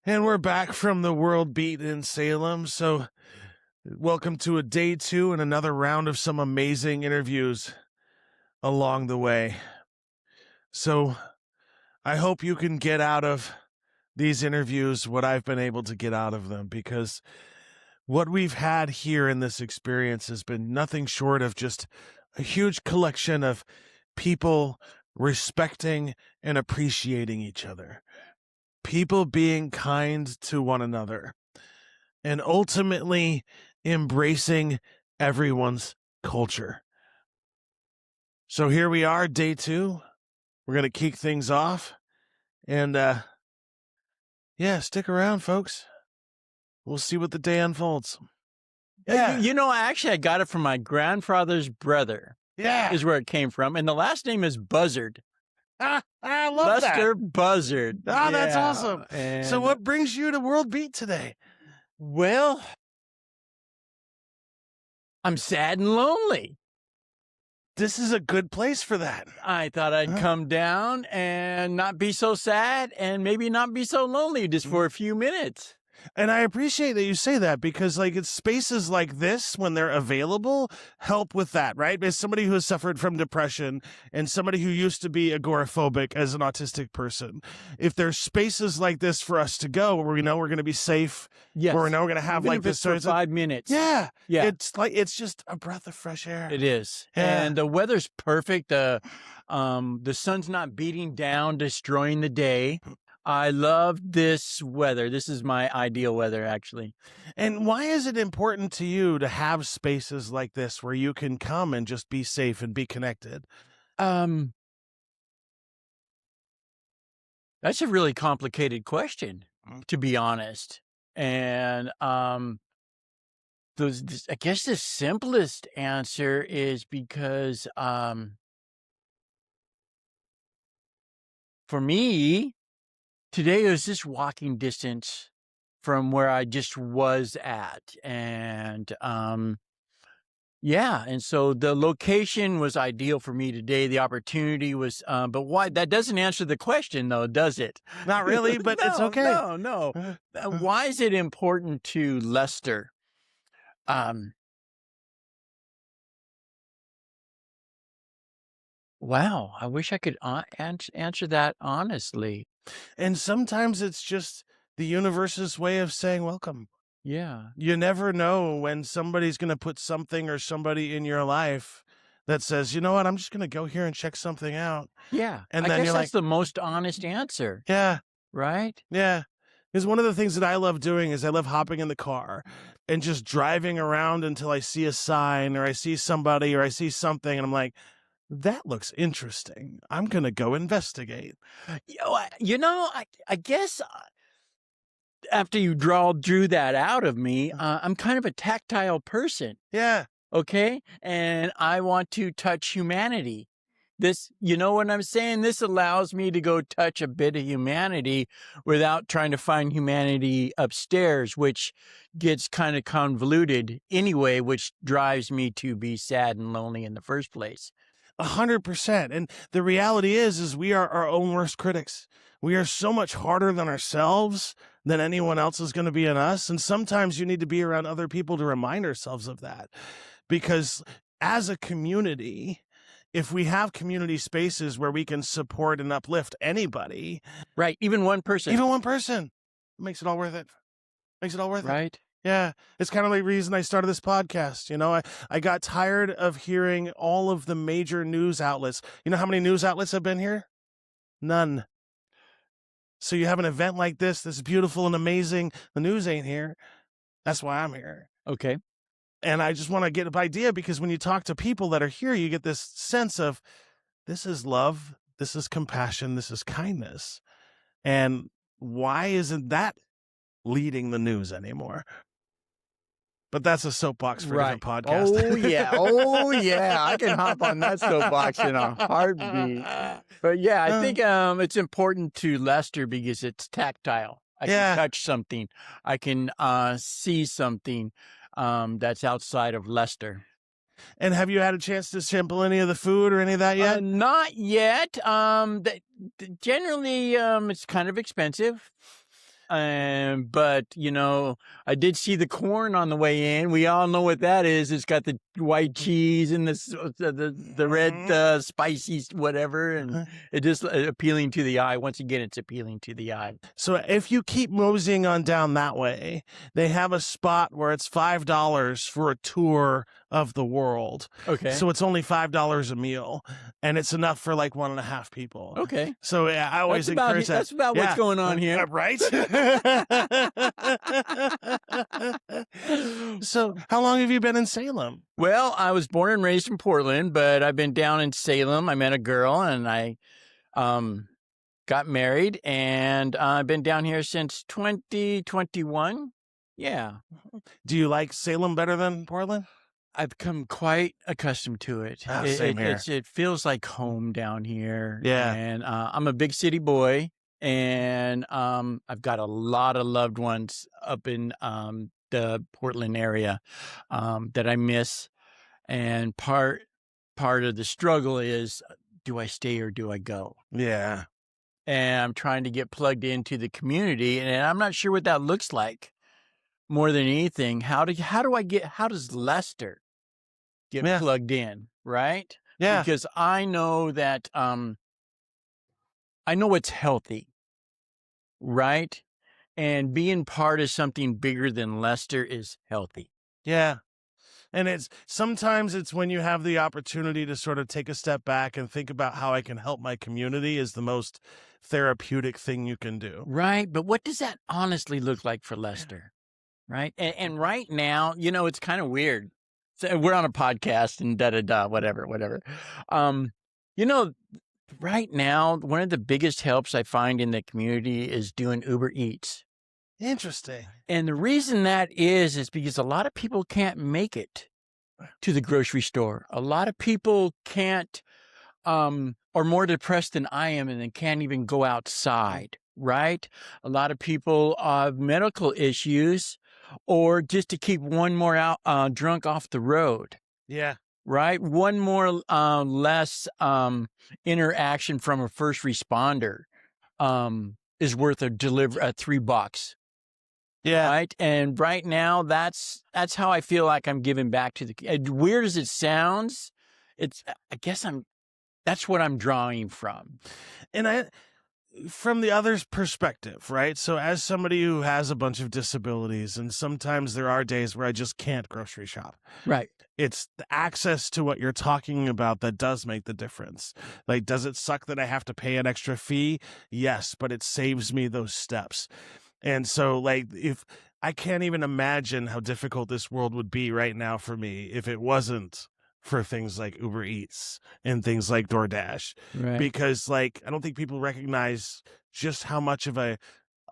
And we're back from the World Beat in Salem. So welcome to a day 2 and another round of some amazing interviews along the way. So I hope you can get out of these interviews what I've been able to get out of them, because what we've had here in this experience has been nothing short of just a huge collection of people respecting and appreciating each other. People being kind to one another, and ultimately embracing everyone's culture. So here we are, day 2. We're going to kick things off. And, stick around, folks. We'll see what the day unfolds. Yeah. I got it from my grandfather's brother. Yeah. Is where it came from. And the last name is Buzzard. I love Lester that. Buzzard. Oh, that's awesome. And so what brings you to World Beat today? Well, I'm sad and lonely. This is a good place for that. I thought I'd come down and not be so sad and maybe not be so lonely just for a few minutes. And I appreciate that you say that, because it's spaces like this, when they're available, help with that, right? As somebody who has suffered from depression and somebody who used to be agoraphobic as an autistic person, if there's spaces like this for us to go where we know we're going to be safe, yes, where we know we're going to have even if this it's for 5 minutes. Yeah. Yeah. It's just a breath of fresh air. It is. Yeah. And the weather's perfect. The sun's not beating down, destroying the day. I love this weather. This is my ideal weather, actually. And why is it important to you to have spaces like this where you can come and just be safe and be connected? That's a really complicated question, to be honest. And I guess the simplest answer is because for me, today was just walking distance from where I just was at. And and so the location was ideal for me today. The opportunity was, but why? That doesn't answer the question, though, does it? Not really, but it's okay. No. Why is it important to Lester? Wow, I wish I could answer that honestly. And sometimes it's just the universe's way of saying welcome. Yeah. You never know when somebody's going to put something or somebody in your life that says, you know what, I'm just going to go here and check something out. Yeah. And I then guess you're that's the most honest answer. Yeah. Right? Yeah. Because one of the things that I love doing is I love hopping in the car and just driving around until I see a sign or I see somebody or I see something, and I'm like, that looks interesting. I'm going to go investigate. I guess after you drew that out of me, I'm kind of a tactile person. Yeah. Okay. And I want to touch humanity. This, you know what I'm saying? This allows me to go touch a bit of humanity without trying to find humanity upstairs, which gets kind of convoluted anyway, which drives me to be sad and lonely in the first place. 100%. And the reality is we are our own worst critics. We are so much harder than ourselves than anyone else is going to be in us. And sometimes you need to be around other people to remind ourselves of that. Because as a community, if we have community spaces where we can support and uplift anybody. Right. Even one person. It makes it all worth it. Right. Yeah, it's kind of the reason I started this podcast. I got tired of hearing all of the major news outlets. You know how many news outlets have been here? None. So you have an event like this that's beautiful and amazing. The news ain't here. That's why I'm here. Okay. And I just want to get an idea, because when you talk to people that are here, you get this sense of this is love, this is compassion, this is kindness. And why isn't that leading the news anymore? But that's a soapbox for a different podcast. Oh, yeah. I can hop on that soapbox in a heartbeat. But yeah, I think it's important to Lester because it's tactile. I can touch something. I can see something that's outside of Lester. And have you had a chance to sample any of the food or any of that yet? Not yet. Generally, it's kind of expensive. But I did see the corn on the way in. We all know what that is. It's got the white cheese and the red spicy whatever, and it just appealing to the eye. Once again, it's appealing to the eye. So if you keep moseying on down that way, they have a spot where it's $5 for a tour of the world. Okay. So it's only $5 a meal, and it's enough for like 1.5 people. Okay. So yeah, I always encourage that. That's about what's going on here. Right? So how long have you been in Salem? Well, I was born and raised in Portland, but I've been down in Salem. I met a girl, and I got married, and I've been down here since 2021. Yeah. Do you like Salem better than Portland? I've come quite accustomed to it. Same here. It feels like home down here. Yeah. And I'm a big city boy, and I've got a lot of loved ones up in the Portland area that I miss. And part of the struggle is, do I stay or do I go? Yeah. And I'm trying to get plugged into the community, and I'm not sure what that looks like. More than anything, how does Lester get plugged in, right? Yeah. Because I know that I know it's healthy, right? And being part of something bigger than Lester is healthy. Yeah. And sometimes it's when you have the opportunity to sort of take a step back and think about how I can help my community is the most therapeutic thing you can do. Right. But what does that honestly look like for Lester? Right. And right now, it's kind of weird. So we're on a podcast and whatever. Right now, one of the biggest helps I find in the community is doing Uber Eats. Interesting. And the reason that is because a lot of people can't make it to the grocery store. A lot of people can't, are more depressed than I am, and they can't even go outside, right? A lot of people have medical issues, or just to keep one more drunk off the road. Yeah. Right? One more less interaction from a first responder is worth $3. Yeah. Right. And right now, that's how I feel like I'm giving back to weird as it sounds. That's what I'm drawing from. And from the other's perspective, right? So as somebody who has a bunch of disabilities, and sometimes there are days where I just can't grocery shop. Right. It's the access to what you're talking about that does make the difference. Like, does it suck that I have to pay an extra fee? Yes, but it saves me those steps. And so, like, if I can't even imagine how difficult this world would be right now for me if it wasn't for things like Uber Eats and things like DoorDash. Right. Because, like, I don't think people recognize just how much of a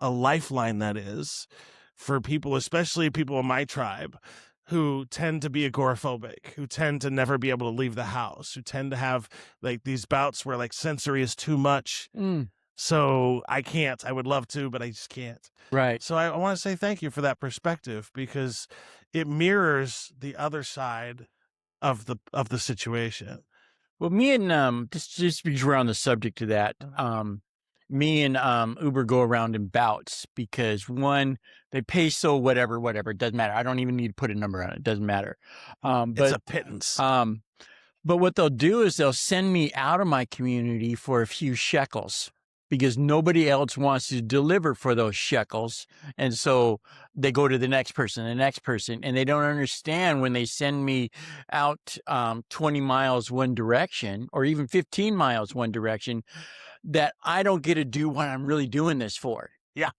lifeline that is for people, especially people in my tribe, who tend to be agoraphobic, who tend to never be able to leave the house, who tend to have, like, these bouts where, like, sensory is too much. So I can't. I would love to, but I just can't. Right. So I want to say thank you for that perspective, because it mirrors the other side of the situation. Well, me and just because we're on the subject of that, me and Uber go around in bouts, because one, they pay so whatever, it doesn't matter. I don't even need to put a number on it. It doesn't matter. It's a pittance. But what they'll do is they'll send me out of my community for a few shekels, because nobody else wants to deliver for those shekels. And so they go to the next person, and they don't understand when they send me out 20 miles one direction, or even 15 miles one direction, that I don't get to do what I'm really doing this for. Yeah.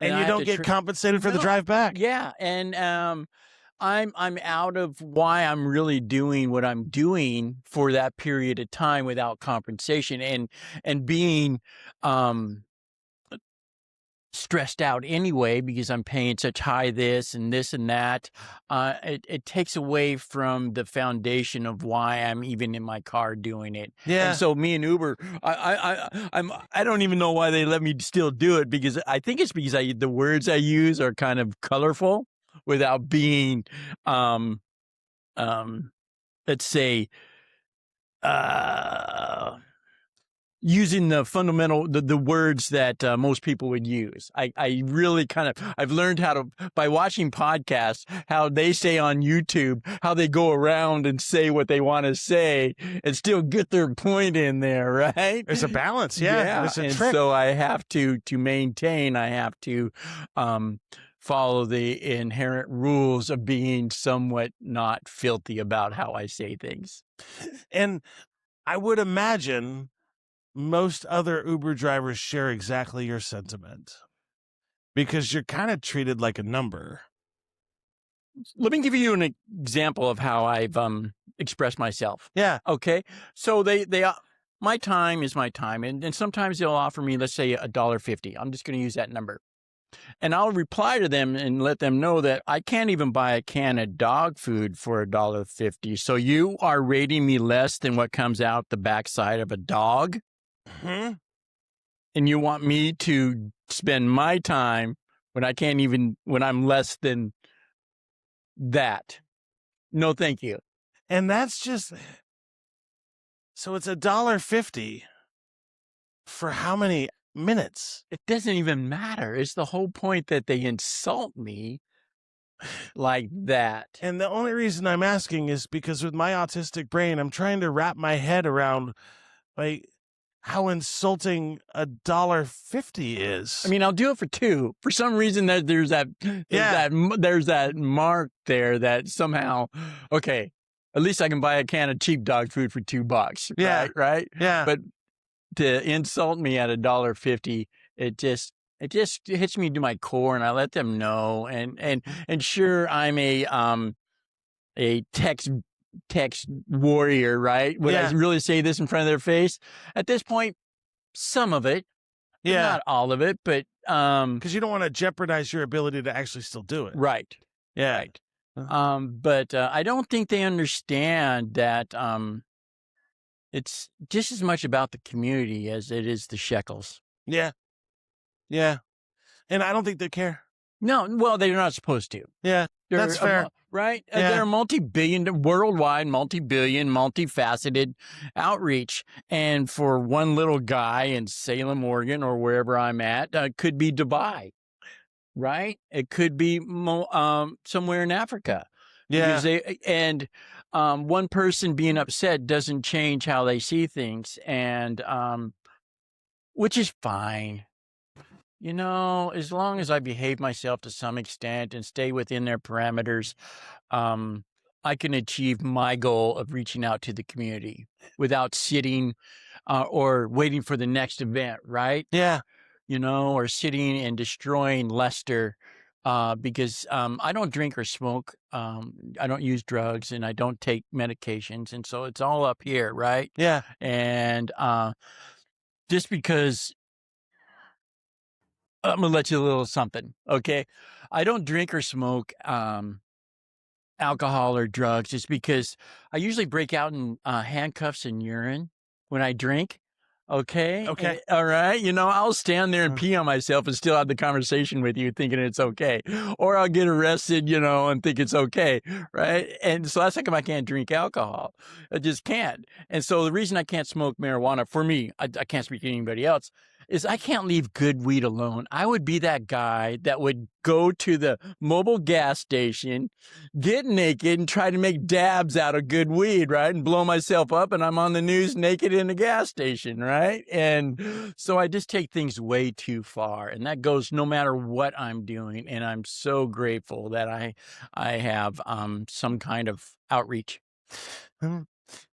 And you don't get compensated for the drive back. Yeah. And I'm out of why I'm really doing what I'm doing for that period of time without compensation, and being stressed out anyway, because I'm paying such high this and that. It takes away from the foundation of why I'm even in my car doing it. Yeah. And so me and Uber, I don't even know why they let me still do it, because I think it's because the words I use are kind of colorful without being, let's say, using the fundamental, the words that most people would use. I really I've learned how to, by watching podcasts, how they say on YouTube, how they go around and say what they want to say and still get their point in there, right? It's a balance. Yeah. It's a and trick. so I have to maintain, I have to follow the inherent rules of being somewhat not filthy about how I say things. And I would imagine most other Uber drivers share exactly your sentiment because you're kind of treated like a number. Let me give you an example of how I've expressed myself. Yeah. Okay. So my time is my time, and sometimes they'll offer me, let's say, $1.50. I'm just going to use that number, and I'll reply to them and let them know that I can't even buy a can of dog food for $1.50. So you are rating me less than what comes out the backside of a dog. Mm-hmm. And you want me to spend my time when I can't even, when I'm less than that. No, thank you. And that's just, so it's $1.50 for how many minutes? It doesn't even matter. It's the whole point that they insult me like that. And the only reason I'm asking is because with my autistic brain, I'm trying to wrap my head around like how insulting $1.50 is. I mean, I'll do it for $2. For some reason, there's that mark there that somehow, okay, at least I can buy a can of cheap dog food for $2. Yeah. Right. Yeah. But to insult me at $1.50, it just hits me to my core, and I let them know. And sure, I'm a text warrior, right? Would I really say this in front of their face? At this point, some of it, not all of it, but because you don't want to jeopardize your ability to actually still do it. Right. Yeah. Right. But I don't think they understand that it's just as much about the community as it is the shekels. Yeah. Yeah. And I don't think they care. No, well, they're not supposed to. Yeah. That's fair. Right? Yeah. They're worldwide, multifaceted outreach. And for one little guy in Salem, Oregon, or wherever I'm at, could be Dubai, right? It could be somewhere in Africa. Yeah. One person being upset doesn't change how they see things, and which is fine. You know, as long as I behave myself to some extent and stay within their parameters, I can achieve my goal of reaching out to the community without sitting or waiting for the next event, right? Yeah. You know, or sitting and destroying Lester because I don't drink or smoke. I don't use drugs, and I don't take medications. And so it's all up here, right? Yeah. And just because... I'm going to let you a little something, okay? I don't drink or smoke alcohol or drugs just because I usually break out in handcuffs and urine when I drink, okay? Okay. All right? You know, I'll stand there and pee on myself and still have the conversation with you thinking it's okay. Or I'll get arrested, you know, and think it's okay, right? And so that's how come I can't drink alcohol. I just can't. And so the reason I can't smoke marijuana, for me, I can't speak to anybody else, is I can't leave good weed alone. I would be that guy that would go to the mobile gas station, get naked, and try to make dabs out of good weed, right? And blow myself up, and I'm on the news naked in a gas station, right? And so I just take things way too far, and that goes no matter what I'm doing. And I'm so grateful that I have some kind of outreach.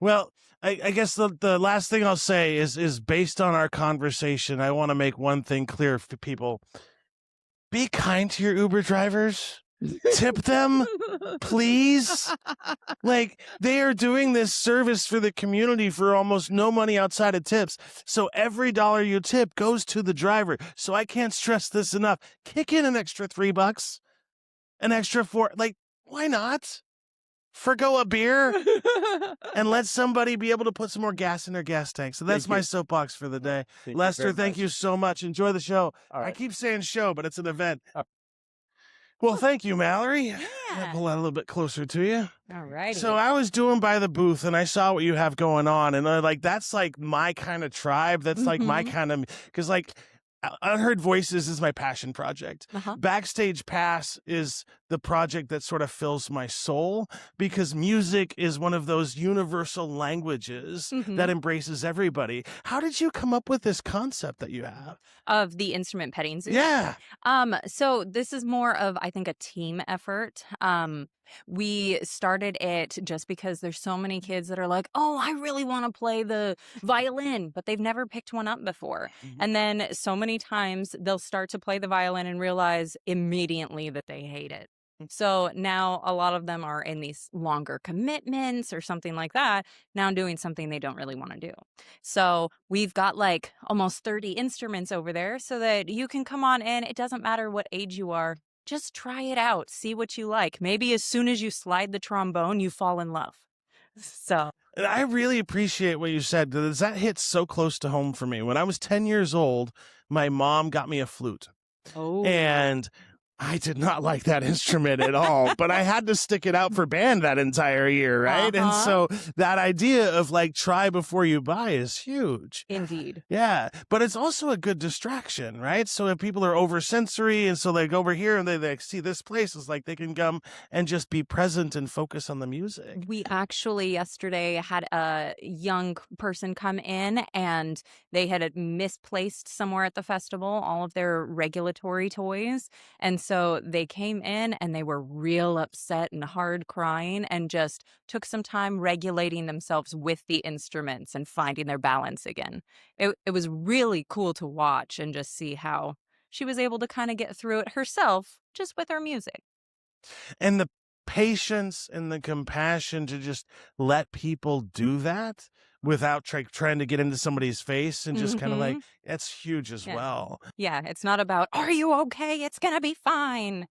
Well, I guess the last thing I'll say is based on our conversation, I want to make one thing clear to people. Be kind to your Uber drivers. Tip them, please. Like, they are doing this service for the community for almost no money outside of tips. So every dollar you tip goes to the driver. So I can't stress this enough. Kick in an extra $3, an extra $4. Like, why not? Forgo a beer and let somebody be able to put some more gas in their gas tank. So that's my soapbox for the day. Lester, thank you so much. Enjoy the show. I keep saying show, but it's an event. Well, thank you, Mallory. I'll Yeah. pull that a little bit closer to you. All righty. So I was doing by the booth and I saw what you have going on, and like that's like my kind of tribe. That's like my kind of, because like Unheard Voices is my passion project. Backstage Pass is the project that sort of fills my soul, because music is one of those universal languages that embraces everybody. How did you come up with this concept that you have? Of the instrument petting zoo? Yeah. So this is more of, I think, a team effort. We started it just because there's so many kids that are like, oh, I really want to play the violin, but they've never picked one up before. And then so many times they'll start to play the violin and realize immediately that they hate it. So now a lot of them are in these longer commitments or something like that, now doing something they don't really want to do. So we've got like almost 30 instruments over there so that you can come on in. It doesn't matter what age you are. Just try it out. See what you like. Maybe as soon as you slide the trombone, you fall in love. So. And I really appreciate what you said, because that hits so close to home for me. When I was 10 years old, my mom got me a flute. Oh. And I did not like that instrument at all, but I had to stick it out for band that entire year, right? And so that idea of like try before you buy is huge. Indeed. Yeah, but it's also a good distraction, right? So if people are oversensory and so they go over here and they see this place, it's like they can come and just be present and focus on the music. We actually yesterday had a young person come in and they had misplaced somewhere at the festival all of their regulatory toys. And so they came in and they were real upset and hard crying and just took some time regulating themselves with the instruments and finding their balance again. It was really cool to watch and just see how she was able to kind of get through it herself just with her music. And the patience and the compassion to just let people do that without trying to get into somebody's face and just kind of like, that's huge as well. Yeah, it's not about, are you okay? It's going to be fine.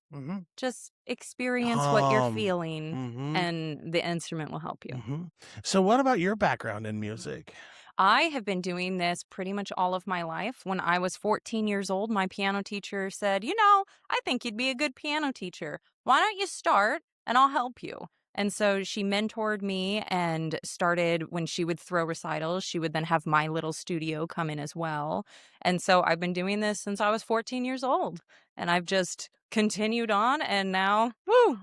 Just experience what you're feeling and the instrument will help you. So what about your background in music? I have been doing this pretty much all of my life. When I was 14 years old, my piano teacher said, I think you'd be a good piano teacher. Why don't you start and I'll help you? And so she mentored me and started when she would throw recitals. She would then have my little studio come in as well. And so I've been doing this since I was 14 years old. And I've just continued on. And now,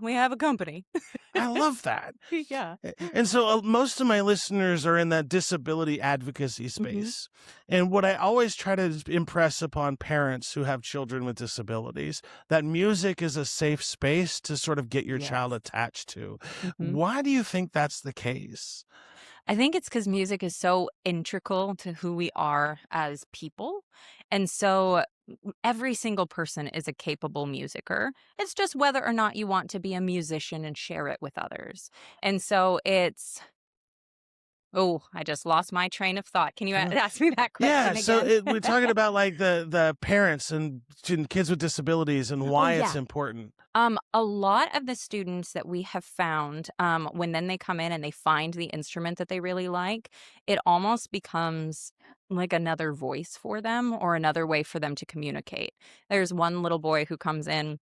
we have a company. I love that. Yeah. And so most of my listeners are in that disability advocacy space. And what I always try to impress upon parents who have children with disabilities, that music is a safe space to sort of get your child attached to. Why do you think that's the case? I think it's because music is so integral to who we are as people. And so every single person is a capable musicer. It's just whether or not you want to be a musician and share it with others. And so it's... Oh, I just lost my train of thought. Can you ask me that question again? So we're talking about like the parents and kids with disabilities and why it's important. A lot of the students that we have found, when then they come in and they find the instrument that they really like, it almost becomes like another voice for them or another way for them to communicate. There's one little boy who comes in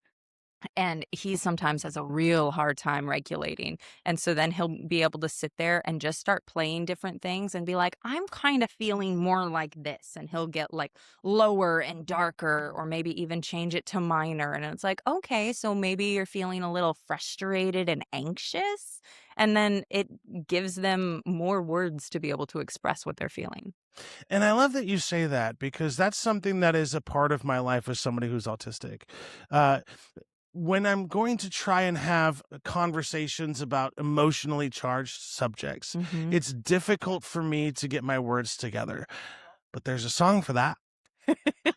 and he sometimes has a real hard time regulating. And so then he'll be able to sit there and just start playing different things and be like, I'm kind of feeling more like this. And he'll get like lower and darker, or maybe even change it to minor. And it's like, okay, so maybe you're feeling a little frustrated and anxious. And then it gives them more words to be able to express what they're feeling. And I love that you say that, because that's something that is a part of my life as somebody who's autistic. When I'm going to try and have conversations about emotionally charged subjects, it's difficult for me to get my words together. But there's a song for that.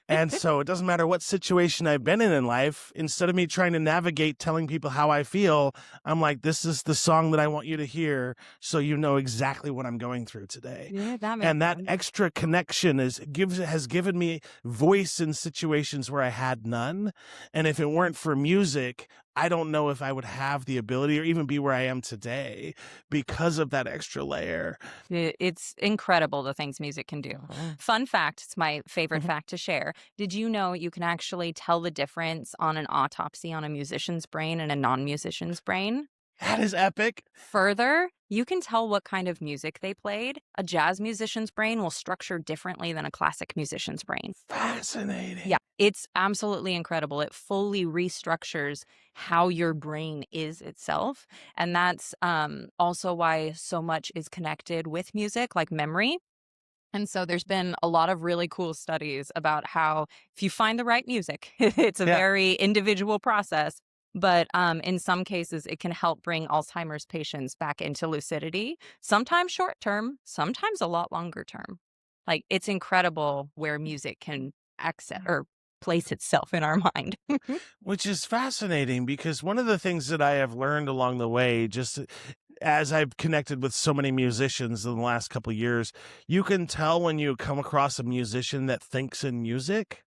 And so it doesn't matter what situation I've been in life. Instead of me trying to navigate telling people how I feel, I'm like, this is the song that I want you to hear so you know exactly what I'm going through today. Yeah, that makes And that sense. extra connection has given me voice in situations where I had none. And if it weren't for music, I don't know if I would have the ability or even be where I am today because of that extra layer. It's incredible the things music can do. Mhm. Fun fact, it's my favorite Mhm. fact to share. Did you know you can actually tell the difference on an autopsy on a musician's brain and a non-musician's brain? That is epic. Further, you can tell what kind of music they played. A jazz musician's brain will structure differently than a classic musician's brain. Fascinating. Yeah, it's absolutely incredible. It fully restructures how your brain is itself. And that's also why so much is connected with music, like memory. And so there's been a lot of really cool studies about how if you find the right music, it's a Yeah. very individual process. But in some cases, it can help bring Alzheimer's patients back into lucidity, sometimes short term, sometimes a lot longer term. Like it's incredible where music can access or place itself in our mind. Which is fascinating because one of the things that I have learned along the way, just as I've connected with so many musicians in the last couple of years, you can tell when you come across a musician that thinks in music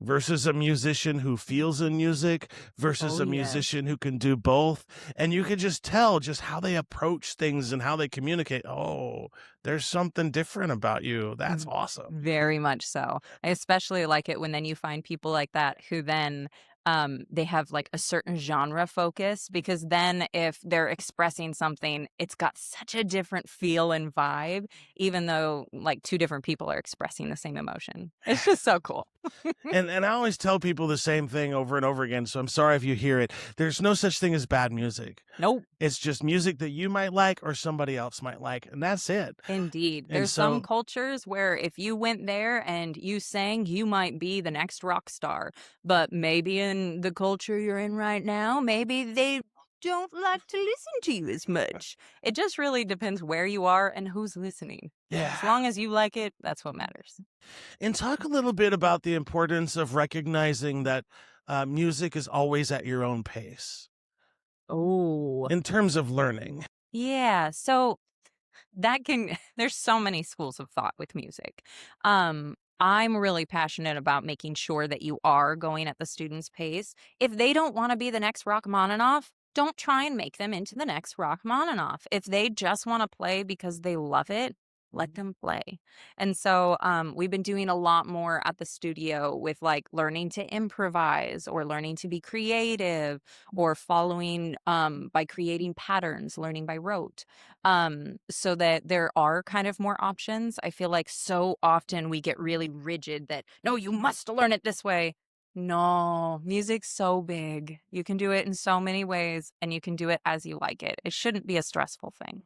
versus a musician who feels in music versus Oh, a yes. musician who can do both. And you can just tell just how they approach things and how they communicate. Oh, there's something different about you. That's V awesome. Very much so. I especially like it when then you find people like that who then, they have, like, a certain genre focus because then if they're expressing something, it's got such a different feel and vibe even though, like, 2 different people are expressing the same emotion. It's just so cool. And I always tell people the same thing over and over again, so I'm sorry if you hear it. There's no such thing as bad music. Nope. It's just music that you might like or somebody else might like, and that's it. Indeed. And There's some so cultures where if you went there and you sang, you might be the next rock star. But maybe in the culture you're in right now, maybe they don't like to listen to you as much. It just really depends where you are and who's listening. As yeah. long as you like it, that's what matters. And talk a little bit about the importance of recognizing that, music is always at your own pace Oh, in terms of learning. yeah. So that can there's so many schools of thought with music. I'm really passionate about making sure that you are going at the student's pace. If they don't want to be the next Rachmaninoff, don't try and make them into the next Rachmaninoff. If they just want to play because they love it, let them play. And so we've been doing a lot more at the studio with like learning to improvise or learning to be creative or following by creating patterns, learning by rote so that there are kind of more options. I feel like so often we get really rigid that, no, you must learn it this way. No, music's so big. You can do it in so many ways and you can do it as you like it. It shouldn't be a stressful thing.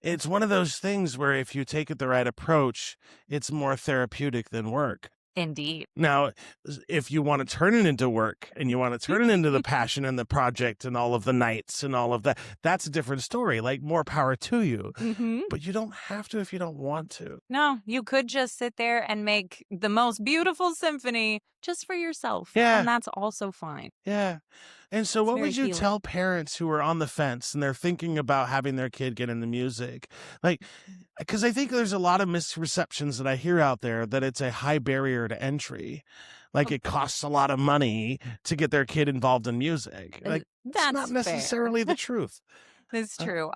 It's one of those things where if you take it the right approach, it's more therapeutic than work. Indeed. Now, if you wanna turn it into work and you wanna turn it into the passion and the project and all of the nights and all of that, that's a different story, like, more power to you, Hmm. but you don't have to if you don't want to. No, you could just sit there and make the most beautiful symphony just for yourself. Yeah, And that's also fine. yeah, and so It's what very would you healing. tell parents who are on the fence and they're thinking about having their kid get into music? Like, because I think there's a lot of misperceptions that I hear out there that it's a high barrier to entry, like, it costs a lot of money to get their kid involved in music, like, it's not That's fair. necessarily the truth. It's Uh, true.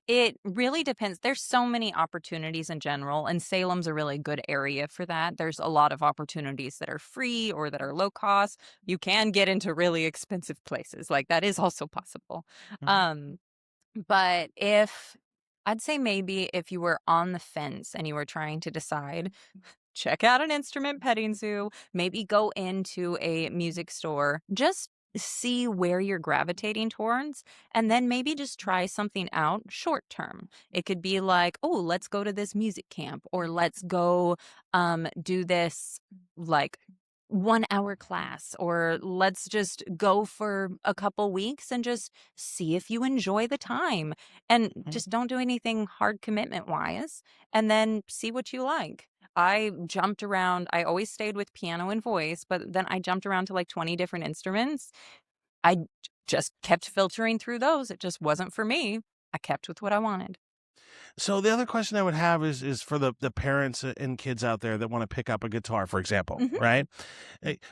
It really depends. There's so many opportunities in general, and Salem's a really good area for that. There's a lot of opportunities that are free or that are low cost. You can get into really expensive places. Like that is also possible. mhm. Um, but if I'd say maybe if you were on the fence and you were trying to decide, check out an instrument petting zoo, maybe go into a music store, just see where you're gravitating towards, and then maybe just try something out short term. It could be like, oh, let's go to this music camp, or let's go do this like 1 hour class, or let's just go for a couple weeks and just see if you enjoy the time. And just don't do anything hard commitment wise, and then see what you like. I jumped around. I always stayed with piano and voice, but then I jumped around to like 20 different instruments. I just kept filtering through those. It just wasn't for me. I kept with what I wanted. So the other question I would have is for the parents and kids out there that want to pick up a guitar, for example, Mhm. right?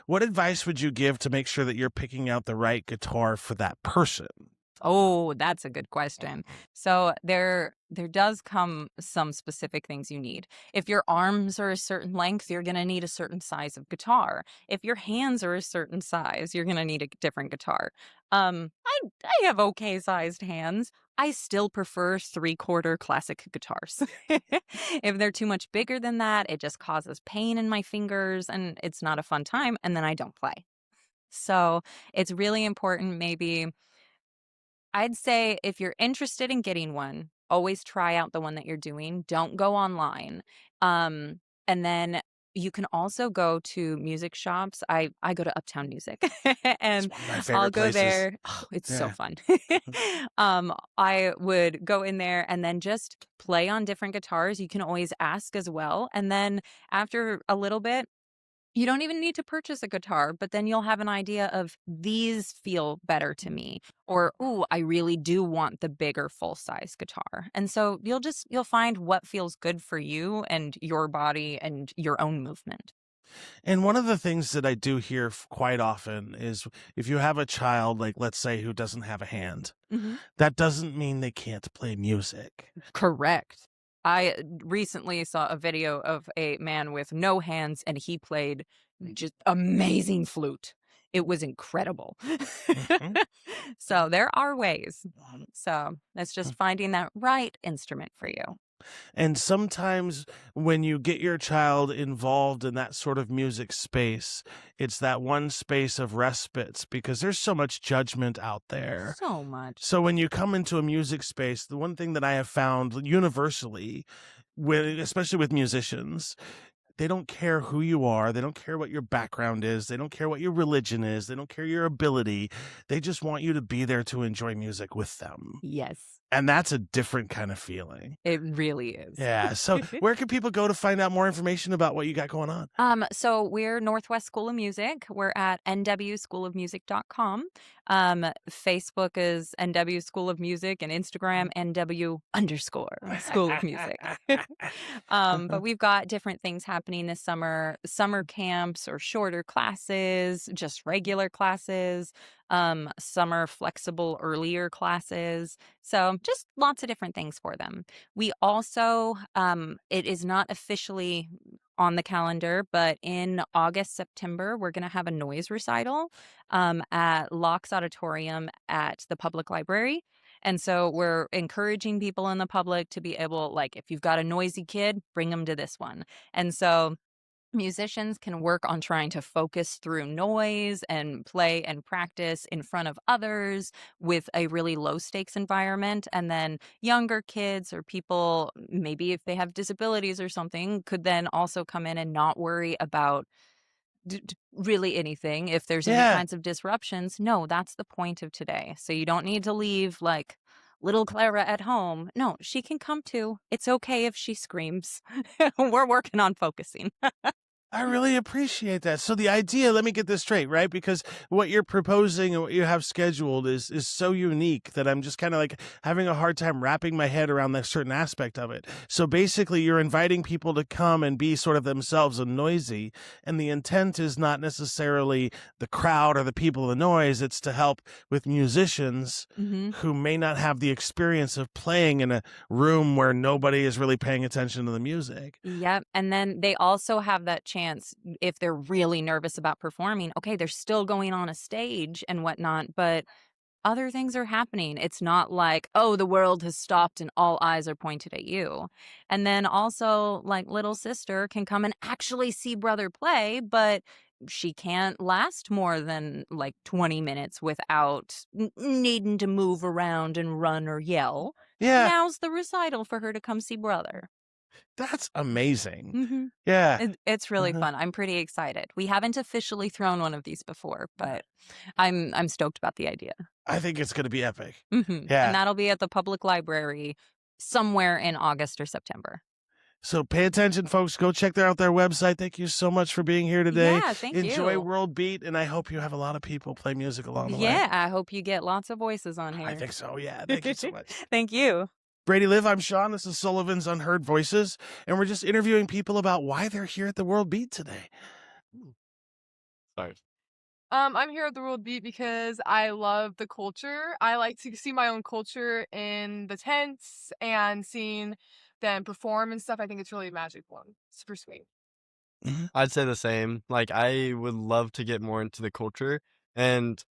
What advice would you give to make sure that you're picking out the right guitar for that person? Oh, that's a good question. So there does come some specific things you need. If your arms are a certain length, you're going to need a certain size of guitar. If your hands are a certain size, you're going to need a different guitar. I have okay sized hands. I still prefer 3/4 classic guitars. If they're too much bigger than that, it just causes pain in my fingers and it's not a fun time and then I don't play. So, it's really important maybe I'd say if you're interested in getting one, always try out the one that you're doing. Don't go online. And then you can also go to music shops. I go to Uptown Music It's and one of my I'll favorite go places. there. Oh, it's so Yeah. fun. I would go in there and then just play on different guitars. You can always ask as well. And then after a little bit, you don't even need to purchase a guitar, but then you'll have an idea of these feel better to me. Or, ooh, I really do want the bigger full size guitar. And so you'll find what feels good for you and your body and your own movement. And one of the things that I do hear quite often is if you have a child, like let's say, who doesn't have a hand, Mhm. that doesn't mean they can't play music. Correct. I recently saw a video of a man with no hands and he played just amazing flute. It was incredible. Mhm. So there are ways. So it's just finding that right instrument for you. And sometimes when you get your child involved in that sort of music space, it's that one space of respites because there's so much judgment out there. So much. So when you come into a music space, the one thing that I have found universally, especially with musicians, they don't care who you are. They don't care what your background is. They don't care what your religion is. They don't care your ability. They just want you to be there to enjoy music with them. Yes, And that's a different kind of feeling. it really is. Yeah. So where can people go to find out more information about what you got going on? So we're Northwest School of Music. We're at nwschoolofmusic.com. Facebook is NW School of Music and Instagram NW_ School of Music. But we've got different things happening this summer camps or shorter classes, just regular classes, summer flexible earlier classes. So just lots of different things for them. We also, it is not officially on the calendar, but in August, September, we're going to have a noise recital at Locke's Auditorium at the public library. And so we're encouraging people in the public to be able, like, if you've got a noisy kid, bring them to this one. And so musicians can work on trying to focus through noise and play and practice in front of others with a really low stakes environment. And then younger kids or people, maybe if they have disabilities or something, could then also come in and not worry about really anything. If there's any Yeah. kinds of disruptions, no, that's the point of today. So you don't need to leave like little Clara at home. No, she can come too. It's okay if she screams. We're working on focusing. I really appreciate that. So the idea, let me get this straight, right? Because what you're proposing and what you have scheduled is so unique that I'm just kind of like having a hard time wrapping my head around that certain aspect of it. So basically you're inviting people to come and be sort of themselves and noisy, and the intent is not necessarily the crowd or the people, the noise. It's to help with musicians Hmm. who may not have the experience of playing in a room where nobody is really paying attention to the music. Yep. And then they also have that chance if they're really nervous about performing. Okay, they're still going on a stage and whatnot, but other things are happening. It's not like, oh, the world has stopped and all eyes are pointed at you. And then also, like, little sister can come and actually see brother play, but she can't last more than like 20 minutes without needing to move around and run or yell. Yeah, Now's the recital for her to come see brother. that's amazing. Hmm. Yeah. It's really Uh-huh. fun. I'm pretty excited. We haven't officially thrown one of these before, but I'm stoked about the idea. I think it's going to be epic. And Yeah. that'll be at the public library somewhere in August or September. So pay attention, folks. Go check out their website. Thank you so much for being here today. Yeah, thank Enjoy you. World Beat, and I hope you have a lot of people play music along the way. Yeah, I hope you get lots of voices on I here. think so. Yeah. Thank you so much. Thank you. Brady Live, I'm Shawn. This is Sullivan's Unheard Voices, and we're just interviewing people about why they're here at the World Beat today. Sorry. I'm here at the World Beat because I love the culture. I like to see my own culture in the tents and seeing them perform and stuff. I think it's really magical and super sweet. I'd say the same. Like, I would love to get more into the culture, and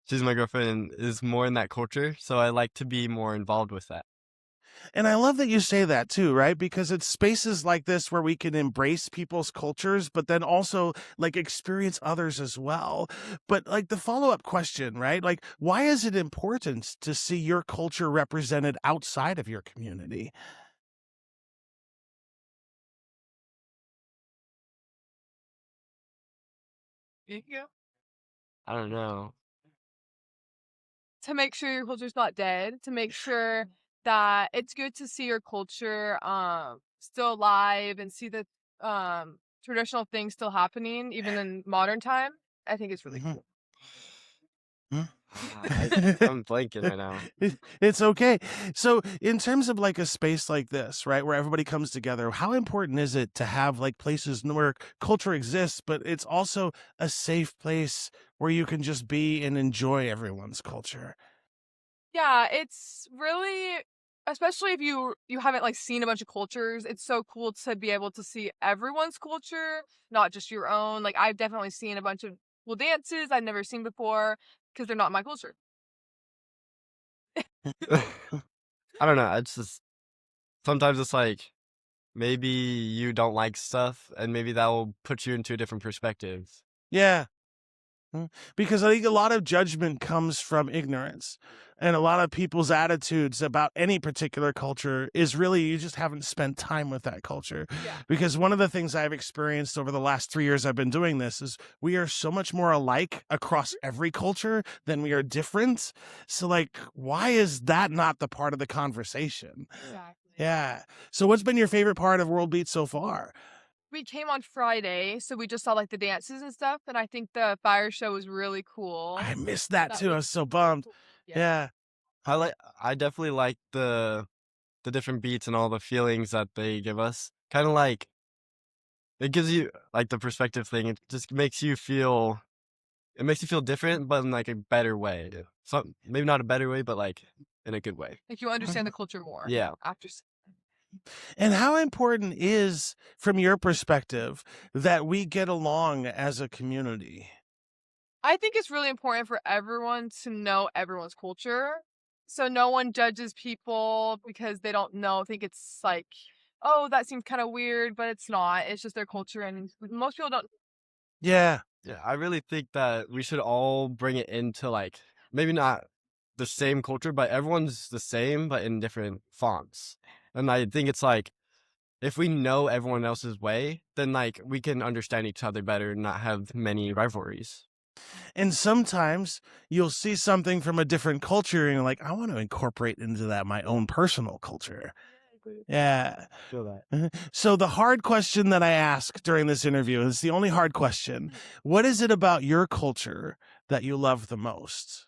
she's my girlfriend and is more in that culture, so I like to be more involved with that. And I love that you say that too, right? Because it's spaces like this where we can embrace people's cultures, but then also like experience others as well. But like the follow-up question, right? Like, why is it important to see your culture represented outside of your community? I don't know. To make sure your culture's not dead, to make sure that it's good to see your culture still alive and see the traditional things still happening even in modern time. I think it's really cool. I'm blanking right now. It's okay. So, in terms of like a space like this, right, where everybody comes together, how important is it to have like places where culture exists, but it's also a safe place where you can just be and enjoy everyone's culture? Yeah, it's really, especially if you haven't like seen a bunch of cultures, it's so cool to be able to see everyone's culture, not just your own. Like I've definitely seen a bunch of cool dances I've never seen before because they're not my culture. I don't know. It's just sometimes it's like maybe you don't like stuff, and maybe that will put you into a different perspective. Yeah. Because I think a lot of judgment comes from ignorance. And a lot of people's attitudes about any particular culture is really you just haven't spent time with that culture. Yeah. Because one of the things I've experienced over the last 3 years I've been doing this is we are so much more alike across every culture than we are different. So, like, why is that not the part of the conversation? Exactly. Yeah. So, what's been your favorite part of World Beat so far? We came on Friday, so we just saw like the dances and stuff, and I think the fire show was really cool. I missed that That too. I was was so really bummed. cool. Yeah. I definitely like the different beats and all the feelings that they give us. Kind of like it gives you like the perspective thing. It just makes you feel different, but in like a better way. So maybe not a better way, but like in a good way. Like you understand the culture more. Yeah. After And how important is, from your perspective, that we get along as a community? I think it's really important for everyone to know everyone's culture. So no one judges people because they don't know. Think it's like, oh, that seems kind of weird, but it's not. It's just their culture, and most people don't. Yeah. Yeah, I really think that we should all bring it into like maybe not the same culture, but everyone's the same, but in different fonts. And I think it's like if we know everyone else's way, then like we can understand each other better and not have many rivalries. And sometimes you'll see something from a different culture and you're like, I want to incorporate into that my own personal culture. Yeah. Feel that. So the hard question that I ask during this interview is the only hard question. What is it about your culture that you love the most?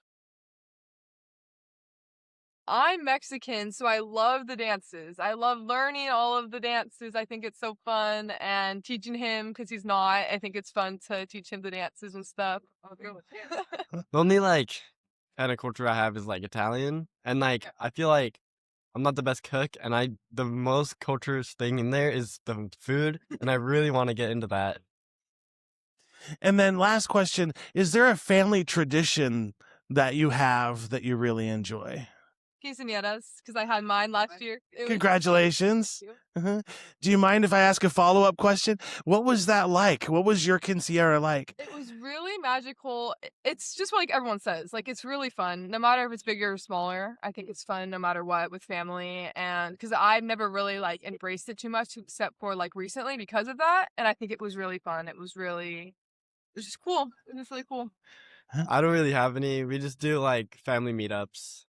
I'm Mexican, so I love the dances. I love learning all of the dances. I think it's so fun, and teaching him because he's not. I think it's fun to teach him the dances and stuff. The only like kind of culture I have is like Italian, and like I feel like I'm not the best cook, and the most culturous thing in there is the food, and I really want to get into that. And then last question, is there a family tradition that you have that you really enjoy? Quinceañeras, because I had mine last year. Congratulations. Uh-huh. Do you mind if I ask a follow-up question? What was that like? What was your quinceañera like? It was really magical. It's just like everyone says, like it's really fun, no matter if it's bigger or smaller. I think it's fun no matter what with family, and because I've never really like embraced it too much except for like recently because of that, and I think it was really fun. It was just cool. It was really cool. I don't really have any. We just do like family meetups.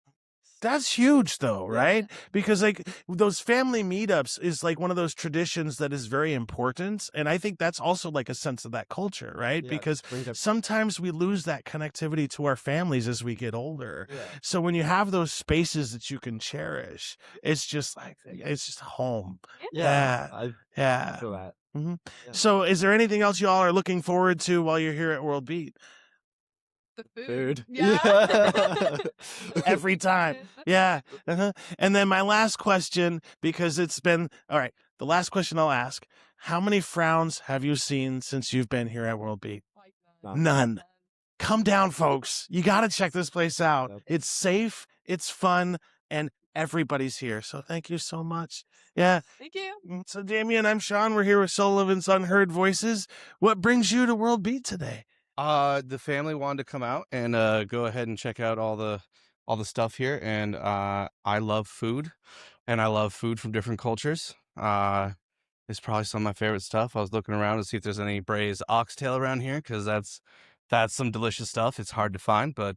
That's huge though, Yeah. right? Because like those family meetups is like one of those traditions that is very important. And I think that's also like a sense of that culture, right? Yeah, Because just brings up. sometimes we lose that connectivity to our families as we get older. Yeah. So when you have those spaces that you can cherish, it's just like, it's just home. Yeah, Yeah. I Yeah. feel that. hmm Yeah. So is there anything else y'all are looking forward to while you're here at World Beat? The food. Food. Yeah. Every time. Yeah. Uh-huh. And then my last question, because it's been all right. The last question I'll ask: how many frowns have you seen since you've been here at World Beat? Like None. Come down, folks. You got to check this place out. Yep. It's safe, it's fun, and everybody's here. So thank you so much. Yeah. Thank you. So Damien, I'm Shawn. We're here with Sullivan's Unheard Voices. What brings you to World Beat today? The family wanted to come out and go ahead and check out all the stuff here, and I love food, and I love food from different cultures. It's probably some of my favorite stuff. I was looking around to see if there's any braised oxtail around here, because that's some delicious stuff. It's hard to find, but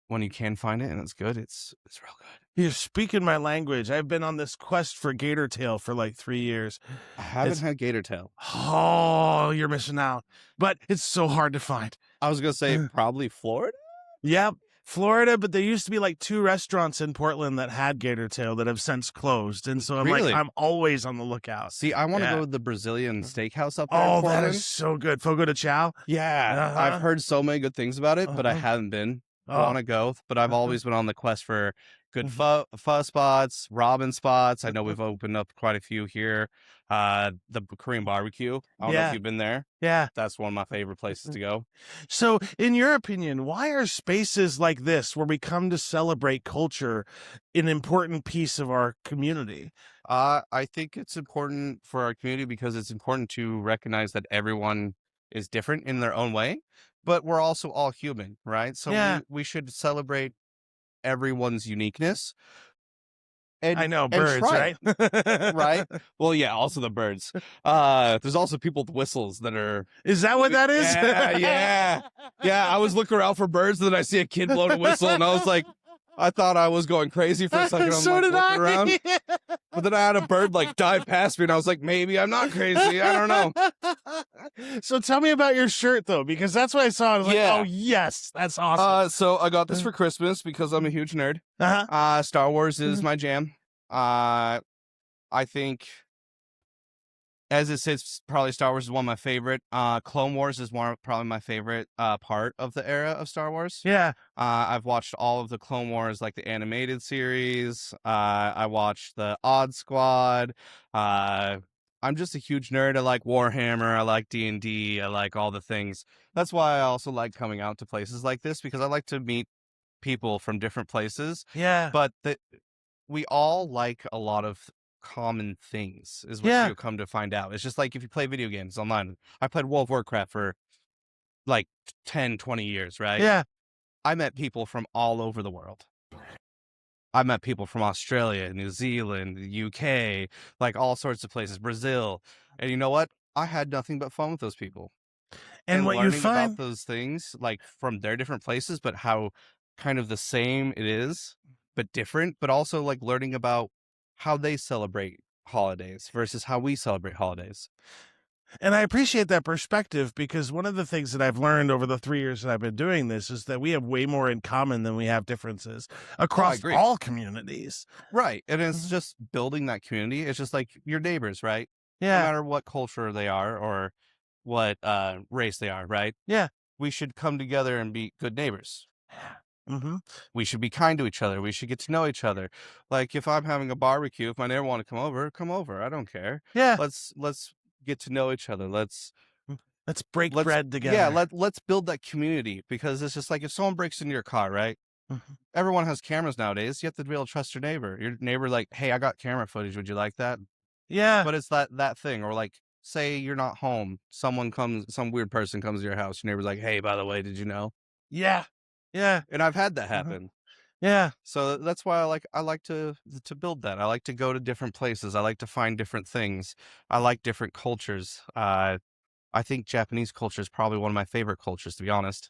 when you can find it and it's good, it's real good. You're speaking my language. I've been on this quest for gator tail for like 3 years. I haven't It's- had gator tail. Oh, you're missing out. But it's so hard to find. I was gonna say probably Florida. Yep. Florida, but there used to be like 2 restaurants in Portland that had gator tail that have since closed. And so I'm Really? like, I'm always on the lookout. See, I want to Yeah. go to the Brazilian steakhouse up there. in Oh, that Portland. is so good. Fogo de Chao. Yeah, Uh-huh. I've heard so many good things about it, but I Uh-huh. haven't been. Oh. Want to go, but I've Uh-huh. always been on the quest for good Mhm. pho spots, ramen spots. I know Uh-huh. we've opened up quite a few here. The Korean barbecue. I don't know Yeah. if you've been there. Yeah. That's one of my favorite places to go. So, in your opinion, why are spaces like this, where we come to celebrate culture, an important piece of our community? I think it's important for our community because it's important to recognize that everyone is different in their own way, but we're also all human, right? So Yeah. we should celebrate everyone's uniqueness. And, I know, and birds, try right? it, right? Well, yeah, also the birds. There's also people with whistles that are. Is that what that is? Yeah. I was looking around for birds, and then I see a kid blowing a whistle, and I was like, I thought I was going crazy for a second. I'm So like, did looking around. I. But then I had a bird like dive past me, and I was like, maybe I'm not crazy. I don't know. So tell me about your shirt, though, because that's what I saw. I was Yeah. like, oh, yes, that's awesome. So I got this for Christmas because I'm a huge nerd. Uh-huh. Star Wars is my jam. I think, as it sits, probably Star Wars is one of my favorite. Clone Wars is probably my favorite part of the era of Star Wars. Yeah. I've watched all of the Clone Wars, like the animated series. I watched the Odd Squad. I'm just a huge nerd. I like Warhammer. I like D&D. I like all the things. That's why I also like coming out to places like this, because I like to meet people from different places. Yeah. But we all like a lot of common things, is what Yeah. you'll come to find out. It's just like if you play video games online. I played World of Warcraft for like 10, 20 years, right? Yeah. I met people from all over the world. I met people from Australia, New Zealand, the UK, like all sorts of places, Brazil. And you know what? I had nothing but fun with those people. And what you learning find. about those things, like from their different places, but how kind of the same it is, but different, but also like learning about how they celebrate holidays versus how we celebrate holidays. And I appreciate that perspective, because one of the things that I've learned over the 3 years that I've been doing this is that we have way more in common than we have differences across agree. all communities. Right. And it's Mhm. just building that community. It's just like your neighbors, right? No Yeah. matter what culture they are or what race they are, right? Yeah. We should come together and be good neighbors. Mm-hmm. We should be kind to each other. We should get to know each other. Like if I'm having a barbecue, if my neighbor want to come over. I don't care. Yeah. Let's get to know each other. Let's break bread together. Yeah, let's build that community, because it's just like if someone breaks into your car, right? Mhm. Everyone has cameras nowadays. You have to be able to trust your neighbor. Your neighbor, like, hey, I got camera footage. Would you like that? Yeah. But it's that thing, or like, say you're not home, some weird person comes to your house. Your neighbor's like, hey, by the way, did you know? Yeah. Yeah. And I've had that happen. Yeah. So that's why I like to build that. I like to go to different places. I like to find different things. I like different cultures. I think Japanese culture is probably one of my favorite cultures, to be honest.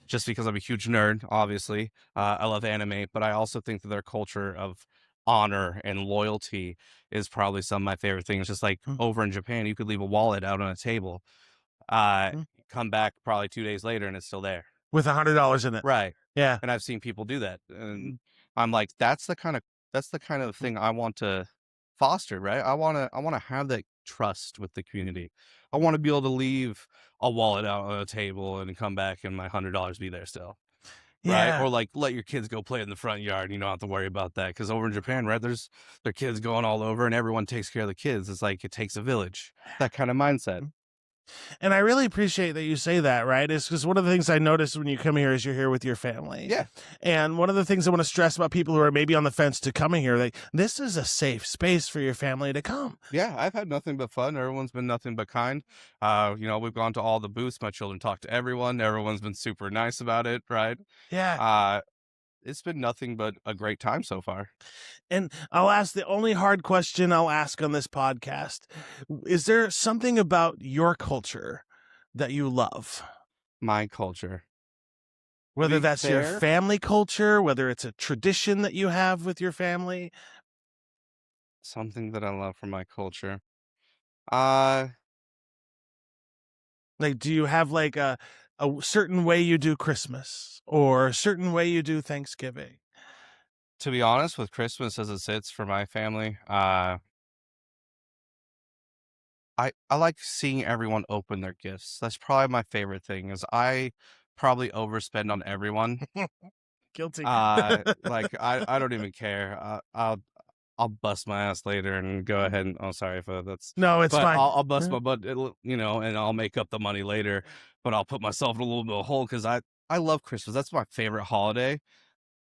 just because I'm a huge nerd, obviously. I love anime, but I also think that their culture of honor and loyalty is probably some of my favorite things. Just like Mm, over in Japan, you could leave a wallet out on a table, mm. come back probably 2 days later and it's still there. With $100 in it. Right. Yeah. And I've seen people do that. And Mm, I'm like, that's the kind of mm. thing I want to foster, right? I want to have that trust with the community. I want to be able to leave a wallet out on a table and come back and my $100 be there still. Right. Yeah. Or like let your kids go play in the front yard and you don't have to worry about that. Cause over in Japan, right, there's their kids going all over and everyone takes care of the kids. It's like it takes a village. That kind of mindset. Mm. And I really appreciate that you say that, right? It's because one of the things I notice when you come here is you're here with your family. Yeah. And one of the things I want to stress about people who are maybe on the fence to coming here, like, this is a safe space for your family to come. Yeah, I've had nothing but fun. Everyone's been nothing but kind. We've gone to all the booths. My children talk to everyone. Everyone's been super nice about it, right? Yeah. It's been nothing but a great time so far. And I'll ask the only hard question I'll ask on this podcast. Is there something about your culture that you love? My culture. Whether be that's your fair- family culture, whether it's a tradition that you have with your family. Something that I love from my culture. Uh, Like, do you have like a certain way you do Christmas or a certain way you do Thanksgiving? to be honest, with Christmas as it sits for my family, I like seeing everyone open their gifts. That's probably my favorite thing. Is I probably overspend on everyone. Guilty. I don't even care. I'll bust my ass later and go ahead and sorry if that's No, it's but fine. I'll bust my butt, and I'll make up the money later. But I'll put myself in a little bit of a hole because I love Christmas. That's my favorite holiday,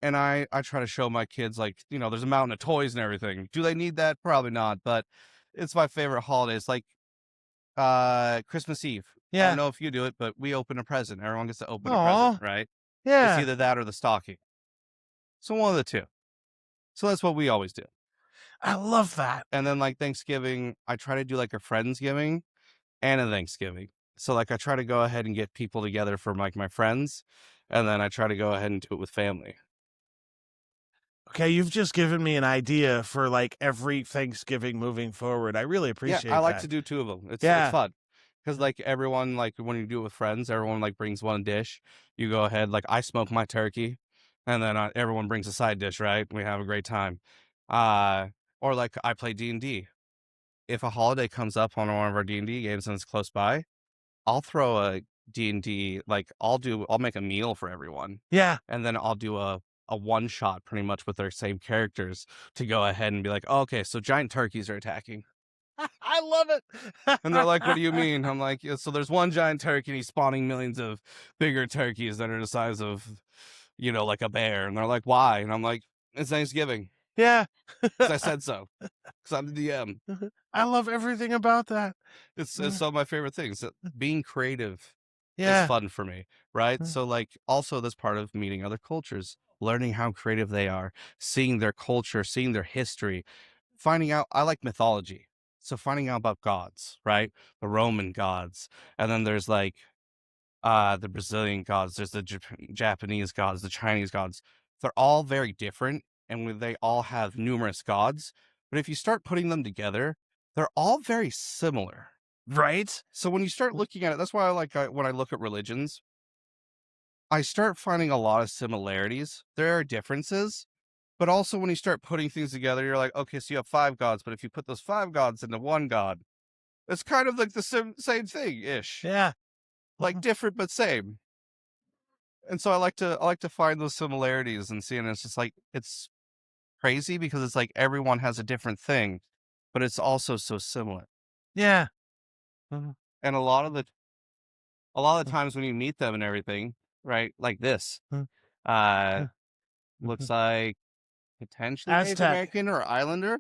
and I try to show my kids like there's a mountain of toys and everything. Do they need that? Probably not, but it's my favorite holiday. It's like Christmas Eve. I Yeah. don't know if you do it, but we open a present. Everyone gets to open a Aw. present, right? It's Yeah. either that or the stocking. So one of the two. So that's what we always do. I love that. And then like Thanksgiving, I try to do like a Friendsgiving and a Thanksgiving. So like I try to go ahead and get people together for like my friends, and then I try to go ahead and do it with family. Okay, you've just given me an idea for like every Thanksgiving moving forward. I really Yeah, appreciate I like that. to do two of them. It's Yeah. fun. Because like everyone, like when you do it with friends, everyone like brings one dish. You go ahead, like I smoke my turkey, and then everyone brings a side dish, right? We have a great time. Or like I play D&D. If a holiday comes up on one of our D&D games and it's close by, I'll throw a D&D, like I'll make a meal for everyone. Yeah. And then I'll do a one shot pretty much with their same characters to go ahead and be like, oh, okay, so giant turkeys are attacking. I love it. And they're like, what do you mean? I'm like, yeah, so there's one giant turkey and he's spawning millions of bigger turkeys that are the size of, like a bear. And they're like, why? And I'm like, it's Thanksgiving. Yeah. 'Cause I said so. Because I'm the DM. I love everything about that. It's some of my favorite things. Being creative Yeah. is fun for me, right? Mm. So like also that's part of meeting other cultures, learning how creative they are, seeing their culture, seeing their history, finding out. I like mythology. So finding out about gods, right? The Roman gods. And then there's like the Brazilian gods, there's the Japanese gods, the Chinese gods. They're all very different and they all have numerous gods. But if you start putting them together, they're all very similar. Right? So when you start looking at it, that's why I like when I look at religions, I start finding a lot of similarities. There are differences, but also when you start putting things together, you're like, okay, so you have 5 gods, but if you put those 5 gods into one god, it's kind of like the same thing ish, Yeah. like different but same. And so I like to find those similarities and see, and it's just like it's crazy because it's like everyone has a different thing, but it's also so similar. Yeah. And a lot of the times when you meet them and everything, right, like this, looks like potentially Native Aztec. American or Islander,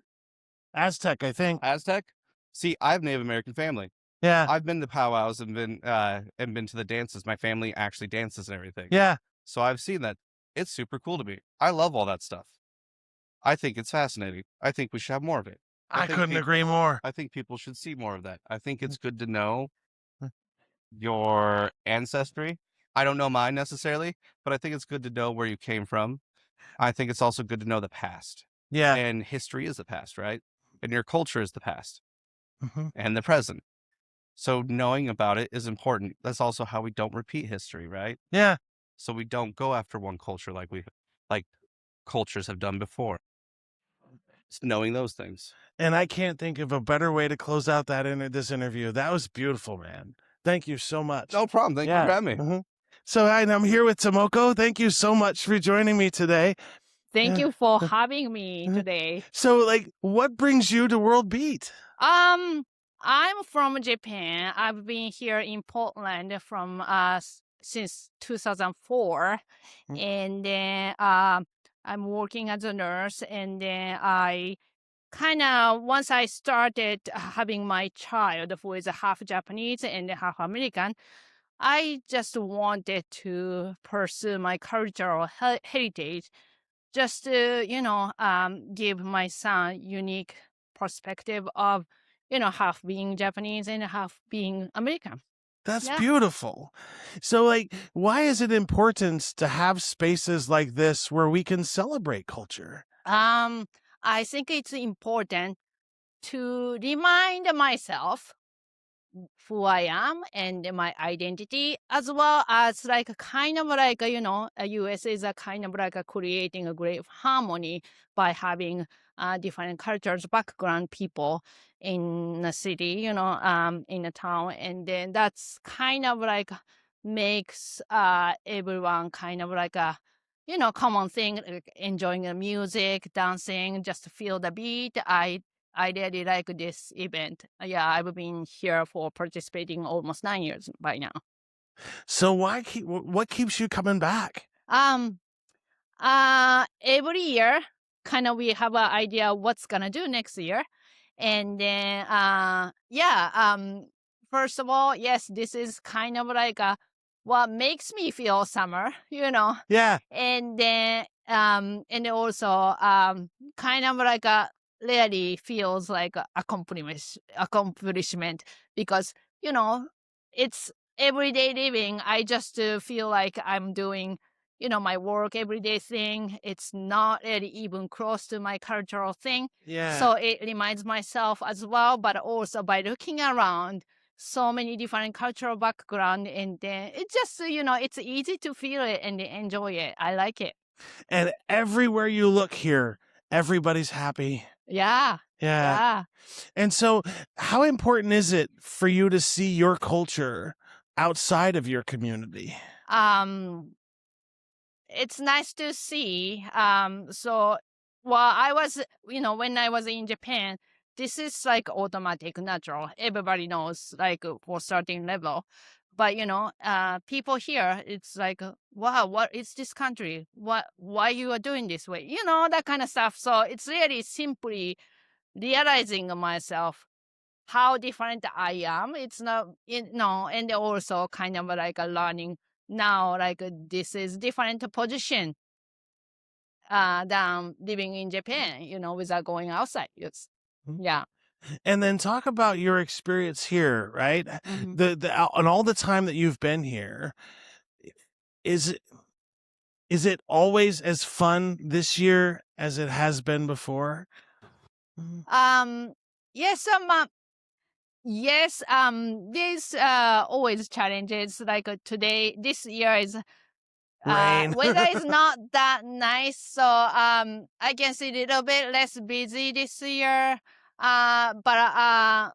Aztec, I think. Aztec. See, I have Native American family. Yeah. I've been to powwows and been to the dances. My family actually dances and everything. Yeah. So I've seen that. It's super cool to me. I love all that stuff. I think it's fascinating. I think we should have more of it. I think couldn't agree more. I think people should see more of that. I think it's good to know your ancestry. I don't know mine necessarily, but I think it's good to know where you came from. I think it's also good to know the past. Yeah. And history is the past, right? And your culture is the past Mhm. and the present. So knowing about it is important. That's also how we don't repeat history, right? Yeah. So we don't go after one culture like cultures have done before. It's knowing those things. And I can't think of a better way to close out this interview. That was beautiful, man. Thank you so much. No problem. Thank you for having me. Mhm. So I'm here with Tomoko. Thank you so much for joining me today. Thank Yeah. you for having me today. So, like, what brings you to World Beat? I'm from Japan. I've been here in Portland from since 2004, Mm. and then I'm working as a nurse. And then I kind of once I started having my child who is half Japanese and half American, I just wanted to pursue my cultural heritage, just to give my son unique perspective of half being Japanese and half being American. That's Yeah. beautiful. So, like, why is it important to have spaces like this where we can celebrate culture? I think it's important to remind myself who I am and my identity, as well as like kind of like US is a kind of like creating a great harmony by having different cultures, background people in the city, in a town, and then that's kind of like makes everyone kind of like a common thing, like enjoying the music, dancing, just feel the beat. I really like this event. Yeah, I've been here for participating almost 9 years by now. So, what keeps you coming back? Um, every year, kind of we have an idea what's gonna do next year, and then first of all, yes, this is kind of like what makes me feel summer, Yeah. and then and also kind of like a really feels like a accomplishment, because it's everyday living. I just feel like I'm doing my work everyday thing. It's not really even close to my cultural thing, Yeah. so it reminds myself as well, but also by looking around so many different cultural background, and then it just it's easy to feel it and enjoy it. I like it. And everywhere you look here, everybody's happy. Yeah. Yeah. Yeah. And so, how important is it for you to see your culture outside of your community? It's nice to see. So while I was, when I was in Japan, this is like automatic, natural. Everybody knows, like for certain level. But people here, it's like, wow, what is this country? Why you are doing this way? That kind of stuff. So it's really simply realizing myself how different I am. It's not, and also kind of like a learning now, like this is different position than living in Japan, without going outside. Yes. Mhm. Yeah. And then talk about your experience here, right? Mhm. And all the time that you've been here, is it is it always as fun this year as it has been before? Mhm. Yes, yes, there's always challenges. Like this year is Rain. weather is not that nice, so I can see a little bit less busy this year. But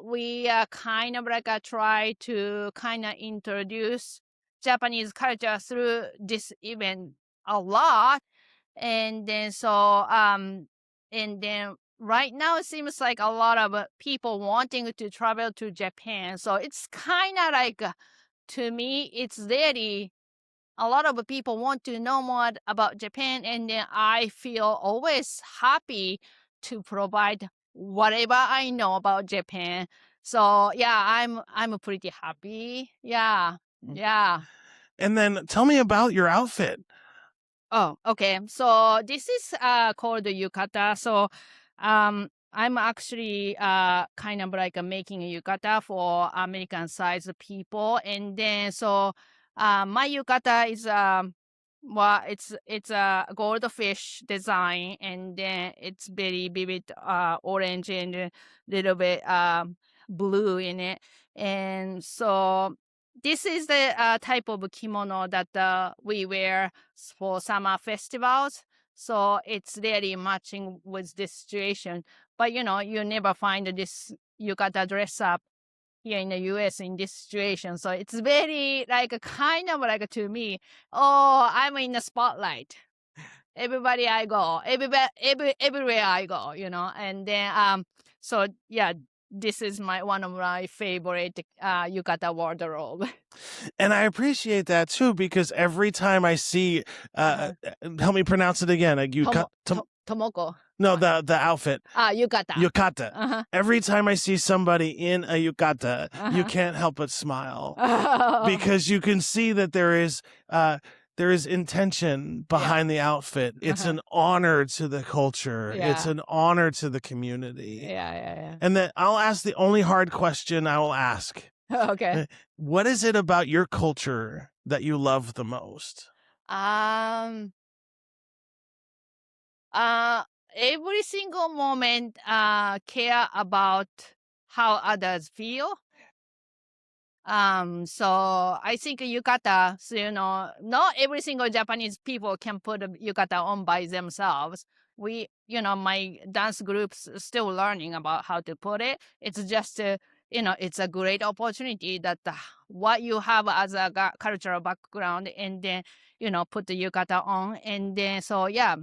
we kind of like try to kind of introduce Japanese culture through this event a lot. And then and then right now it seems like a lot of people wanting to travel to Japan. So it's kind of like, to me, it's really a lot of people want to know more about Japan, and then I feel always happy to provide whatever I know about Japan. So yeah, I'm pretty happy. Yeah, yeah. And then tell me about your outfit. Oh, okay. So this is called the yukata. So I'm actually kind of like making a yukata for American sized people, and then so My yukata is well, it's a goldfish design, and then it's very vivid orange and a little bit blue in it. And so this is the type of kimono that we wear for summer festivals. So it's really matching with this situation. But you never find this yukata dress up here in the US in this situation. So it's very like a kind of like to me, oh, I'm in the spotlight. Everybody I go, everywhere I go, and then so yeah, this is one of my favorite yukata wardrobe. And I appreciate that too, because every time I see, help me pronounce it again. Tomoko. No, the outfit. Yukata. Yukata. Uh-huh. Every time I see somebody in a yukata, you Uh-huh. can't help but smile because you can see that there is intention behind the outfit. It's Uh-huh. an honor to the culture. It's Yeah. an honor to the community. Yeah. And then I'll ask the only hard question I will ask. Okay. What is it about your culture that you love the most? Every single moment care about how others feel. So I think yukata, so, not every single Japanese people can put a yukata on by themselves. We, my dance group's still learning about how to put it. It's just, it's a great opportunity that what you have as a cultural background, and then, put the yukata on. And then, so yeah,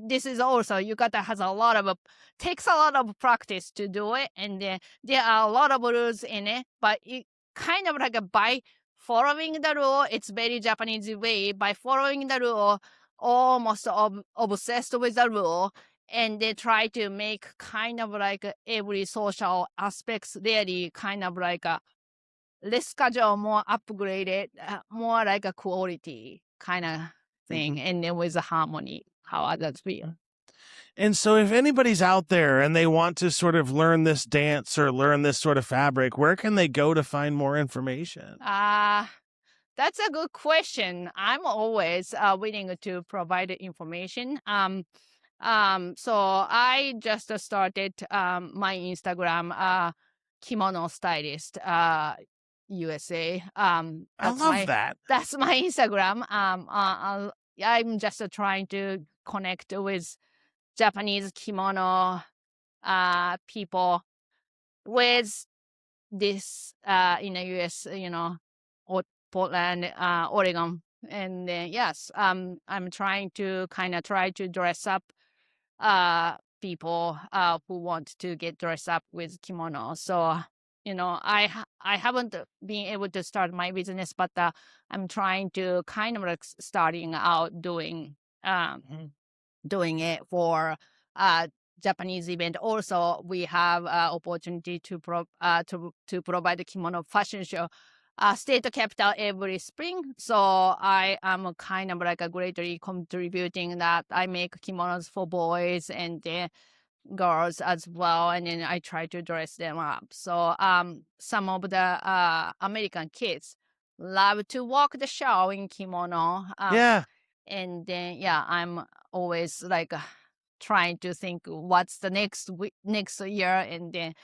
this is also yukata takes a lot of practice to do it, and then there are a lot of rules in it, but it kind of like by following the rule, it's very Japanese way, by following the rule, almost obsessed with the rule, and they try to make kind of like every social aspects really kind of like a less casual, more upgraded, more like a quality kind of thing, and then with the harmony, how others feel. And so if anybody's out there and they want to sort of learn this dance or learn this sort of fabric, where can they go to find more information? That's a good question. I'm always willing to provide the information. So I just started my Instagram, Kimono Stylist USA. I love that. That's my Instagram. I'm just trying to connect with Japanese kimono people with this in the US, Portland, Oregon. And yes, I'm trying to try to dress up people who want to get dressed up with kimono. So I haven't been able to start my business, but I'm trying to kind of like starting out doing it for Japanese event. Also, we have opportunity to provide the kimono fashion show, state capital every spring. So I am kind of like a greatly contributing that. I make kimonos for boys and girls as well, and then I try to dress them up. So some of the American kids love to walk the show in kimono. Yeah. And then I'm always like trying to think what's the next year, and then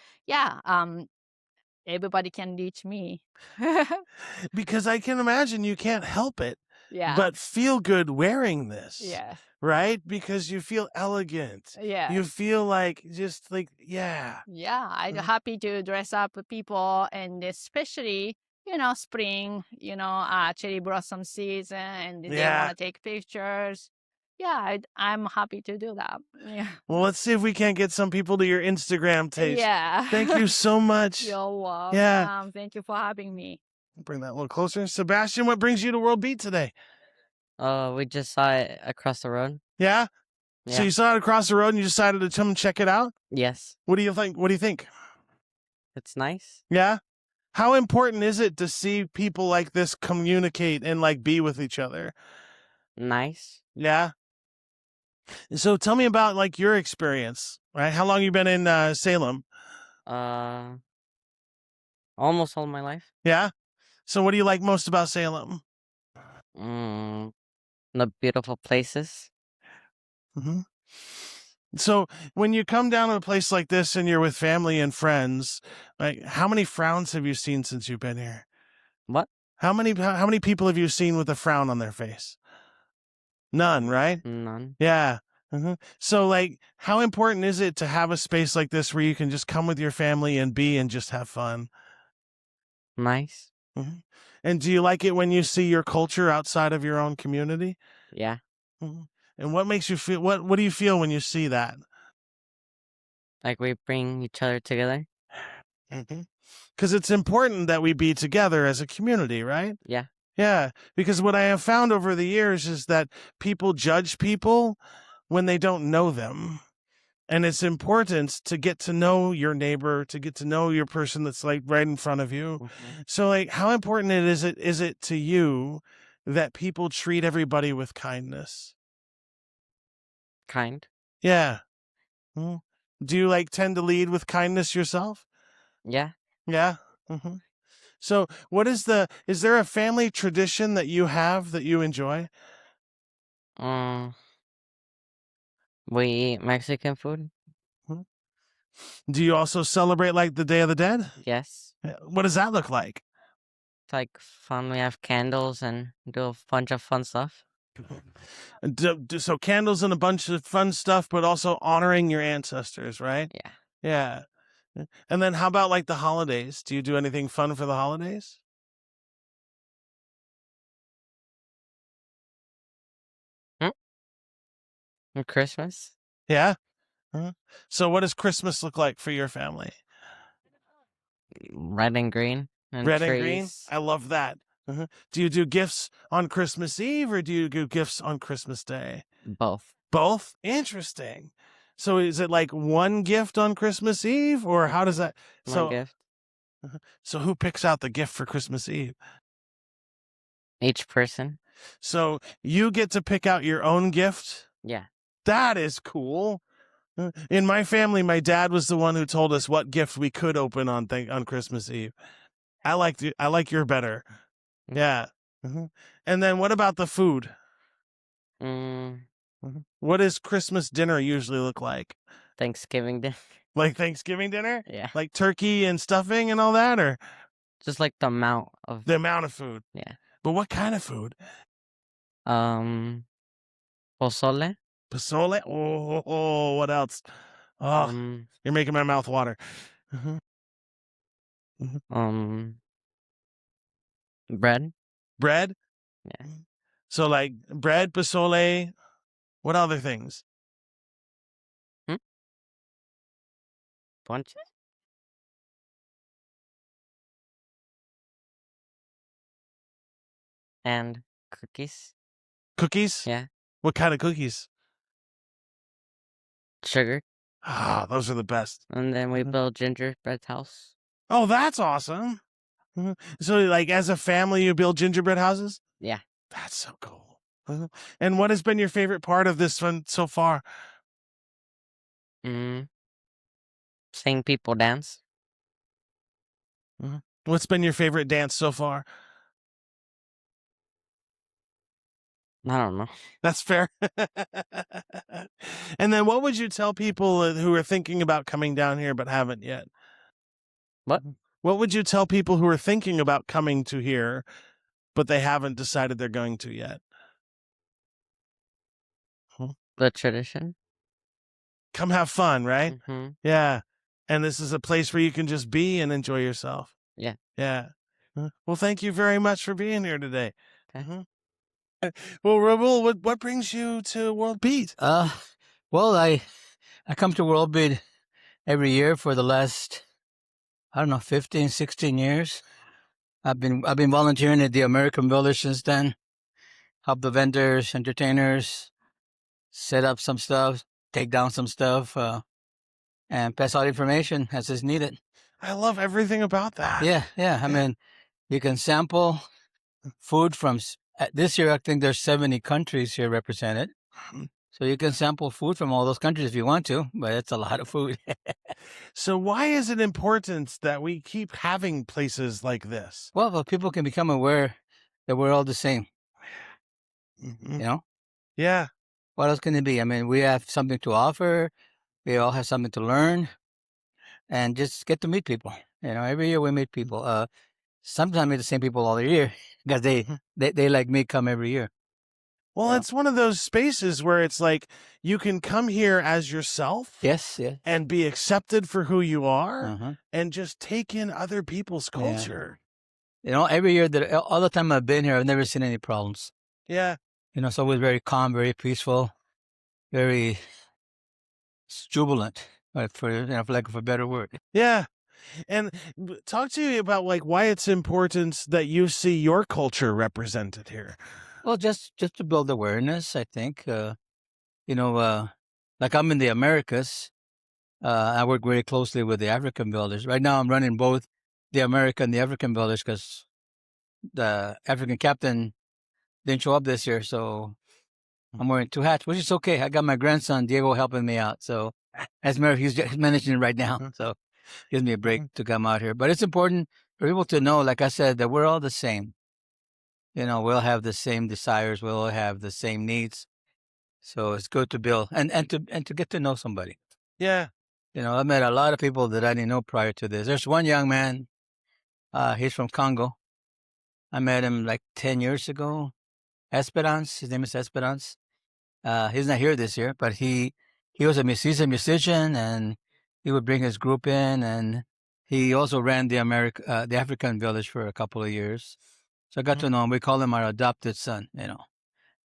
everybody can reach me. Because I can imagine you can't help it Yeah. but feel good wearing this. Yeah. Right? Because you feel elegant. Yeah. You feel like just like, yeah. Yeah, I'm Mhm. happy to dress up people, and especially spring, cherry blossom season, and they Yeah. want to take pictures. Yeah, I'm happy to do that. Yeah. Well, let's see if we can't get some people to your Instagram taste. Yeah. Thank you so much. You're welcome. Yeah. Thank you for having me. Bring that a little closer. Sebastian, what brings you to World Beat today? We just saw it across the road. Yeah? So Yeah. you saw it across the road and you decided to come check it out? Yes, What do you think? What do you think? it's nice. Yeah? How important is it to see people like this communicate and like be with each other? Nice. Yeah? So tell me about like your experience, right? How long you been in Salem? Almost all my life. Yeah? So what do you like most about Salem? Mm, the beautiful places. Hmm. So when you come down to a place like this and you're with family and friends, like how many frowns have you seen since you've been here? What? How many people have you seen with a frown on their face? None, right? None. Yeah. So like how important is it to have a space like this where you can just come with your family and be and just have fun? Nice. Mhm. And do you like it when you see your culture outside of your own community? Yeah. Mhm. And what makes you feel what do you feel when you see that? Like we bring each other together. Because it's important that we be together as a community, right? Yeah. Yeah, because what I have found over the years is that people judge people when they don't know them. And it's important to get to know your neighbor, to get to know your person that's like right in front of you. Mhm. So like how important is it to you that people treat everybody with kindness? Kind. Yeah. Mhm. Do you like tend to lead with kindness yourself? Yeah. Yeah. Hmm. So is there a family tradition that you have that you enjoy? Um, we eat Mexican food. Mhm. Do you also celebrate like the Day of the Dead? Yes. What does that look like? It's like fun. We have candles and do a bunch of fun stuff. So candles and a bunch of fun stuff, but also honoring your ancestors, right? Yeah. Yeah. And then how about like the holidays? Do you do anything fun for the holidays? Hmm? And Christmas. Yeah. Uh-huh. So what does Christmas look like for your family? Red and green and Red and green? trees. I love that. Do you do gifts on Christmas Eve or do you do gifts on Christmas Day? Both. Both? Interesting. So is it like one gift on Christmas Eve or how does that? One gift. So who picks out the gift for Christmas Eve? Each person. So you get to pick out your own gift? Yeah. That is cool. In my family, my dad was the one who told us what gift we could open on Christmas Eve. I like your better. Yeah. And then what about the food? Mm, What does Christmas dinner usually look like? Thanksgiving dinner. Like Thanksgiving dinner? Yeah. Like turkey and stuffing and all that, or Just like the amount of. the amount of food? Yeah. But what kind of food? Pozole. Pozole? Oh, what else? Oh, you're making my mouth water. Bread. Bread? Yeah. So like bread, pozole, what other things? Bunch. And cookies. Cookies? Yeah. What kind of cookies? Sugar. Ah, those are the best. And then we build gingerbread house. Oh, that's awesome. So like as a family, you build gingerbread houses? Yeah. That's so cool. And what has been your favorite part of this one so far? Seeing people dance. What's been your favorite dance so far? I don't know. That's fair. And then what would you tell people who are thinking about coming down here but haven't yet? What? What would you tell people who are thinking about coming to here but they haven't decided they're going to yet? The tradition. Come have fun, right? Mm-hmm. Yeah. And this is a place where you can just be and enjoy yourself. Yeah. Yeah. Well, thank you very much for being here today. Okay. Well, Raul, what brings you to World Beat? Well, I come to World Beat every year for the last, 15, 16 years. I've been volunteering at the American Village since then. Help the vendors, entertainers, set up some stuff, take down some stuff, and pass out information as is needed. I love everything about that. Yeah. I mean, you can sample food from this year. I think there's 70 countries here represented. So you can sample food from all those countries if you want to, but it's a lot of food. So why is it important that we keep having places like this? Well, people can become aware that we're all the same. Mhm. You know, Yeah. what else can it be? I mean, we have something to offer. We all have something to learn, and just get to meet people. You know, every year we meet people. Sometimes I meet the same people all year because Mhm. they like me come every year. Well, Yeah. it's one of those spaces where it's like you can come here as yourself Yes, yes. and be accepted for who you are Uh-huh. and just take in other people's Yeah. culture. You know, every year that all the time I've been here, I've never seen any problems. Yeah. You know, it's always very calm, very peaceful, very jubilant, for lack of a better word. Yeah. And talk to me about like why it's important that you see your culture represented here. Well, just to build awareness, I think. You know, like I'm in the Americas. I work very closely with the African builders. Right now, I'm running both the American and the African builders because the African captain didn't show up this year, so I'm wearing two hats, which is okay. I got my grandson Diego helping me out, so as a matter of fact, he's managing it right now, so gives me a break to come out here. But it's important for people to know, like I said, that we're all the same. You know, we'll have the same desires, we'll have the same needs. So it's good to build and to get to know somebody. Yeah. You know, I met a lot of people that I didn't know prior to this. There's one young man, he's from Congo. I met him like 10 years ago. Esperance, his name is Esperance. He's not here this year, but he's a musician, and he would bring his group in, and he also ran the African village for a couple of years. So I got to know him. We call him our adopted son. You know,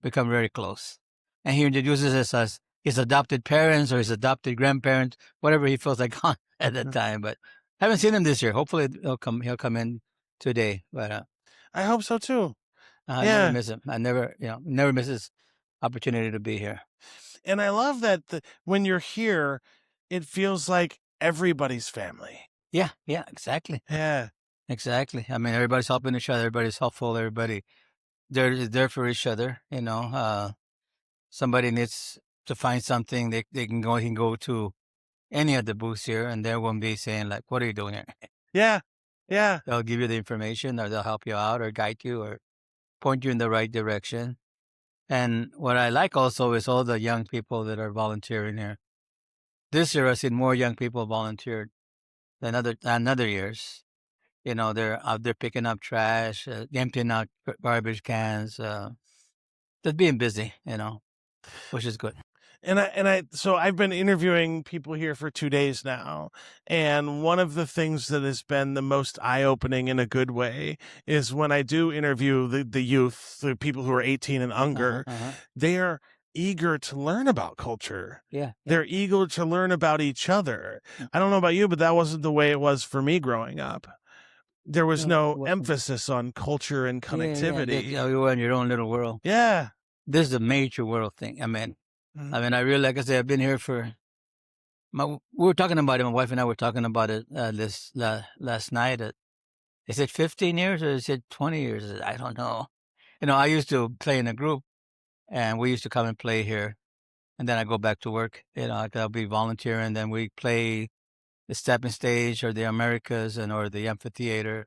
become very close, and he introduces us as his adopted parents or his adopted grandparents, whatever he feels like on at that time. But haven't seen him this year. Hopefully, he'll come in today. But I hope so too. I Yeah. never miss him. I never miss his opportunity to be here. And I love that when you're here, it feels like everybody's family. Yeah, exactly. Yeah. Exactly. I mean, everybody's helping each other. Everybody's helpful. Everybody there for each other. You know, somebody needs to find something, they can go to any of the booths here, and they won't be saying like, "What are you doing here?" Yeah. Yeah. They'll give you the information, or they'll help you out, or guide you, or point you in the right direction. And what I like also is all the young people that are volunteering here. This year, I've seen more young people volunteered than other years. You know, they're out there picking up trash, emptying out garbage cans, just being busy, you know, which is good. So I've been interviewing people here for 2 days now. And one of the things that has been the most eye-opening in a good way is when I do interview the youth, the people who are 18 and under, they are eager to learn about culture. Yeah. They're eager to learn about each other. I don't know about you, but that wasn't the way it was for me growing up. There was no emphasis on culture and connectivity. Yeah, you were in your own little world. Yeah. This is a major world thing. I mean, I really, like I said, I've been here we were talking about it, my wife and I were talking about it last night. Is it 15 years or is it 20 years? I don't know. You know, I used to play in a group, and we used to come and play here, and then I go back to work. You know, I'll be volunteering, then we play the stepping stage or the Americas or the amphitheater,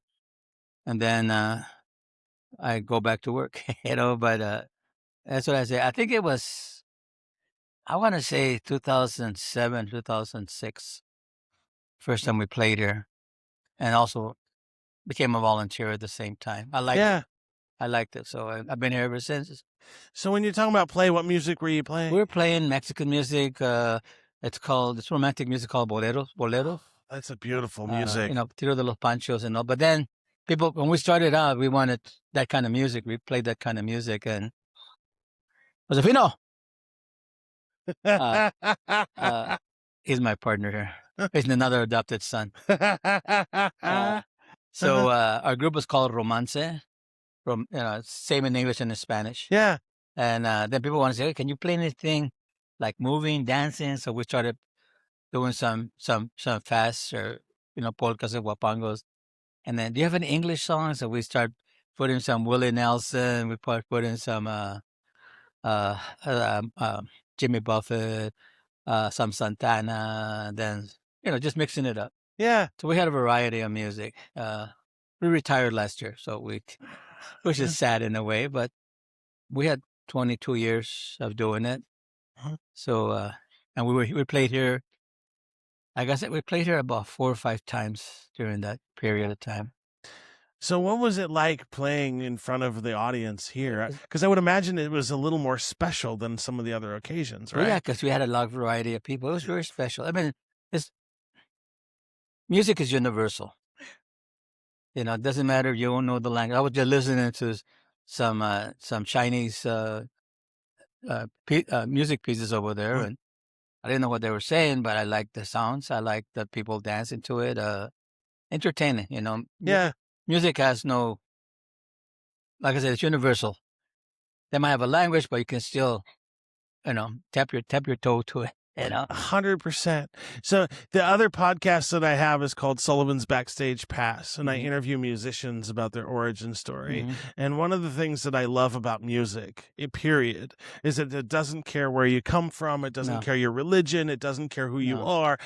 and then I go back to work. You know, but that's what I say. I think it was, I want to say 2007, 2006, first time we played here, and also became a volunteer at the same time. I liked it. So I've been here ever since. So when you're talking about play, what music were you playing? We're playing Mexican music. It's romantic music called boleros. That's a beautiful music. You know, Tiro de los Panchos and all. But then when we started out, we wanted that kind of music. We played that kind of music, and Josefino, he's my partner here. He's another adopted son. So our group was called Romance, same in English and in Spanish. Yeah. And then people want to say, hey, can you play anything like moving, dancing? So we started doing some fast or, polkas and guapangos. And then, do you have any English songs? So we start putting some Willie Nelson. We put in some Jimmy Buffett, some Santana, then just mixing it up. Yeah. So we had a variety of music. We retired last year, so which is sad in a way, but we had 22 years of doing it. So and we played here. Like I said, we played here about 4 or 5 times during that period of time. So what was it like playing in front of the audience here? Because I would imagine it was a little more special than some of the other occasions, Well, right? yeah, because we had a lot of variety of people. It was very special. I mean, music is universal. It doesn't matter if you don't know the language. I was just listening to some Chinese music pieces over there, and I didn't know what they were saying, but I liked the sounds. I liked the people dancing to it. Entertaining, Yeah. Music has no, like I said, it's universal. They might have a language, but you can still, tap your toe to it. 100%. So the other podcast that I have is called Sullivan's Backstage Pass, and I interview musicians about their origin story. And one of the things that I love about music, period, is that it doesn't care where you come from. It doesn't No. care your religion. It doesn't care who you No. are.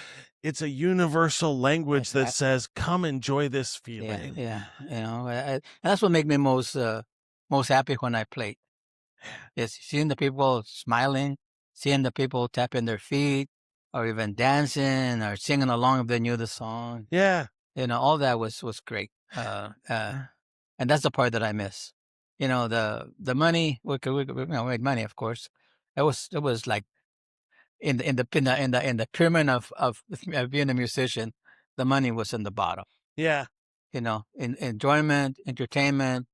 It's a universal language that Exactly. says, come enjoy this feeling. Yeah. And that's what made me most happy when I played. Is seeing the people smiling, seeing the people tapping their feet, or even dancing or singing along if they knew the song. Yeah. All that was great. And that's the part that I miss. The money, we made money, of course. It was like in the pyramid of being a musician, the money was in the bottom. Yeah. In enjoyment, entertainment,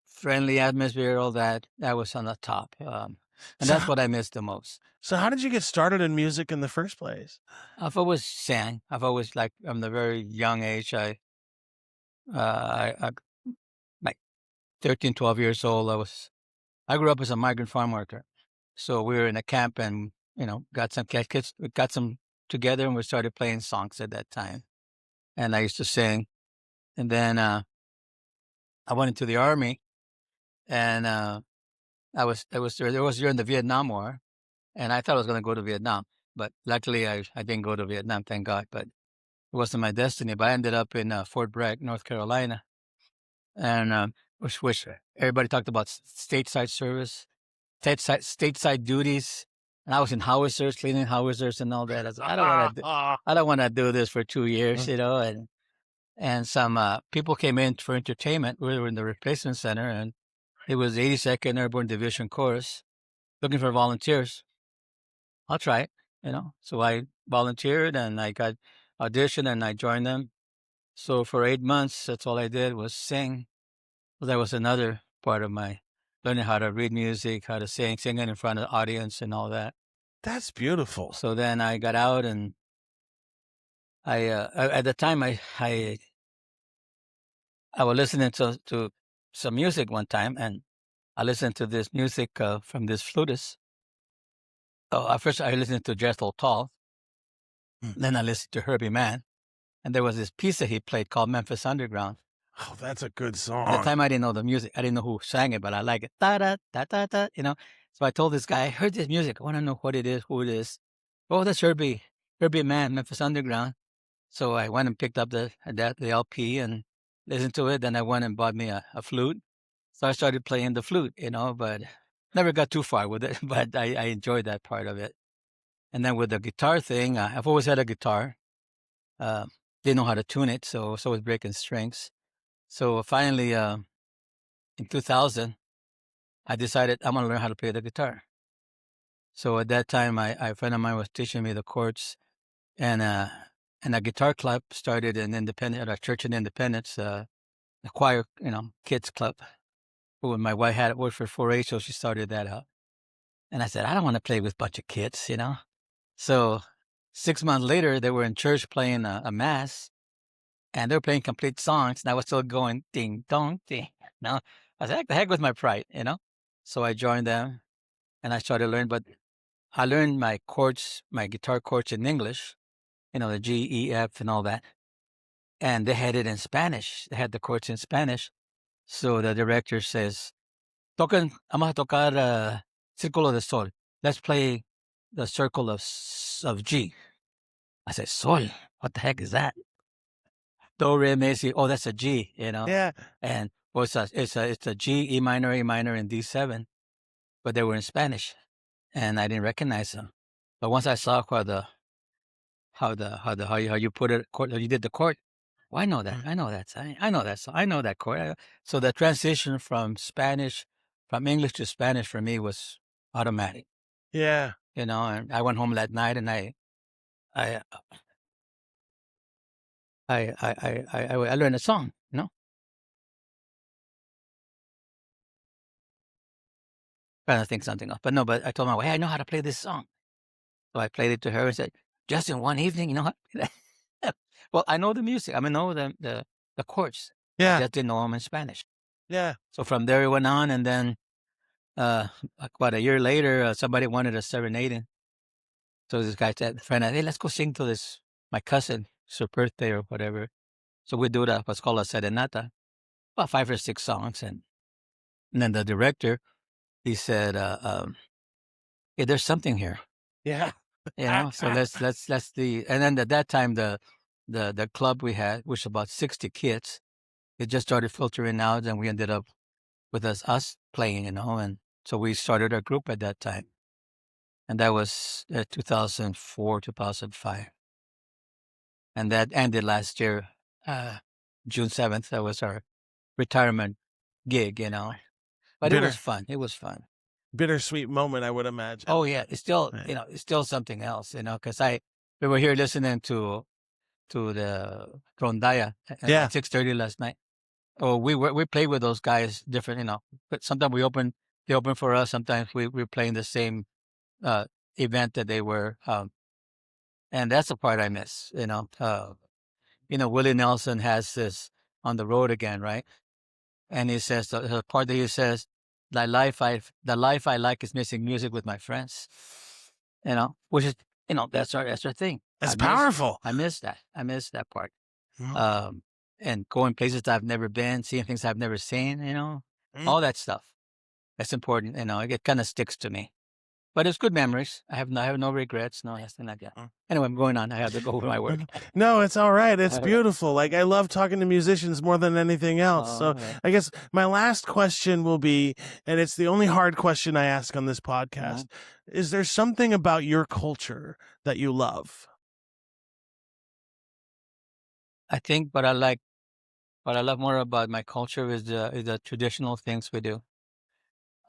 friendly atmosphere, all that was on the top. And that's what I miss the most. So how did you get started in music in the first place? I've always sang. I've always, from the very young age, I like 13, 12 years old, I grew up as a migrant farm worker. So we were in a camp and, got some kids, we got some together and we started playing songs at that time. And I used to sing. And then I went into the Army, and it was during the Vietnam War, and I thought I was going to go to Vietnam. But luckily, I didn't go to Vietnam, thank God. But it wasn't my destiny. But I ended up in Fort Bragg, North Carolina, and which everybody talked about stateside service, stateside duties. And I was in howitzers, cleaning howitzers and all that. I said, I don't want to do this for 2 years, And some people came in for entertainment. We were in the replacement center, and it was 82nd Airborne Division Chorus looking for volunteers. I'll try it, So I volunteered, and I got auditioned, and I joined them. So for 8 months, that's all I did was sing. Well, that was another part of my learning how to read music, how to singing in front of the audience and all that. That's beautiful. So then I got out, and I at the time I was listening to some music one time, and I listened to this music from this flutist. At first I listened to Jethro Tull, then I listened to Herbie Mann, and there was this piece that he played called Memphis Underground. Oh, that's a good song. At the time I didn't know the music. I didn't know who sang it, but I like it. Da da da da da. So I told this guy, I heard this music. I want to know what it is, who it is. Oh, that's Herbie Mann, Memphis Underground. So I went and picked up the LP and listened to it. Then I went and bought me a flute. So I started playing the flute, but never got too far with it. But I enjoyed that part of it. And then with the guitar thing, I've always had a guitar. Didn't know how to tune it, so was breaking strings. So finally, in 2000, I decided I'm going to learn how to play the guitar. So at that time, a friend of mine was teaching me the chords, and a guitar club started in Independence, at a church in Independence, a choir, kids club. When my wife had worked for 4-H, so she started that up. And I said, I don't want to play with a bunch of kids, So 6 months later, they were in church playing a mass, and they were playing complete songs, and I was still going ding dong ding. I said, the heck with my pride, So I joined them, and I started learning. But I learned my chords, my guitar chords in English, the G, E, F, and all that. And they had it in Spanish. They had the chords in Spanish. So the director says, I'm going to tocar Círculo de Sol. let's play the circle of G. I said, Sol, what the heck is that? Do, re, mi, si. Oh, that's a G, Yeah. And well, it's a G, E minor, and D7, but they were in Spanish, and I didn't recognize them. But once I saw how you put it, how you did the chord, well, I know that. I know that. I know that. So I know that chord. So the transition from English to Spanish for me was automatic. Yeah. And I went home that night, and I learned a song. Trying to think something else, but no. But I told my wife, hey, I know how to play this song. So I played it to her and said, just in one evening, you know how to play that? Well, I know the music. I mean, know the chords. I Yeah. just didn't know them in Spanish. Yeah. So from there it went on, and then about a year later, somebody wanted a serenading. So this guy said, friend, hey, let's go sing to my cousin, it's her birthday or whatever. So we do what's called a serenata, about 5 or 6 songs, and then the director, he said, hey, there's something here. Yeah. So let's and then at that time the club we had, which was about 60 kids, it just started filtering out, and we ended up with us playing, and so we started our group at that time, and that was 2004, 2005, and that ended last year, June 7th. That was our retirement gig, but it was fun. It was fun. Bittersweet moment, I would imagine. Oh yeah, it's still Right. it's still something else, because we were here listening to the Rondalla Yeah. at 6:30 last night. Oh, we played with those guys different, but sometimes they open for us. Sometimes we're playing the same event that they were, and that's the part I miss. Willie Nelson has this On the Road Again, right? And he says the part that he says, the life I like is missing music with my friends. Which is that's our thing. That's powerful. I miss that. I miss that part. Mm. And going places that I've never been, seeing things I've never seen, Mm. all that stuff. That's important. It kind of sticks to me. But it's good memories. I have no regrets. No, nothing like that. Anyway, I'm going on. I have to go with my work. No, it's all right. It's beautiful. Like, I love talking to musicians more than anything else. So right. I guess my last question will be, and it's the only hard question I ask on this podcast, is there something about your culture that you love? I think what I love more about my culture is the traditional things we do.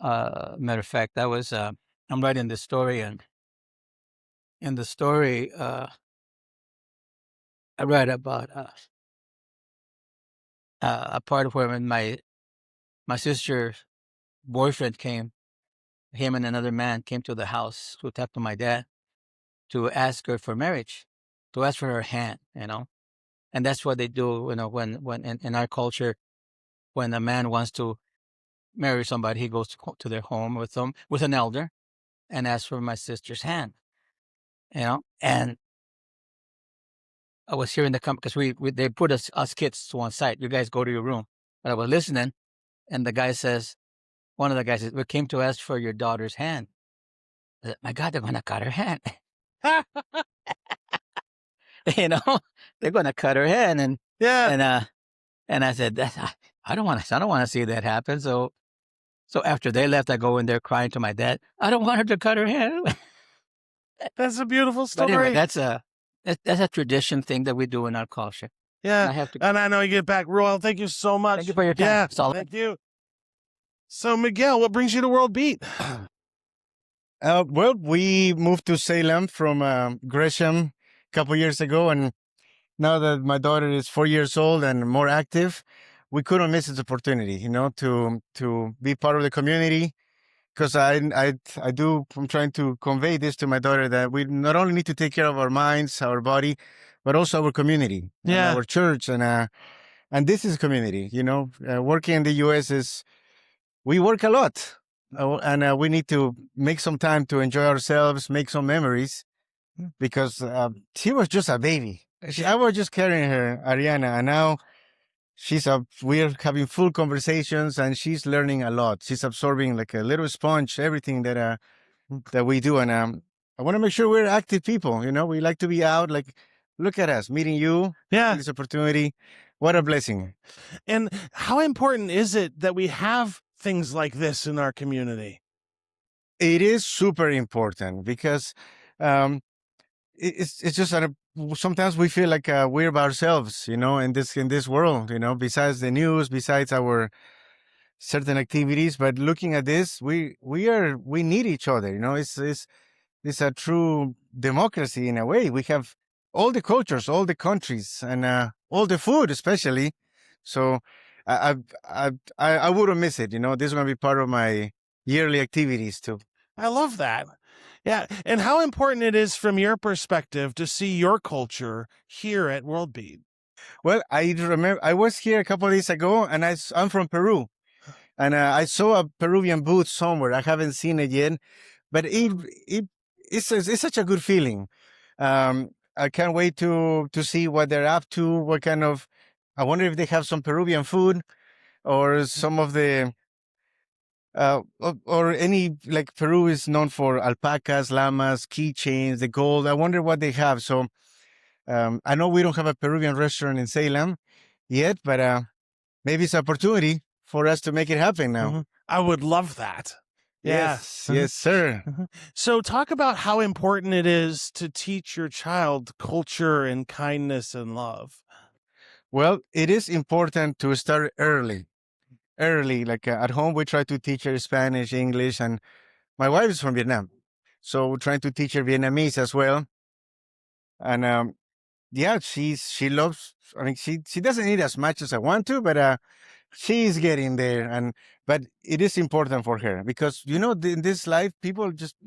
Matter of fact, that was I'm writing this story, and in the story, I read about a part of where when my sister's boyfriend came, him and another man came to the house to talk to my dad to ask her for marriage, to ask for her hand, and that's what they do, when in our culture, when a man wants to marry somebody, he goes to their home with an elder and asks for my sister's hand, and I was hearing the because they put us kids to one side. You guys go to your room. But I was listening, and one of the guys says, we came to ask for your daughter's hand. I said, my God, they're going to cut her hand. They're going to cut her hand. And Yeah. and I said, I don't want to see that happen. So after they left, I go in there crying to my dad. I don't want her to cut her hand. That's a beautiful But story. anyway, that's a tradition thing that we do in our culture. Yeah. And I have to. And I know you get back. Royal, thank you so much. Thank you for your time. Yeah. Sullivan. Thank you. So, Miguel, what brings you to World Beat? Well, we moved to Salem from Gresham a couple years ago, and now that my daughter is 4 years old and more active, we couldn't miss this opportunity, to be part of the community. Because I'm trying to convey this to my daughter, that we not only need to take care of our minds, our body, but also our community, and our church, and this is community. Working in the U.S. we work a lot, and we need to make some time to enjoy ourselves, make some memories, because she was just a baby. I was just carrying her, Ariana, and now we're having full conversations, and she's learning a lot. She's absorbing like a little sponge, everything that that we do. And I want to make sure we're active people. You know, we like to be out. Like, look at us, meeting you, Yeah. this opportunity. What a blessing. And how important is it that we have things like this in our community? It is super important because it's just sometimes we feel like we're by ourselves, you know, in this world, you know, besides the news, besides our certain activities. But looking at this, we need each other. You know, it's a true democracy in a way. We have all the cultures, all the countries, and all the food, especially. So I wouldn't miss it. You know, this is going to be part of my yearly activities too. I love that. Yeah. And how important it is from your perspective to see your culture here at World Beat. Well, I remember I was here a couple of days ago, and I'm from Peru, and I saw a Peruvian booth somewhere. I haven't seen it yet, but it's such a good feeling. I can't wait to see what they're up to. What kind of, I wonder if they have some Peruvian food or some of the or any, like Peru is known for alpacas, llamas, keychains, the gold. I wonder what they have. So I know we don't have a Peruvian restaurant in Salem yet, but maybe it's an opportunity for us to make it happen now. I would love that. Yeah. Yes, sir. So talk about how important it is to teach your child culture and kindness and love. Well, it is important to start early. Like at home, we try to teach her Spanish, English, and my wife is from Vietnam. So we're trying to teach her Vietnamese as well. And yeah, she loves, I mean, she doesn't need as much as I want to, but she's getting there. But it is important for her because, you know, in this life,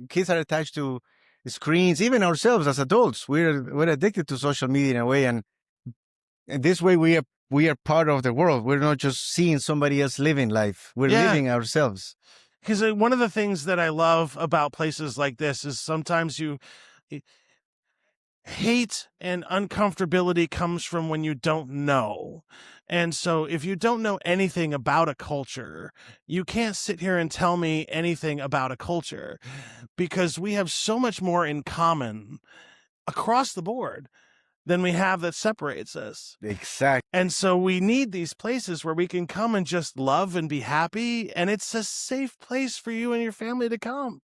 kids are attached to screens, even ourselves as adults. We're addicted to social media in a way. And this way we are part of the world. We're not just seeing somebody else living life. We're living ourselves. Because one of the things that I love about places like this is sometimes hate and uncomfortability comes from when you don't know. And so if you don't know anything about a culture, you can't sit here and tell me anything about a culture because we have so much more in common across the board than we have that separates us. Exactly. And so we need these places where we can come and just love and be happy. And it's a safe place for you and your family to come.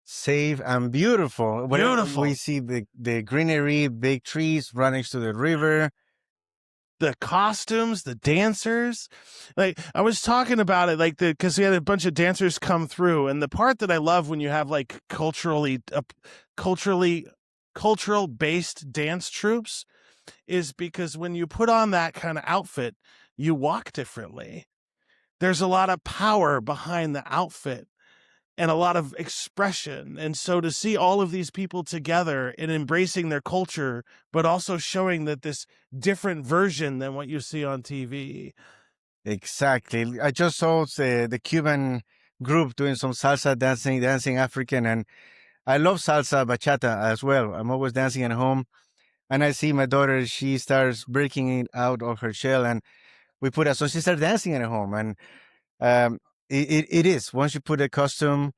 Safe and beautiful. Beautiful. We see the greenery, big trees running to the river. The costumes, the dancers. Like I was talking about it, like because we had a bunch of dancers come through. And the part that I love when you have like cultural based dance troupes is because when you put on that kind of outfit, you walk differently. There's a lot of power behind the outfit and a lot of expression. And so to see all of these people together and embracing their culture, but also showing that this different version than what you see on TV. Exactly. I just saw the Cuban group doing some salsa dancing African, and I love salsa bachata as well. I'm always dancing at home, and I see my daughter, she starts breaking it out of her shell, and so she starts dancing at home. And it is, once you put a costume,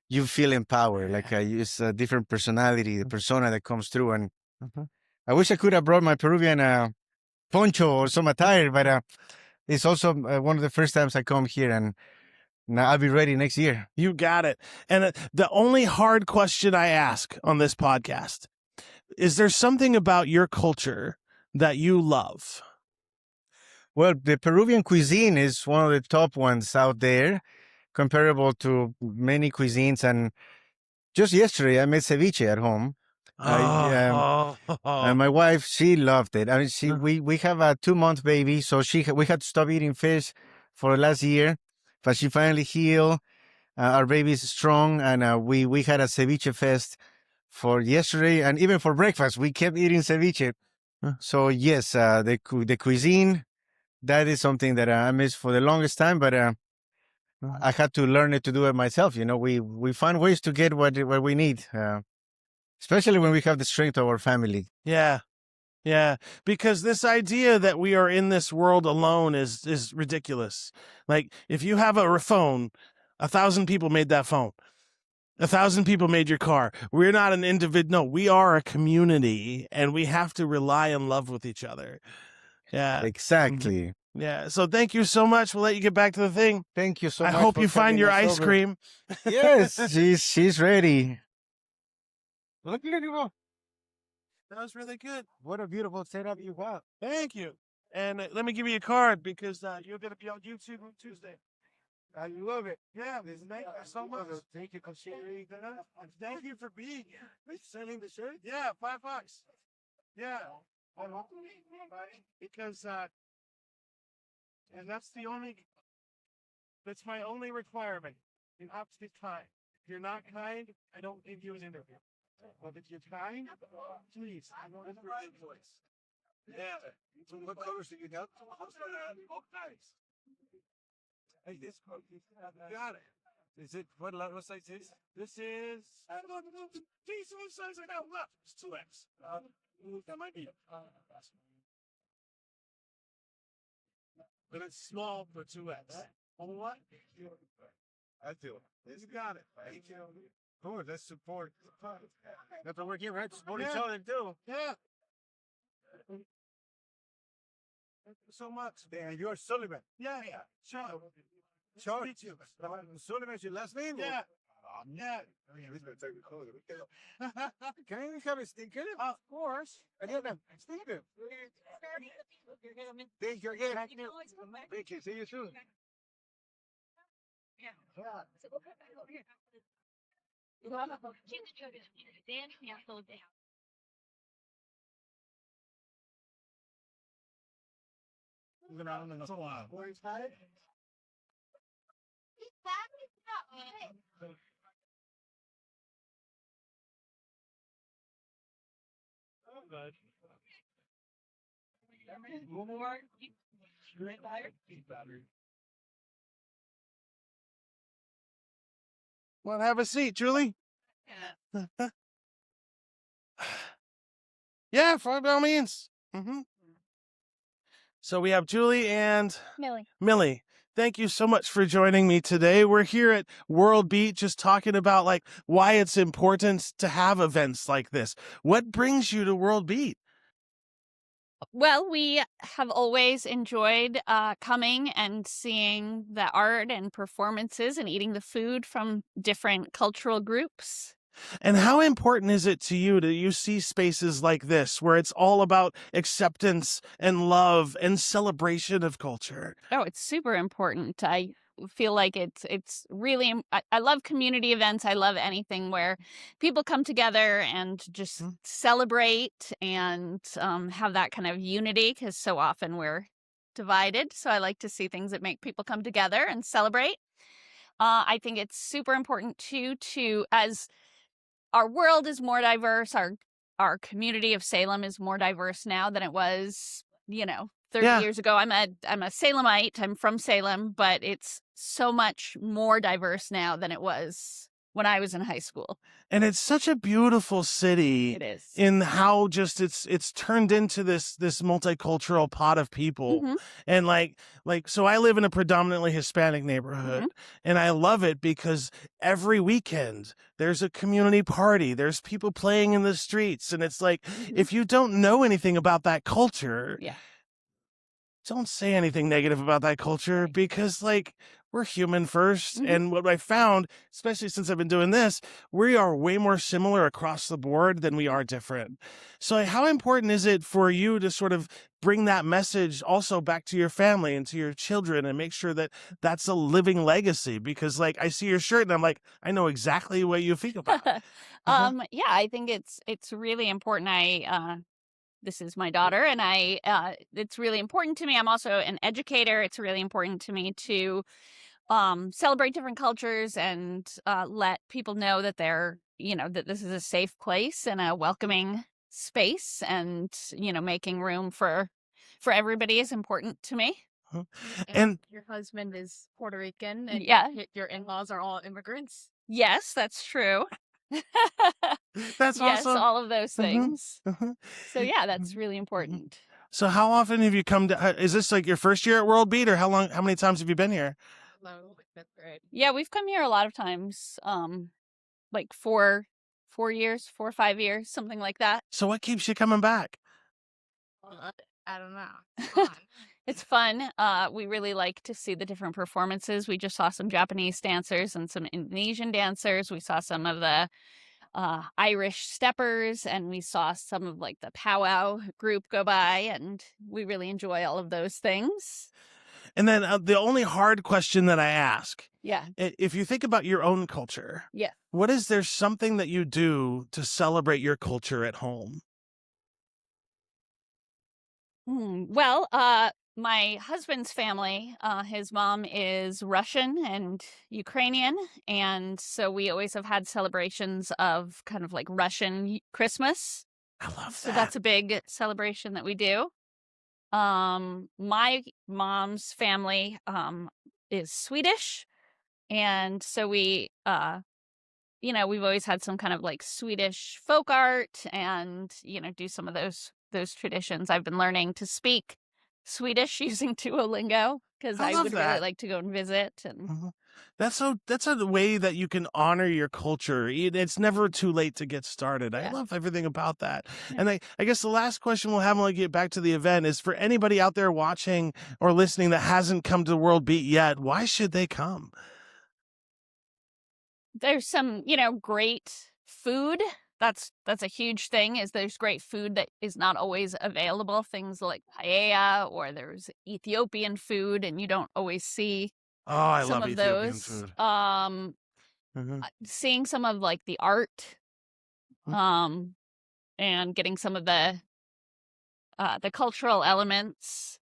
you feel empowered, like it's a different personality, the persona that comes through. And I wish I could have brought my Peruvian poncho or some attire, but it's also one of the first times I come here, and now I'll be ready next year. You got it. And the only hard question I ask on this podcast, is there something about your culture that you love? Well, the Peruvian cuisine is one of the top ones out there, comparable to many cuisines. And just yesterday, I made ceviche at home. And my wife, she loved it. I mean, we have a 2-month baby, so we had to stop eating fish for the last year, but she finally healed. Our baby is strong, and we had a ceviche fest for yesterday, and even for breakfast, we kept eating ceviche. So yes, the cuisine, that is something that I missed for the longest time, but I had to learn to do it myself. You know, we find ways to get what we need, especially when we have the strength of our family. Yeah. Because this idea that we are in this world alone is ridiculous. Like if you have a phone, 1,000 people made that phone. 1,000 people made your car. We're not an individual. No, we are a community, and we have to rely and love with each other. Yeah. Exactly. Yeah. So thank you so much. We'll let you get back to the thing. Thank you so I much. hope for you find having your us ice over. cream. Yes, she's ready. Look at you. That was really good. What a beautiful setup you have. Thank you. And let me give you a card because you're going to be on YouTube on Tuesday. I love it. Yeah, thank you so much. Thank you for sharing that. Thank you for being here. Selling the shirt. Yeah, $5. Yeah. Because and that's my only requirement. You have to be kind. If you're not kind, I don't give you an interview. But if you're kind, please. That's the right voice. Yeah. So what colors do you have? Both kinds. Hey, this color. Got it. Is it what size is? This is I don't know. These are the size I got left. It's 2X. That might be. But it's small for 2X. What? I feel. You got it. Thank you. Cool. Let's support. That's what we're here, right? Support each Yeah. other too. Yeah. Thank you so much. And you're Sullivan. Yeah. Shawn. Shawn. Meet you. Sullivan's your last name? Yeah. Yeah. Can I have a sticker? Of course. Again, sticker. Thank you again. Thank you. See you soon. Well, have a seat, Julie. Yeah, by all means. So we have Julie and Millie. Thank you so much for joining me today. We're here at World Beat just talking about like why it's important to have events like this. What brings you to World Beat? Well, we have always enjoyed coming and seeing the art and performances and eating the food from different cultural groups. And how important is it to you see spaces like this where it's all about acceptance and love and celebration of culture? Oh, it's super important. I feel like it's really I love community events. I love anything where people come together and just celebrate and have that kind of unity, because so often we're divided. So I like to see things that make people come together and celebrate. I think it's super important too as our world is more diverse, our community of Salem is more diverse now than it was, 30 years ago. I'm a Salemite. I'm from Salem, but it's so much more diverse now than it was when I was in high school. And it's such a beautiful city. It is. In how just it's turned into this multicultural pot of people. And like so I live in a predominantly Hispanic neighborhood, and I love it because every weekend there's a community party, there's people playing in the streets, and it's like if you don't know anything about that culture, don't say anything negative about that culture, because like we're human first. And what I found, especially since I've been doing this, we are way more similar across the board than we are different. So how important is it for you to sort of bring that message also back to your family and to your children and make sure that that's a living legacy? Because like I see your shirt and I'm like, I know exactly what you feel about it. Yeah, I think it's really important. This is my daughter, and it's really important to me. I'm also an educator. It's really important to me to celebrate different cultures and let people know that that this is a safe place and a welcoming space, and making room for everybody is important to me. And your husband is Puerto Rican, and your in-laws are all immigrants. Yes, that's true. That's yes, awesome. all of those things. So yeah, that's really important. So how often have you come to, is this like your first year at World Beat, or how many times have you been here? Yeah, we've come here a lot of times. like 4 years, 4 or 5 years, something like that. So what keeps you coming back? I don't know. It's fun. We really like to see the different performances. We just saw some Japanese dancers and some Indonesian dancers. We saw some of the Irish steppers, and we saw some of like the powwow group go by, and we really enjoy all of those things. And then the only hard question that I ask, Yeah. if you think about your own culture, Yeah. what is there something that you do to celebrate your culture at home? Well, my husband's family, his mom is Russian and Ukrainian, and so we always have had celebrations of kind of like Russian Christmas. I love So that. that's a big celebration that we do. My mom's family is Swedish, and so we we've always had some kind of like Swedish folk art and do some of those traditions. I've been learning to speak Swedish using Duolingo because I I love would that. really like to go and visit. And Mhm. That's a way that you can honor your culture. It's never too late to get started. I Yeah. love everything about that. Yeah. And I guess the last question we'll have when we get back to the event is for anybody out there watching or listening that hasn't come to World Beat yet, why should they come? there's some great food. That's a huge thing. Is there's great food that is not always available. Things like paella, or there's Ethiopian food, and you don't always see Oh, I some love of Ethiopian those. food. Seeing some of like the art, Mm. and getting some of the cultural elements.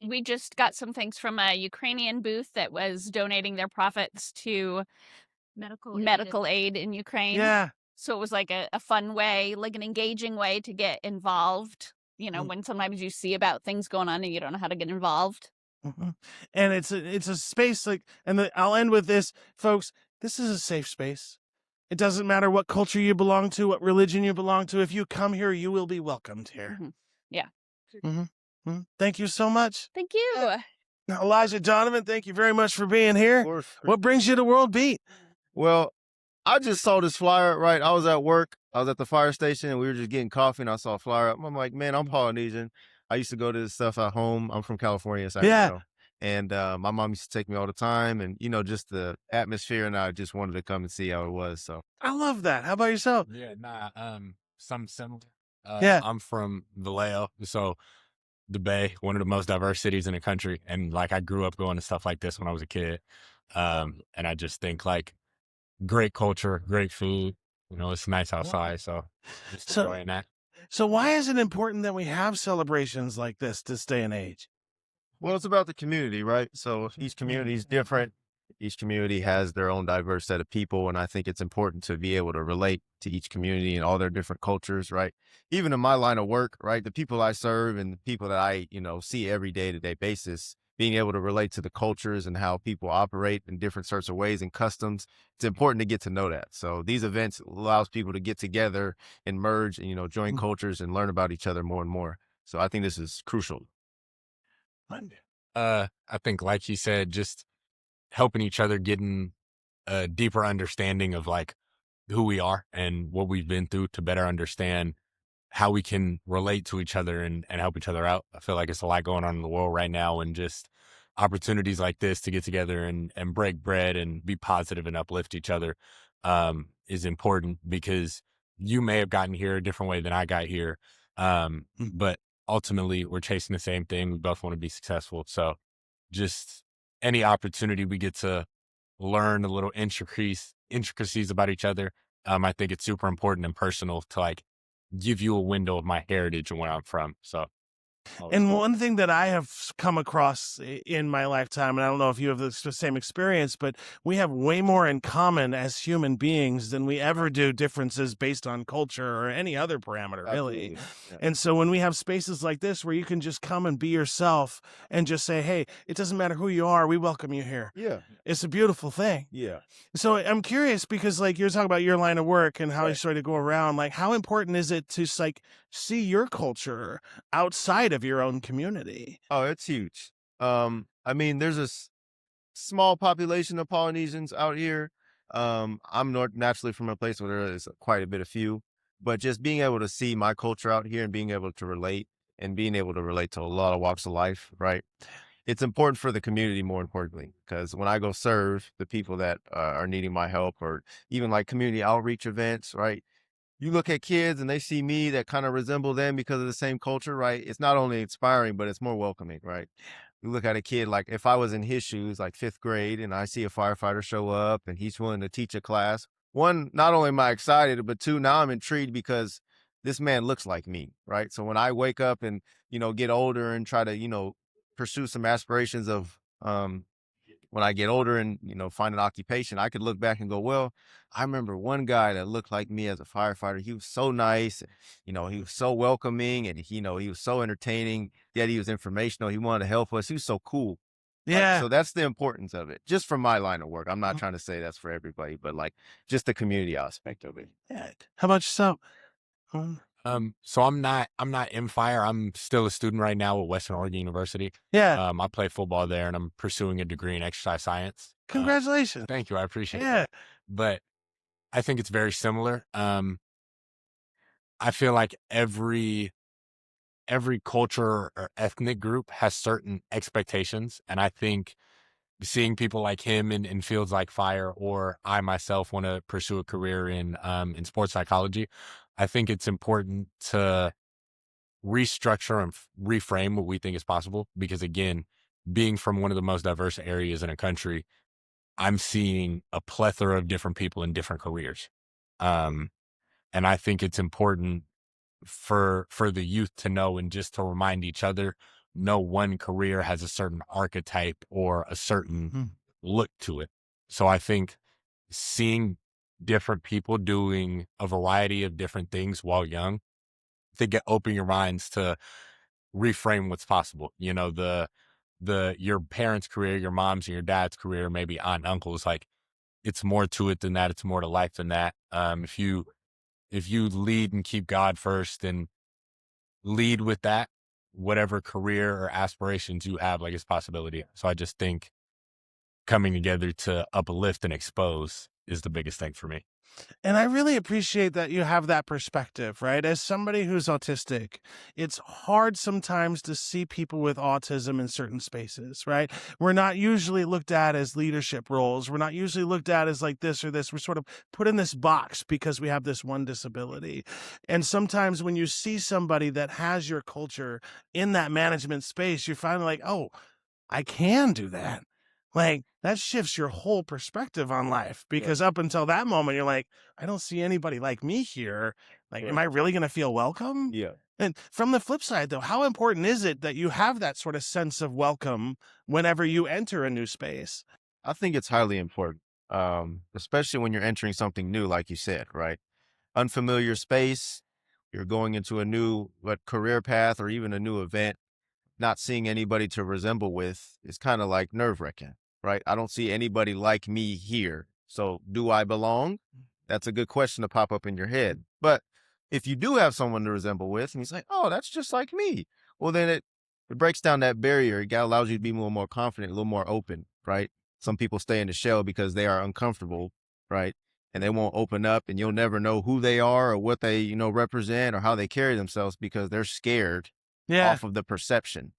We just got some things from a Ukrainian booth that was donating their profits to medical aid in Ukraine. Yeah. So it was like a fun way, like an engaging way to get involved. Mm. When sometimes you see about things going on and you don't know how to get involved. Mhm. And it's a space like, I'll end with this, folks. This is a safe space. It doesn't matter what culture you belong to, what religion you belong to. If you come here, you will be welcomed here. Yeah. Thank you so much. Thank you. Elijah Donovan, thank you very much for being here. Of course. What brings you to World Beat? Well, I just saw this flyer, right? I was at work. I was at the fire station, and we were just getting coffee, and I saw a flyer. I'm like, man, I'm Polynesian. I used to go to this stuff at home. I'm from California, Sacramento. And my mom used to take me all the time, and just the atmosphere, and I just wanted to come and see how it was. So I love that. How about yourself? Yeah, some similar. Yeah. I'm from Vallejo, so the Bay, one of the most diverse cities in the country, and like I grew up going to stuff like this when I was a kid, and I just think like great culture, great food. It's nice outside, so just So- enjoying that. So why is it important that we have celebrations like this day and age? well, it's about the community, right? So each community is different. Each community has their own diverse set of people, and I think it's important to be able to relate to each community and all their different cultures, right? Even in my line of work, right, the people I serve and the people that I, see every day-to-day basis, being able to relate to the cultures and how people operate in different sorts of ways and customs, it's important to get to know that. So these events allows people to get together and merge and, join cultures and learn about each other more and more. So I think this is crucial. I think, like you said, just helping each other, getting a deeper understanding of like who we are and what we've been through to better understand how we can relate to each other and help each other out. I feel like it's a lot going on in the world right now, and just opportunities like this to get together and break bread and be positive and uplift each other is important, because you may have gotten here a different way than I got here. But ultimately we're chasing the same thing. We both want to be successful. So just any opportunity we get to learn a little intricacies about each other, I think it's super important and personal to like give you a window of my heritage and where I'm from. So, And one thing that I have come across in my lifetime, and I don't know if you have the same experience, but we have way more in common as human beings than we ever do differences based on culture or any other parameter, really. Absolutely. Yeah. And so when we have spaces like this where you can just come and be yourself and just say, hey, it doesn't matter who you are, we welcome you here. Yeah. It's a beautiful thing. Yeah. So I'm curious, because like you're talking about your line of work and how you Right. sort of go around, like how important is it to like see your culture outside of your own community? Oh, it's huge. I mean, there's a small population of Polynesians out here. I'm naturally from a place where there is quite a bit of few, but just being able to see my culture out here and being able to relate and being able to relate to a lot of walks of life, right? It's important for the community, more importantly, because when I go serve the people that are needing my help, or even like community outreach events, right? You look at kids and they see me that kind of resemble them because of the same culture, right? It's not only inspiring, but it's more welcoming, right? You look at a kid, like if I was in his shoes, like 5th grade, and I see a firefighter show up and he's willing to teach a class. One, not only am I excited, but two, now I'm intrigued because this man looks like me, right? So when I wake up and, get older and try to, pursue some aspirations of, when I get older and, find an occupation, I could look back and go, well, I remember one guy that looked like me as a firefighter. He was so nice, he was so welcoming, and he was so entertaining, yet he was informational. He wanted to help us. He was so cool. Right? Yeah. So that's the importance of it. Just from my line of work. I'm not trying to say that's for everybody, but like just the community aspect of it. Yeah. How about yourself? So I'm not in fire. I'm still a student right now at Western Oregon University. Yeah. I play football there, and I'm pursuing a degree in exercise science. Congratulations. Thank you. I appreciate Yeah. that. But I think it's very similar. I feel like every culture or ethnic group has certain expectations, and I think seeing people like him in fields like fire, or I myself want to pursue a career in sports psychology, I think it's important to restructure and reframe what we think is possible. Because again, being from one of the most diverse areas in a country, I'm seeing a plethora of different people in different careers. And I think it's important for the youth to know, and just to remind each other, no one career has a certain archetype or a certain look to it. So I think seeing different people doing a variety of different things while young, I think it open your minds to reframe what's possible. Your parents' career, your mom's and your dad's career, maybe aunt and uncle's, like, it's more to it than that. It's more to life than that. If you lead and keep God first and lead with that, whatever career or aspirations you have, like, it's possibility. So I just think coming together to uplift and expose is the biggest thing for me. And I really appreciate that you have that perspective, right? As somebody who's autistic, it's hard sometimes to see people with autism in certain spaces, right? We're not usually looked at as leadership roles. We're not usually looked at as like this or this. We're sort of put in this box because we have this one disability. And sometimes when you see somebody that has your culture in that management space, you're finally like, oh, I can do that. Like, that shifts your whole perspective on life, because up until that moment, you're like, I don't see anybody like me here. Like, am I really going to feel welcome? Yeah. And from the flip side, though, how important is it that you have that sort of sense of welcome whenever you enter a new space? I think it's highly important, especially when you're entering something new, like you said, right? Unfamiliar space, you're going into a new career path or even a new event. Not seeing anybody to resemble with is kind of like nerve-wracking, right? I don't see anybody like me here. So do I belong? That's a good question to pop up in your head. But if you do have someone to resemble with and he's like, oh, that's just like me, well, then it breaks down that barrier. It allows you to be a little more confident, a little more open, right? Some people stay in the shell because they are uncomfortable, right? And they won't open up, and you'll never know who they are or what they, represent or how they carry themselves because they're scared off of the perception,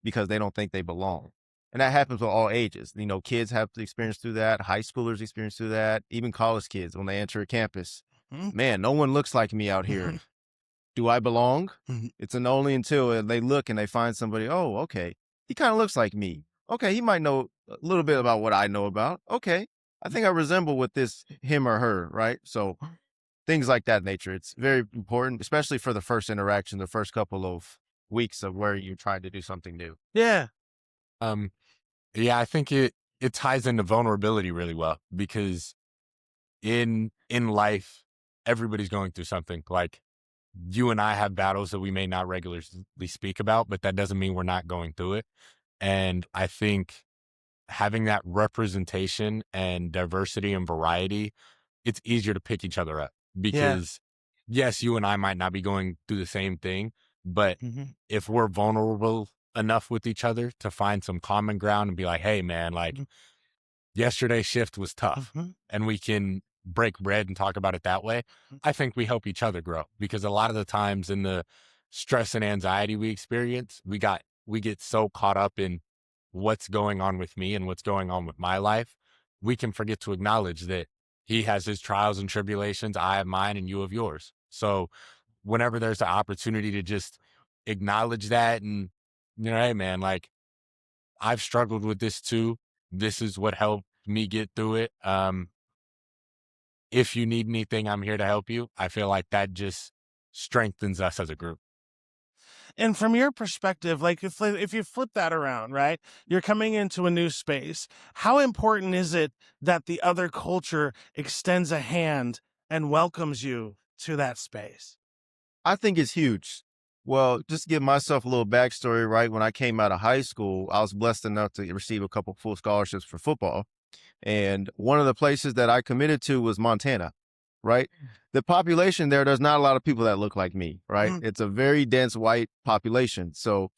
because they don't think they belong. And that happens with all ages. Kids have to experience through that. High schoolers experience through that. Even college kids, when they enter a campus, man, no one looks like me out here. Do I belong? It's an only until they look and they find somebody, oh, okay, he kind of looks like me. Okay, he might know a little bit about what I know about. Okay, I think I resemble with this him or her, right? So things like that nature. It's very important, especially for the first interaction, the first couple of weeks of where you're trying to do something new. Yeah. Yeah, I think it ties into vulnerability really well, because in life, everybody's going through something. Like, you and I have battles that we may not regularly speak about, but that doesn't mean we're not going through it. And I think having that representation and diversity and variety, it's easier to pick each other up, because yes, you and I might not be going through the same thing, but if we're vulnerable enough with each other to find some common ground and be like, hey man, like, yesterday's shift was tough, and we can break bread and talk about it that way. I think we help each other grow, because a lot of the times in the stress and anxiety we experience, we get so caught up in what's going on with me and what's going on with my life, we can forget to acknowledge that he has his trials and tribulations, I have mine, and you have yours. So whenever there's an opportunity to just acknowledge that, and hey man, like, I've struggled with this too. This is what helped me get through it. If you need anything, I'm here to help you. I feel like that just strengthens us as a group. And from your perspective, like if you flip that around, right? You're coming into a new space. How important is it that the other culture extends a hand and welcomes you to that space? I think it's huge. Well, just to give myself a little backstory, right? When I came out of high school, I was blessed enough to receive a couple full scholarships for football. And one of the places that I committed to was Montana, right? The population there's not a lot of people that look like me, right? It's a very dense white population. So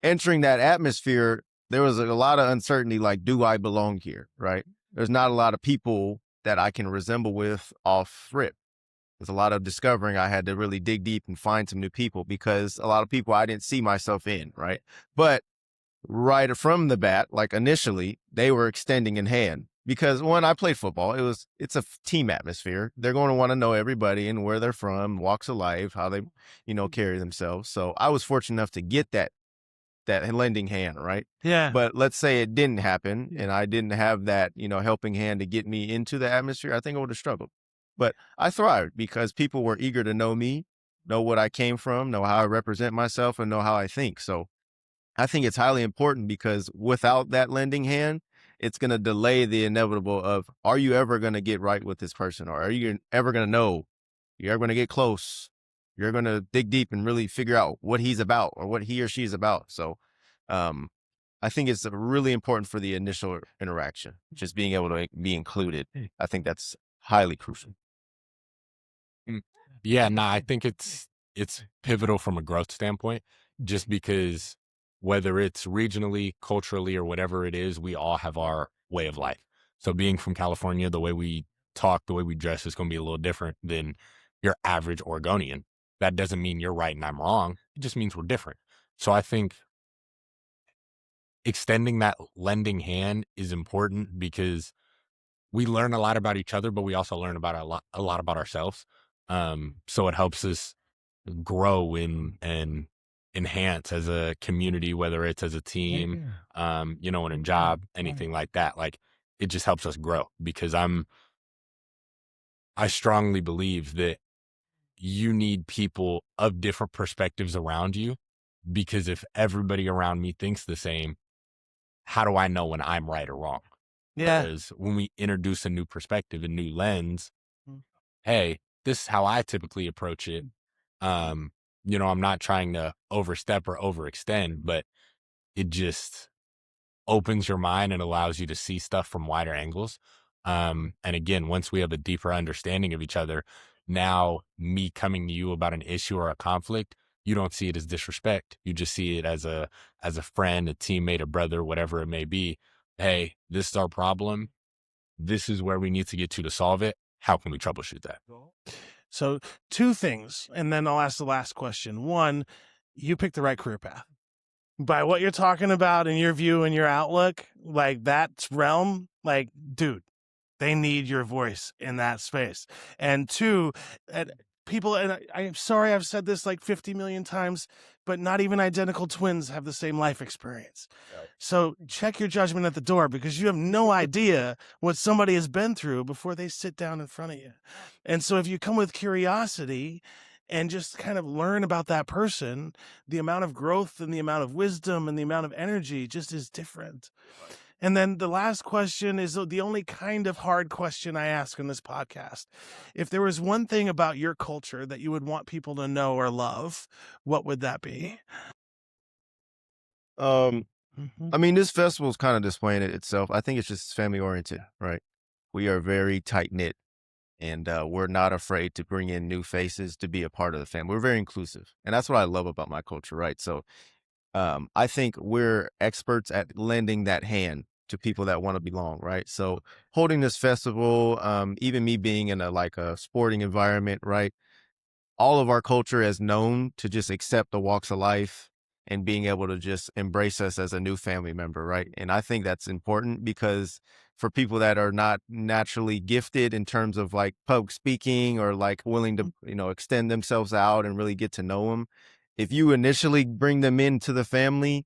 entering that atmosphere, there was a lot of uncertainty, like, do I belong here, right? There's not a lot of people that I can resemble with off rip. There's a lot of discovering. I had to really dig deep and find some new people, because a lot of people I didn't see myself in, right? But right from the bat, like initially, they were extending in hand, because when I played football, it's a team atmosphere. They're going to want to know everybody and where they're from, walks of life, how they, carry themselves. So I was fortunate enough to get that lending hand, right? Yeah. But let's say it didn't happen and I didn't have that, helping hand to get me into the atmosphere, I think I would have struggled. But I thrived because people were eager to know me, know what I came from, know how I represent myself, and know how I think. So I think it's highly important, because without that lending hand, it's going to delay the inevitable of, are you ever going to get right with this person? Or are you ever going to know? You're ever going to get close? You're going to dig deep and really figure out what he's about or what he or she is about. So I think it's really important for the initial interaction, just being able to be included. I think that's highly crucial. Yeah, I think it's pivotal from a growth standpoint, just because whether it's regionally, culturally, or whatever it is, we all have our way of life. So being from California, the way we talk, the way we dress is going to be a little different than your average Oregonian. That doesn't mean you're right and I'm wrong. It just means we're different. So I think extending that lending hand is important, because we learn a lot about each other, but we also learn about a lot about ourselves. So it helps us grow and enhance as a community, whether it's as a team, in a job, anything like that. Like, it just helps us grow, because I strongly believe that you need people of different perspectives around you, because if everybody around me thinks the same, how do I know when I'm right or wrong? Yeah. Because when we introduce a new perspective, a new lens, hey, this is how I typically approach it. I'm not trying to overstep or overextend, but it just opens your mind and allows you to see stuff from wider angles. And again, once we have a deeper understanding of each other, now me coming to you about an issue or a conflict, you don't see it as disrespect. You just see it as a friend, a teammate, a brother, whatever it may be. Hey, this is our problem. This is where we need to get to solve it. How can we troubleshoot that? So 2 things, and then I'll ask the last question. 1, you picked the right career path. By what you're talking about in your view and your outlook, like that realm, like, dude, they need your voice in that space. And 2, people, and I'm sorry I've said this like 50 million times, but not even identical twins have the same life experience. Right. So check your judgment at the door, because you have no idea what somebody has been through before they sit down in front of you. And so if you come with curiosity and just kind of learn about that person, the amount of growth and the amount of wisdom and the amount of energy just is different. And then the last question is the only kind of hard question I ask in this podcast. If there was one thing about your culture that you would want people to know or love, what would that be? I mean, this festival is kind of displaying it itself. I think it's just family oriented, right? We are very tight knit, and we're not afraid to bring in new faces to be a part of the family. We're very inclusive, and that's what I love about my culture, right? So I think we're experts at lending that hand to people that want to belong, right? So holding this festival, even me being in a sporting environment, right? All of our culture is known to just accept the walks of life and being able to just embrace us as a new family member, right? And I think that's important because for people that are not naturally gifted in terms of like public speaking or like willing to, extend themselves out and really get to know them, if you initially bring them into the family,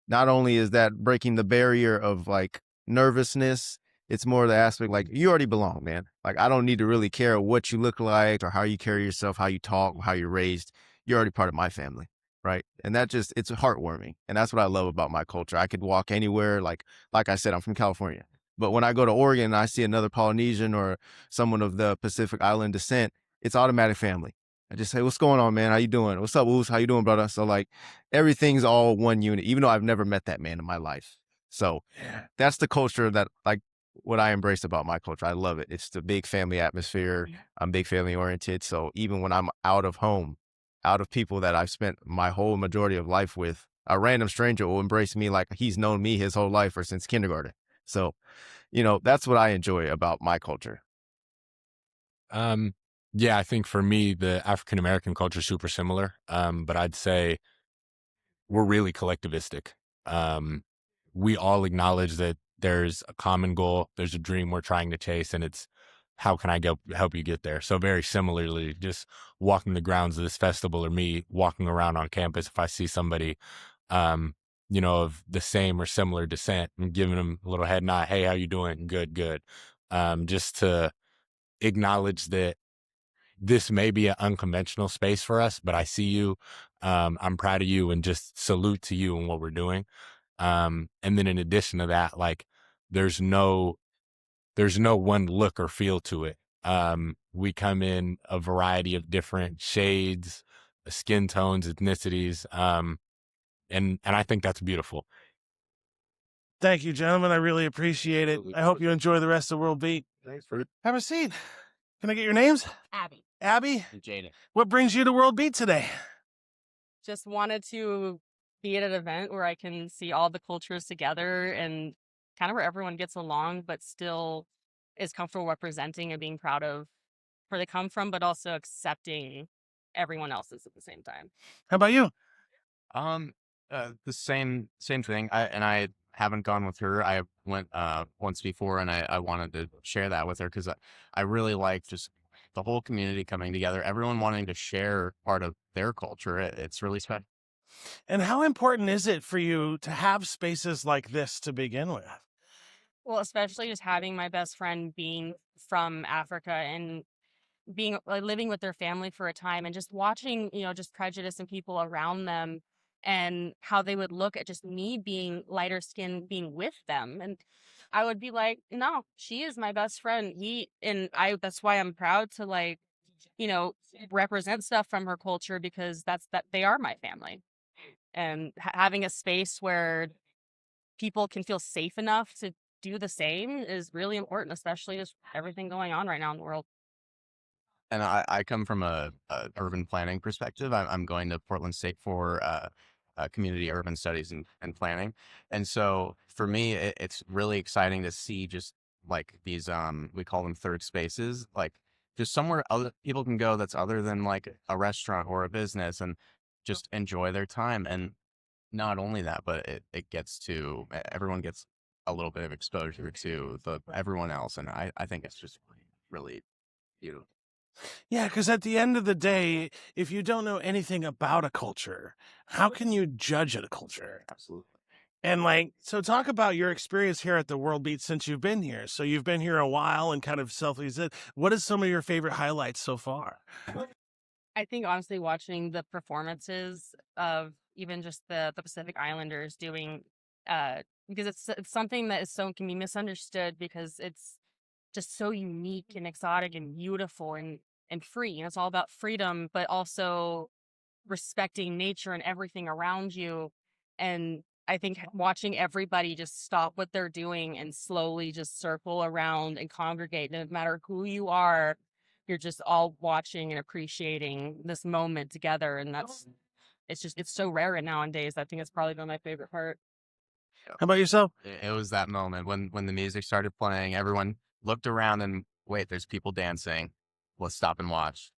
not only is that breaking the barrier of like nervousness, it's more the aspect like you already belong, man. Like I don't need to really care what you look like or how you carry yourself, how you talk, how you're raised. You're already part of my family, right? And that just it's heartwarming, and that's what I love about my culture. I could walk anywhere, like I said, I'm from California, but when I go to Oregon and I see another Polynesian or someone of the Pacific Island descent, it's automatic family. I just say, "What's going on, man? How you doing? What's up, Woos? How you doing, brother?" So like everything's all one unit, even though I've never met that man in my life. So that's the culture that like what I embrace about my culture. I love it. It's the big family atmosphere. I'm big family oriented. So even when I'm out of home, out of people that I've spent my whole majority of life with, a random stranger will embrace me like he's known me his whole life or since kindergarten. So, that's what I enjoy about my culture. Yeah, I think for me, the African American culture is super similar. But I'd say we're really collectivistic. We all acknowledge that there's a common goal, there's a dream we're trying to chase, and it's how can I help you get there? So very similarly, just walking the grounds of this festival or me walking around on campus, if I see somebody, of the same or similar descent and giving them a little head nod, hey, how you doing? Good, good. Just to acknowledge that this may be an unconventional space for us, but I see you. I'm proud of you and just salute to you and what we're doing. And then in addition to that, like there's no one look or feel to it. We come in a variety of different shades, skin tones, ethnicities. And I think that's beautiful. Thank you, gentlemen. I really appreciate it. I hope you enjoy the rest of World Beat. Thanks for Have a seat. Can I get your names? Abby. Abby? And Jaden. What brings you to World Beat today? Just wanted to be at an event where I can see all the cultures together and kind of where everyone gets along, but still is comfortable representing and being proud of where they come from, but also accepting everyone else's at the same time. How about you? The same thing. I haven't gone with her. I went once before, and I wanted to share that with her because I really like just the whole community coming together, everyone wanting to share part of their culture. It's really special. And how important is it for you to have spaces like this to begin with? Well, especially just having my best friend being from Africa and being like living with their family for a time and just watching, just prejudice in people around them and how they would look at just me being lighter skinned being with them. And I would be like, no, she is my best friend. That's why I'm proud to represent stuff from her culture because that they are my family. And having a space where people can feel safe enough to do the same is really important, especially just everything going on right now in the world. And I come from a urban planning perspective. I'm going to Portland State for community urban studies and planning. And so for me, it's really exciting to see just like these, we call them third spaces, like just somewhere other people can go that's other than like a restaurant or a business and just enjoy their time. And not only that, but it gets to, everyone gets a little bit of exposure to everyone else. And I think it's just really beautiful. Yeah, because at the end of the day, if you don't know anything about a culture, how can you judge a culture? Absolutely. And so talk about your experience here at the World Beat since you've been here. So you've been here a while and kind of what is some of your favorite highlights so far? I think honestly watching the performances of even just the Pacific Islanders doing because it's something that can be misunderstood because it's just so unique and exotic and beautiful and free. And it's all about freedom, but also respecting nature and everything around you. And I think watching everybody just stop what they're doing and slowly just circle around and congregate, no matter who you are, you're just all watching and appreciating this moment together. And it's so rare nowadays. I think it's probably been my favorite part. How about yourself? It was that moment when the music started playing, everyone looked around and wait, there's people dancing. Let's stop and watch.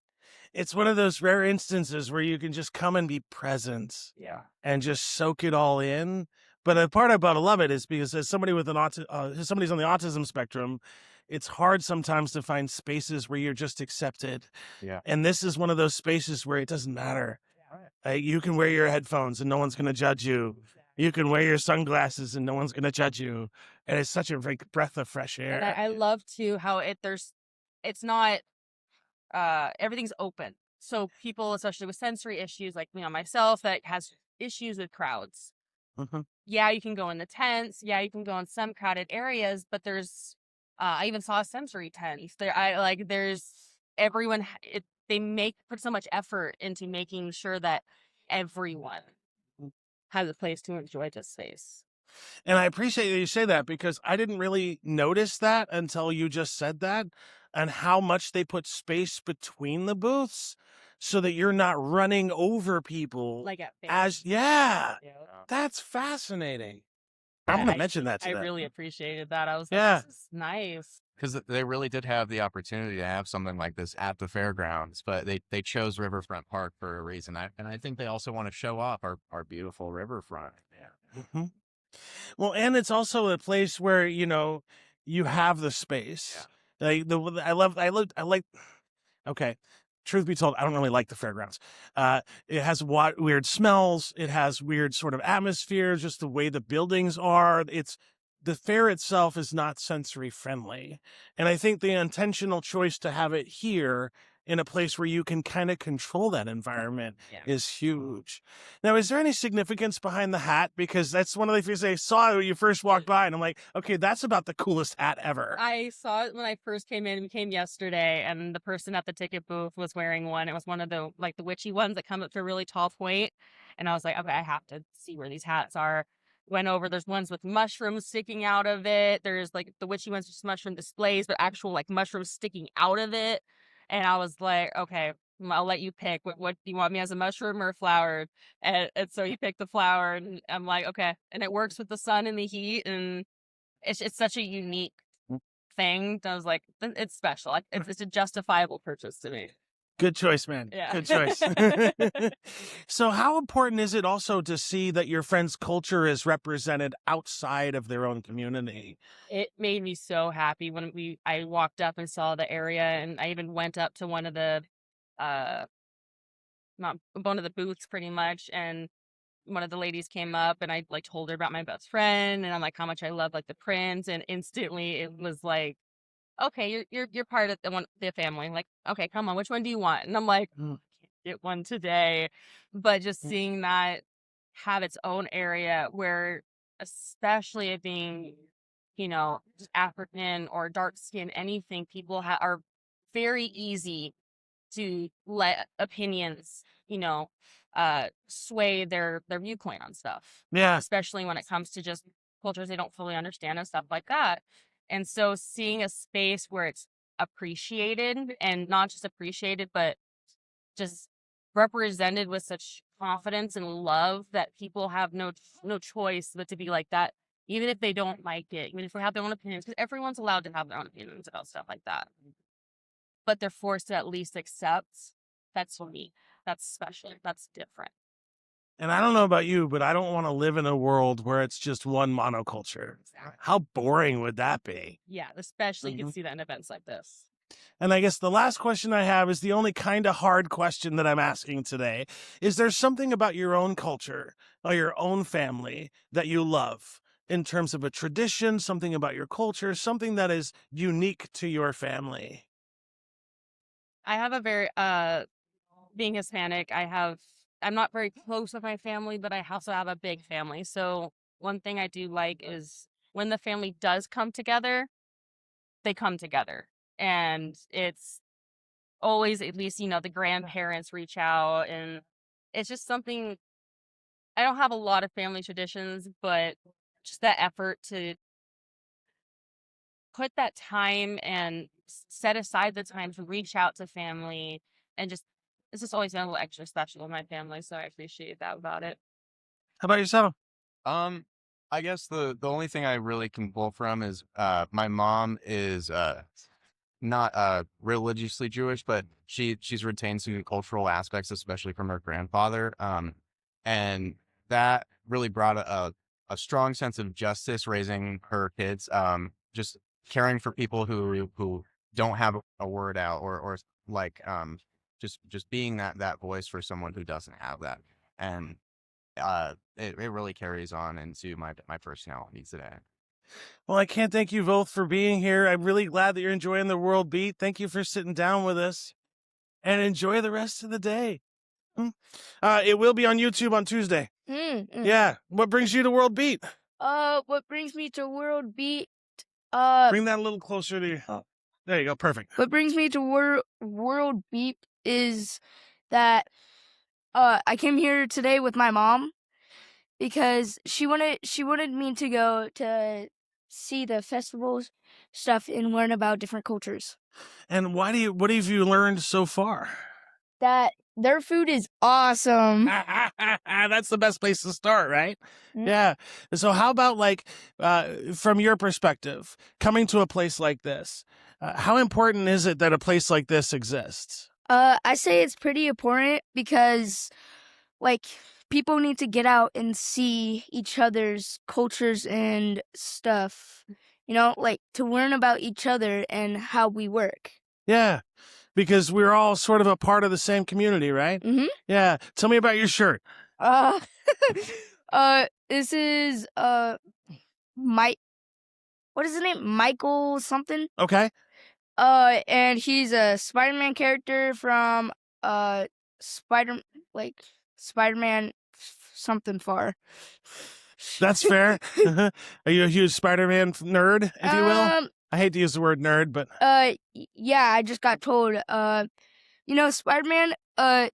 It's one of those rare instances where you can just come and be present and just soak it all in. But the part about I love it is because as somebody with as somebody's on the autism spectrum, it's hard sometimes to find spaces where you're just accepted. Yeah. And this is one of those spaces where it doesn't matter. You can wear your headphones and no one's going to judge you. You can wear your sunglasses and no one's going to judge you. And it's such a breath of fresh And air. I love too how it's not everything's open. So people, especially with sensory issues, like myself, that has issues with crowds. Mhm. Yeah, you can go in the tents. Yeah, you can go in some crowded areas, but there's I even saw a sensory tent. There's everyone. They put so much effort into making sure that everyone has a place to enjoy this space. And I appreciate that you say that because I didn't really notice that until you just said that, and how much they put space between the booths so that you're not running over people. Like at Yeah, Yeah. that's fascinating. I'm going to mention that to I them. really appreciated that. I was Yeah. like, this is nice. Because they really did have the opportunity to have something like this at the fairgrounds, but they chose Riverfront Park for a reason. And I think they also want to show off our beautiful riverfront. Yeah. Mhm. Well, and it's also a place where, you have the space. Okay. Truth be told, I don't really like the fairgrounds. It has weird smells. It has weird sort of atmosphere, just the way the buildings are. The fair itself is not sensory friendly. And I think the intentional choice to have it here in a place where you can kind of control that environment is huge. Now, is there any significance behind the hat? Because that's one of the things I saw when you first walked by, and I'm like, okay, that's about the coolest hat ever. I saw it when I first came in. We came yesterday, and the person at the ticket booth was wearing one. It was one of the witchy ones that come up to a really tall point. And I was like, okay, I have to see where these hats are. Went over. There's ones with mushrooms sticking out of it. There's the witchy ones, just mushroom displays, but actual mushrooms sticking out of it. And I was like, okay, I'll let you pick. What do you want me as, a mushroom or flowered? And so he picked the flower, and I'm like, okay. And it works with the sun and the heat, and it's such a unique thing. I was like, it's special. It's a justifiable purchase to me. Good choice, man. Yeah. Good choice. So how important is it also to see that your friend's culture is represented outside of their own community? It made me so happy when I walked up and saw the area, and I even went up to one of the booths pretty much, and one of the ladies came up, and I told her about my best friend, and I'm like how much I love the prints, and instantly it was like, okay, you're part of the family. Like, okay, come on, which one do you want? And I'm like, I can't get one today. But just seeing that have its own area where, especially it being, just African or dark skin, anything, people are very easy to let opinions, sway their viewpoint on stuff. Yeah. Especially when it comes to just cultures they don't fully understand and stuff like that. And so seeing a space where it's appreciated, and not just appreciated, but just represented with such confidence and love that people have no choice but to be like that, even if they don't like it, even if they have their own opinions, because everyone's allowed to have their own opinions about stuff like that. But they're forced to at least accept. That's unique. That's special. That's different. And I don't know about you, but I don't want to live in a world where it's just one monoculture. How boring would that be? Yeah, especially you can see that in events like this. And I guess the last question I have is the only kind of hard question that I'm asking today. Is there something about your own culture or your own family that you love in terms of a tradition, something about your culture, something that is unique to your family? I have a very, being Hispanic, I'm not very close with my family, but I also have a big family. So one thing I do like is when the family does come together, they come together. And it's always, at least, the grandparents reach out, and it's just something. I don't have a lot of family traditions, but just that effort to put that time and set aside the time to reach out to family, and it's just always been a little extra special in my family. So I appreciate that about it. How about yourself? I guess the only thing I really can pull from is my mom is not religiously Jewish, but she's retained some cultural aspects, especially from her grandfather. And that really brought a strong sense of justice raising her kids. Just caring for people who don't have a word out, or like just being that voice for someone who doesn't have that. And it really carries on into my personality today. Well, I can't thank you both for being here. I'm really glad that you're enjoying the World Beat. Thank you for sitting down with us, and enjoy the rest of the day. It will be on YouTube on Tuesday. Yeah. What brings you to World Beat? What brings me to World Beat? Bring that a little closer to you. Oh, there you go. Perfect. What brings me to World Beat is that I came here today with my mom because she wanted me to go to see the festivals stuff and learn about different cultures. And what have you learned so far? That their food is awesome. That's the best place to start, right? Yeah. So how about from your perspective, coming to a place like this, how important is it that a place like this exists? I say it's pretty important because people need to get out and see each other's cultures and stuff, to learn about each other and how we work. Yeah, because we're all sort of a part of the same community, right? Mm-hmm. Yeah. Tell me about your shirt. This is what is his name? Michael something. Okay. And he's a Spider-Man character from Spider-Man something far. That's fair. Are you a huge Spider-Man nerd, if you will? I hate to use the word nerd, but yeah, I just got told. Spider-Man.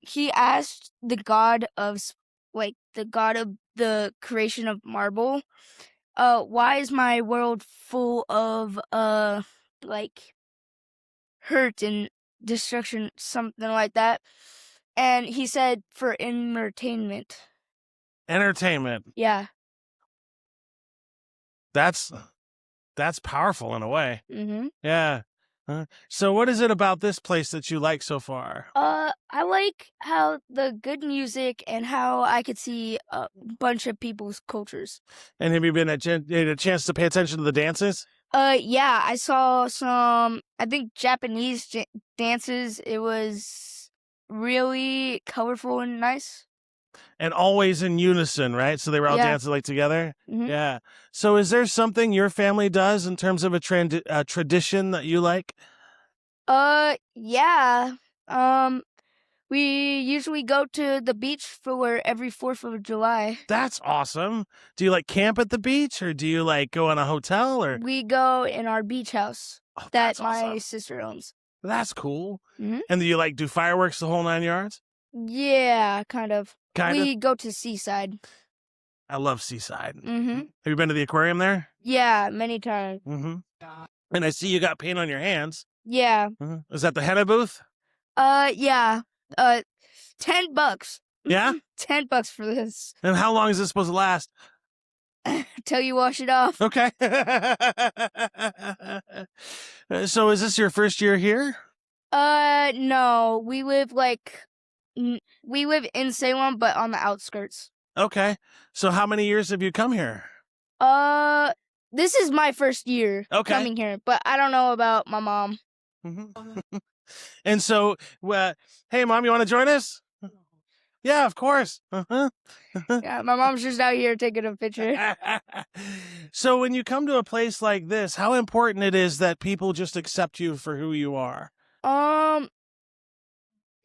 He asked the god of the creation of marble. Why is my world full of hurt and destruction, something like that? And he said for entertainment. Entertainment. Yeah. That's powerful in a way. Mm-hmm. Yeah. So what is it about this place that you like so far? I like how the good music and how I could see a bunch of people's cultures. And have you been had a chance to pay attention to the dances? Yeah, I saw some, I think, Japanese dances. It was really colorful and nice. And always in unison, right? So they were all dancing together? Mm-hmm. Yeah. So is there something your family does in terms of a tradition that you like? Yeah. We usually go to the beach for every 4th of July. That's awesome. Do you camp at the beach, or do you go in a hotel, or? We go in our beach house that my awesome. sister owns. That's cool. Mm-hmm. And do you do fireworks the whole 9 yards? Yeah, kind of. We go to Seaside. I love Seaside. Mm-hmm. Have you been to the aquarium there? Yeah, many times. Mm-hmm. And I see you got paint on your hands. Yeah. Mm-hmm. Is that the henna booth? Yeah. $10. Yeah? $10 for this. And how long is this supposed to last? Till you wash it off. Okay. So is this your first year here? No. We live in Salem, but on the outskirts. Okay. So how many years have you come here? This is my first year coming here, but I don't know about my mom. Mm-hmm. And so, hey, Mom, you want to join us? Yeah, of course. Uh-huh. Yeah, my mom's just out here taking a picture. So when you come to a place like this, how important it is that people just accept you for who you are?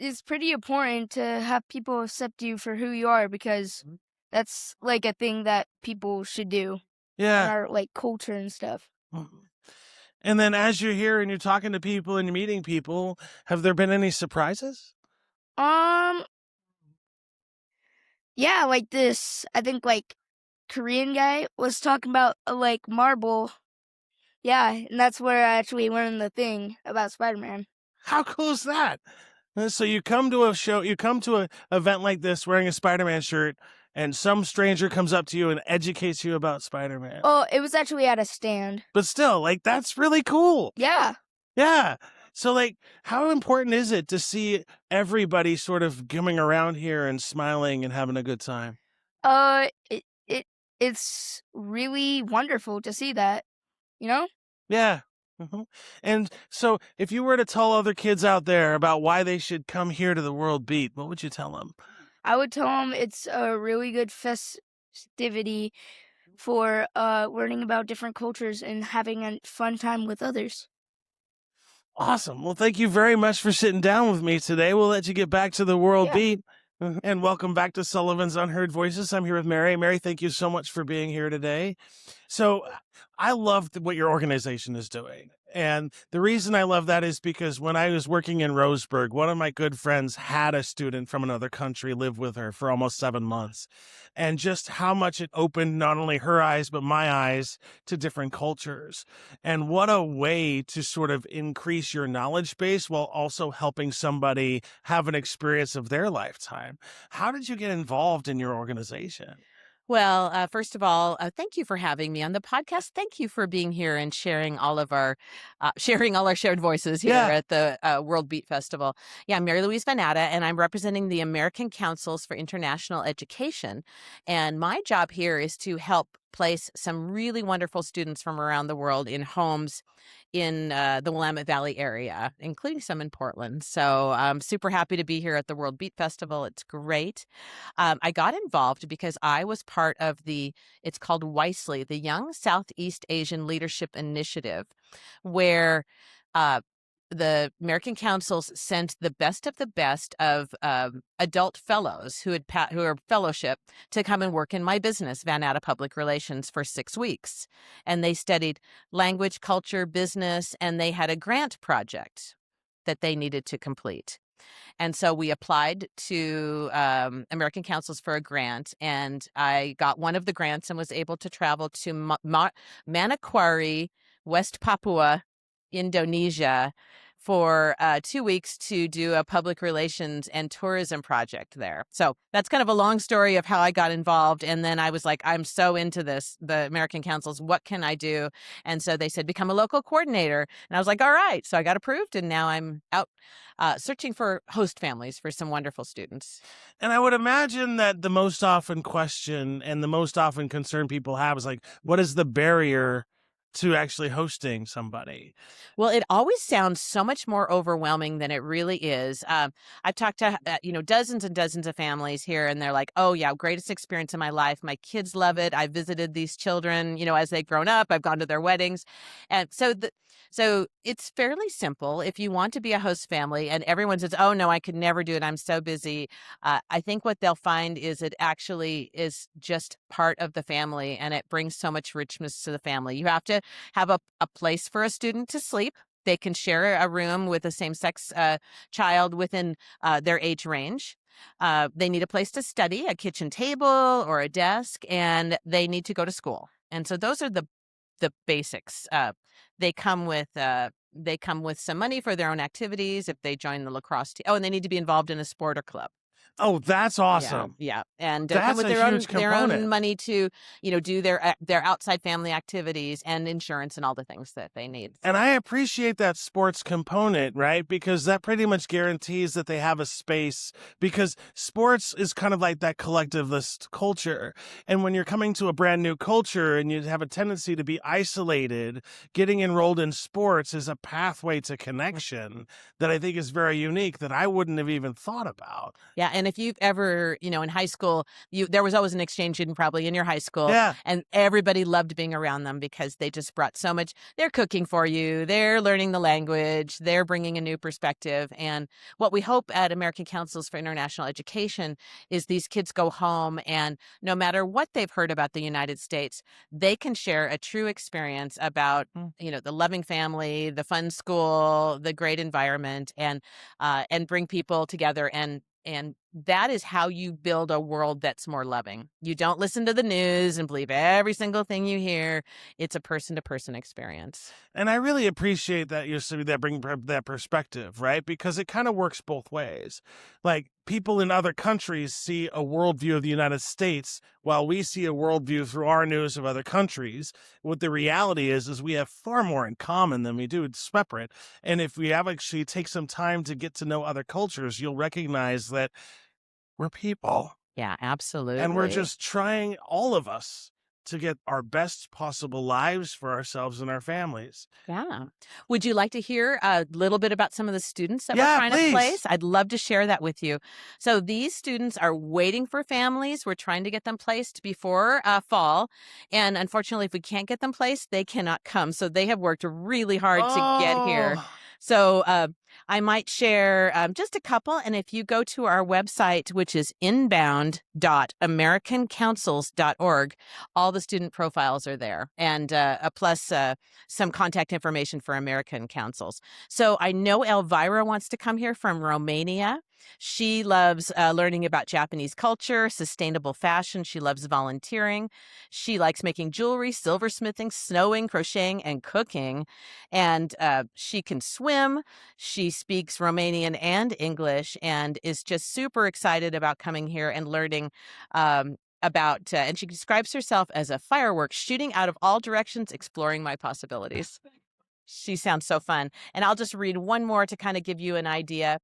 It's pretty important to have people accept you for who you are, because that's a thing that people should do. Yeah. In our culture and stuff. And then as you're here and you're talking to people and you're meeting people, have there been any surprises? Yeah, this, I think Korean guy was talking about marble. Yeah, and that's where I actually learned the thing about Spider-Man. How cool is that? So you come to a show, you come to an event like this wearing a Spider-Man shirt, and some stranger comes up to you and educates you about Spider-Man. Oh, it was actually at a stand. But still, like, that's really cool. Yeah. Yeah. So, like, how important is it to see everybody sort of coming around here and smiling and having a good time? It's really wonderful to see that, you know? Yeah. And so, if you were to tell other kids out there about why they should come here to the World Beat, what would you tell them? I would tell them it's a really good festivity for learning about different cultures and having a fun time with others. Awesome. Well, thank you very much for sitting down with me today. We'll let you get back to the World Yeah. Beat. And welcome back to Sullivan's Unheard Voices. I'm here with Mary. Mary, thank you so much for being here today. So I love what your organization is doing. And the reason I love that is because when I was working in Roseburg, one of my good friends had a student from another country live with her for almost 7 months. And just how much it opened not only her eyes, but my eyes to different cultures. And what a way to sort of increase your knowledge base while also helping somebody have an experience of their lifetime. How did you get involved in your organization? Well, first of all, thank you for having me on the podcast. Thank you for being here and sharing all of our shared voices here Yeah. at the World Beat Festival. Yeah, I'm Mary Louise Vanata, and I'm representing the American Councils for International Education. And my job here is to help place some really wonderful students from around the world in homes in the Willamette Valley area, including some in Portland. So I'm super happy to be here at the World Beat Festival. It's great. I got involved because I was part of it's called WISELY, the Young Southeast Asian Leadership Initiative, where the American Councils sent the best of adult fellows who are fellowship to come and work in my business, Vanata Public Relations, for 6 weeks. And they studied language, culture, business, and they had a grant project that they needed to complete. And so we applied to American Councils for a grant, and I got one of the grants and was able to travel to Manokwari, West Papua, Indonesia, for 2 weeks to do a public relations and tourism project there. So that's kind of a long story of how I got involved. And then I was like, I'm so into this, the American Councils, what can I do? And so they said, become a local coordinator. And I was like, all right. So I got approved, and now I'm out searching for host families for some wonderful students. And I would imagine that the most often question and the most often concern people have is like, what is the barrier to actually hosting somebody? Well, it always sounds so much more overwhelming than it really is. I've talked to dozens and dozens of families here, and they're like, "Oh yeah, greatest experience in my life. My kids love it. I visited these children, as they've grown up. I've gone to their weddings," and so it's fairly simple. If you want to be a host family, and everyone says, "Oh no, I could never do it. I'm so busy," I think what they'll find is it actually is just part of the family, and it brings so much richness to the family. You have to have a place for a student to sleep. They can share a room with a same-sex child within their age range. They need a place to study, a kitchen table or a desk, and they need to go to school. And so those are the basics. They come with some money for their own activities if they join the lacrosse team. Oh, and they need to be involved in a sport or club. Oh, that's awesome. Yeah. And That's come with a their huge own component. money to, do their outside family activities and insurance and all the things that they need. And I appreciate that sports component, right? Because that pretty much guarantees that they have a space, because sports is kind of like that collectivist culture. And when you're coming to a brand new culture and you have a tendency to be isolated, getting enrolled in sports is a pathway to connection that I think is very unique that I wouldn't have even thought about. Yeah. And if you've ever, in high school, there was always an exchange student probably in your high school. Yeah. And everybody loved being around them because they just brought so much. They're cooking for you. They're learning the language. They're bringing a new perspective. And what we hope at American Councils for International Education is these kids go home, and no matter what they've heard about the United States, they can share a true experience about, the loving family, the fun school, the great environment, and bring people together and that is how you build a world that's more loving. You don't listen to the news and believe every single thing you hear. It's a person-to-person experience. And I really appreciate that you're saying that, bring that perspective, right? Because it kind of works both ways. Like, people in other countries see a worldview of the United States while we see a worldview through our news of other countries. What the reality is we have far more in common than we do separate. And if we have actually take some time to get to know other cultures, you'll recognize that we're people. Yeah, absolutely. And we're just trying, all of us, to get our best possible lives for ourselves and our families. Yeah. Would you like to hear a little bit about some of the students that we're Yeah, trying to please. place? I'd love to share that with you. So these students are waiting for families. We're trying to get them placed before fall. And unfortunately, if we can't get them placed, they cannot come. So they have worked really hard to get here. Oh. So I might share just a couple. And if you go to our website, which is inbound.americancouncils.org, all the student profiles are there, and plus some contact information for American Councils. So I know Elvira wants to come here from Romania. She loves learning about Japanese culture, sustainable fashion. She loves volunteering. She likes making jewelry, silversmithing, snowing, crocheting, and cooking. And she can swim. She speaks Romanian and English and is just super excited about coming here and learning about, and she describes herself as a firework shooting out of all directions, exploring my possibilities. She sounds so fun. And I'll just read one more to kind of give you an idea.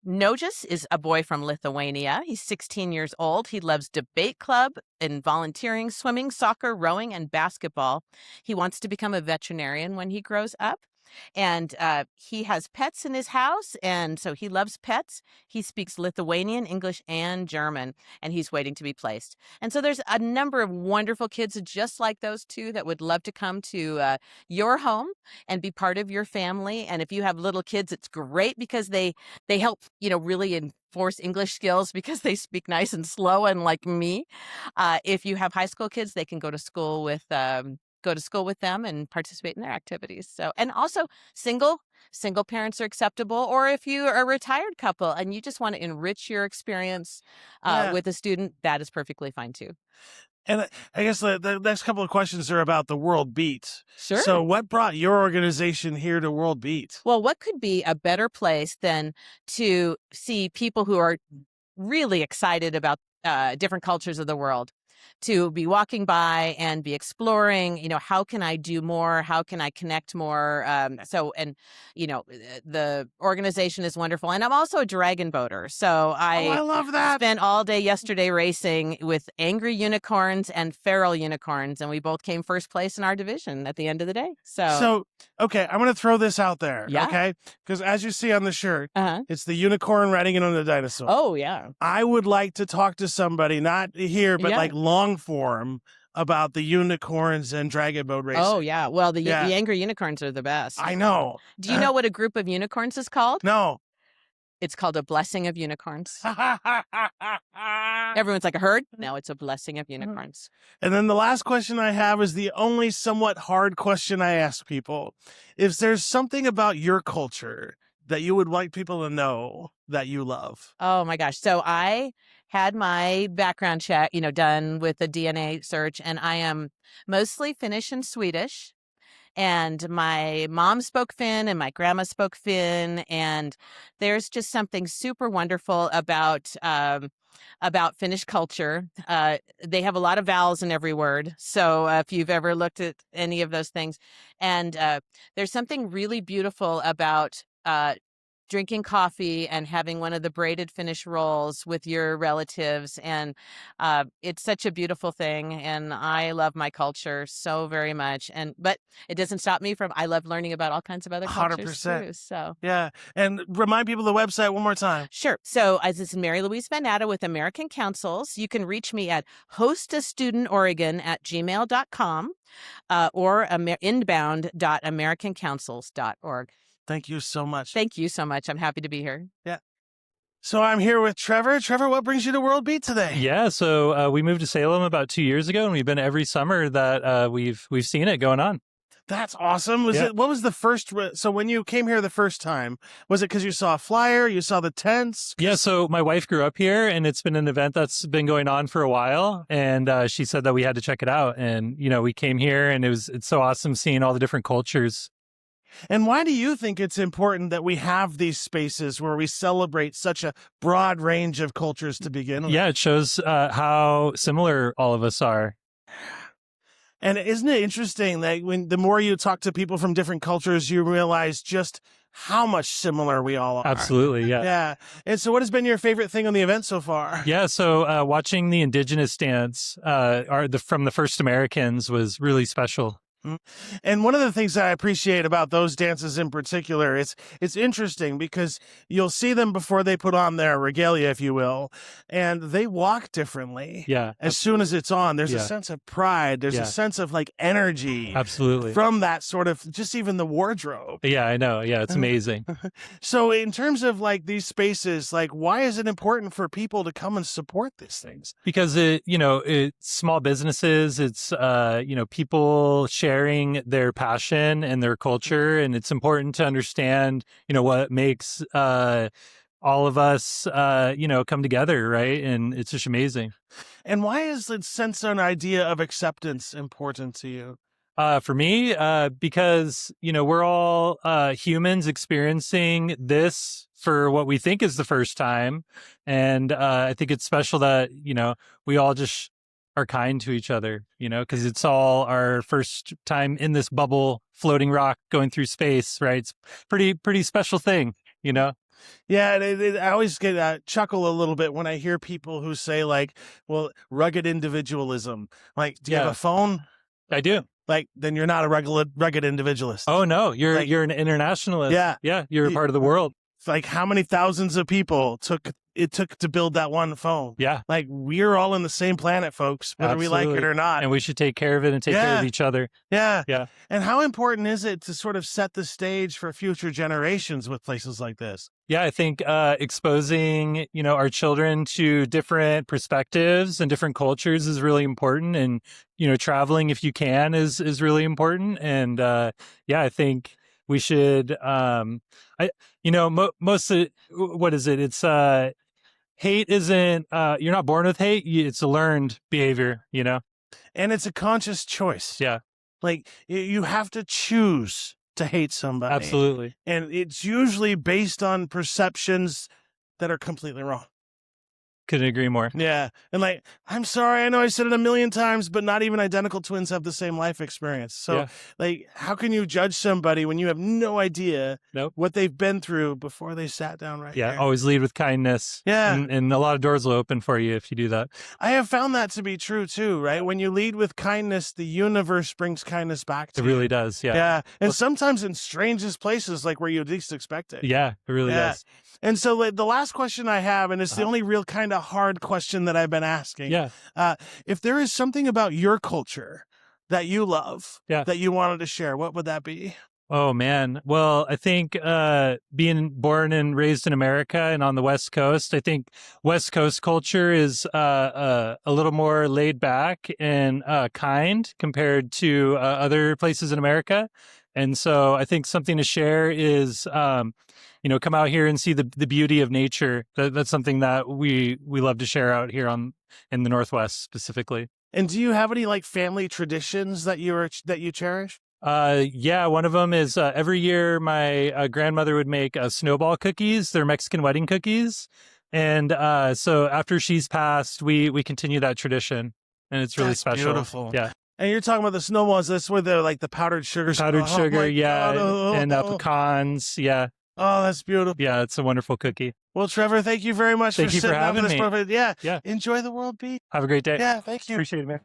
Nojas is a boy from Lithuania. He's 16 years old. He loves debate club and volunteering, swimming, soccer, rowing, and basketball. He wants to become a veterinarian when he grows up. And he has pets in his house, and so he loves pets. He speaks Lithuanian, English, and German, and he's waiting to be placed. And so there's a number of wonderful kids just like those two that would love to come to your home and be part of your family. And if you have little kids, it's great because they help, really enforce English skills because they speak nice and slow, and like me. If you have high school kids, they can go to school with them and participate in their activities. So, and also single parents are acceptable, or if you are a retired couple and you just want to enrich your experience with a student, that is perfectly fine too. And I guess the next couple of questions are about the World Beat. Sure. So what brought your organization here to World Beat? Well, what could be a better place than to see people who are really excited about different cultures of the world, to be walking by and be exploring, how can I do more? How can I connect more? The organization is wonderful. And I'm also a dragon boater. So I love that. Spent all day yesterday racing with angry unicorns and feral unicorns. And we both came first place in our division at the end of the day. So okay, I'm going to throw this out there. Yeah. Okay. Because as you see on the shirt, it's the unicorn riding in on the dinosaur. Oh, yeah. I would like to talk to somebody, not here, but like long form, about the unicorns and dragon boat racing. Oh, yeah. Well, the angry unicorns are the best. I know. Do you know what a group of unicorns is called? No. It's called a blessing of unicorns. Everyone's like, a herd? No, it's a blessing of unicorns. And then the last question I have is the only somewhat hard question I ask people. If there's something about your culture that you would like people to know that you love. Oh my gosh. So I had my background check, done with a DNA search, and I am mostly Finnish and Swedish. And my mom spoke Finn and my grandma spoke Finn. And there's just something super wonderful about Finnish culture. They have a lot of vowels in every word. So if you've ever looked at any of those things, and there's something really beautiful about drinking coffee and having one of the braided Finnish rolls with your relatives. And it's such a beautiful thing. And I love my culture so very much. But it doesn't stop me from, I love learning about all kinds of other cultures 100%. too. So yeah. And remind people of the website one more time. Sure. So as this is Mary Louise Van Natta with American Councils, you can reach me at hostastudentoregon@gmail.com or inbound.americancouncils.org. Thank you so much. Thank you so much. I'm happy to be here. Yeah. So I'm here with Trevor. Trevor, what brings you to World Beat today? Yeah, so we moved to Salem about 2 years ago, and we've been every summer that we've seen it going on. That's awesome. Yeah. What was the first? So when you came here the first time, was it because you saw a flyer? You saw the tents? Yeah, so my wife grew up here, and it's been an event that's been going on for a while. And she said that we had to check it out. And we came here, and it's so awesome seeing all the different cultures. And why do you think it's important that we have these spaces where we celebrate such a broad range of cultures to begin with? Yeah, it shows how similar all of us are. And isn't it interesting that the more you talk to people from different cultures, you realize just how much similar we all are. Absolutely, yeah. Yeah. And so what has been your favorite thing on the event so far? Yeah, so watching the indigenous dance from the first Americans was really special. And one of the things that I appreciate about those dances in particular, it's interesting because you'll see them before they put on their regalia, if you will, and they walk differently. Yeah. As soon as it's on, there's a Yeah. sense of pride. There's Yeah. a sense of like energy. Absolutely. From that sort of, just even the wardrobe. Yeah, I know. Yeah, it's amazing. So in terms of like these spaces, like why is it important for people to come and support these things? Because it's small businesses, it's people sharing their passion and their culture, and it's important to understand what makes all of us come together, right? And it's just amazing. And why is the sense and idea of acceptance important to you? For me, because we're all humans experiencing this for what we think is the first time, and I think it's special that we all just are kind to each other, because it's all our first time in this bubble, floating rock, going through space, right? It's pretty special thing, Yeah, I always get chuckle a little bit when I hear people who say like, well, rugged individualism. Like, do you have a phone? I do. Like, then you're not a rugged individualist. Oh no, you're an internationalist. Yeah. You're a part of the world. It's like how many thousands of people took to build that one phone. Yeah. Like we're all in the same planet, folks, whether we like it or not. And we should take care of it and take care of each other. Yeah. Yeah. And how important is it to sort of set the stage for future generations with places like this? Yeah, I think exposing, our children to different perspectives and different cultures is really important. And, traveling if you can is really important. And I think we should, most of what is it? It's hate isn't, you're not born with hate. It's a learned behavior, And it's a conscious choice. Yeah. Like you have to choose to hate somebody. Absolutely. And it's usually based on perceptions that are completely wrong. Couldn't agree more. Yeah. And like, I'm sorry, I know I said it a million times, but not even identical twins have the same life experience. So like, how can you judge somebody when you have no idea what they've been through before they sat down right Yeah. there? Always lead with kindness. Yeah. And a lot of doors will open for you if you do that. I have found that to be true too, right? When you lead with kindness, the universe brings kindness back to It you. really does. Yeah. Yeah. And sometimes in strangest places, like where you least expect it. Yeah, it really does. And so like, the last question I have, and it's the only real kind of hard question that I've been asking. Yeah. If there is something about your culture that you love, Yeah. that you wanted to share, what would that be? Oh man. Well, I think being born and raised in America and on the West Coast, I think West Coast culture is a little more laid back and kind compared to other places in America. And so I think something to share is, come out here and see the beauty of nature. That's something that we love to share out here in the Northwest specifically. And do you have any like family traditions that you cherish? Yeah, one of them is every year my grandmother would make snowball cookies. They're Mexican wedding cookies. And so after she's passed, we continue that tradition. And it's really That's special. beautiful. Yeah. And you're talking about the snowballs. That's where they're like the powdered sugar. Powdered sugar, my yeah. God. And pecans, yeah. Oh, that's beautiful. Yeah, it's a wonderful cookie. Well, Trevor, thank you very much Thank for you for sitting down having this me. perfect. Yeah. Yeah. Enjoy the world beat. Have a great day. Yeah, thank you. Appreciate it, man.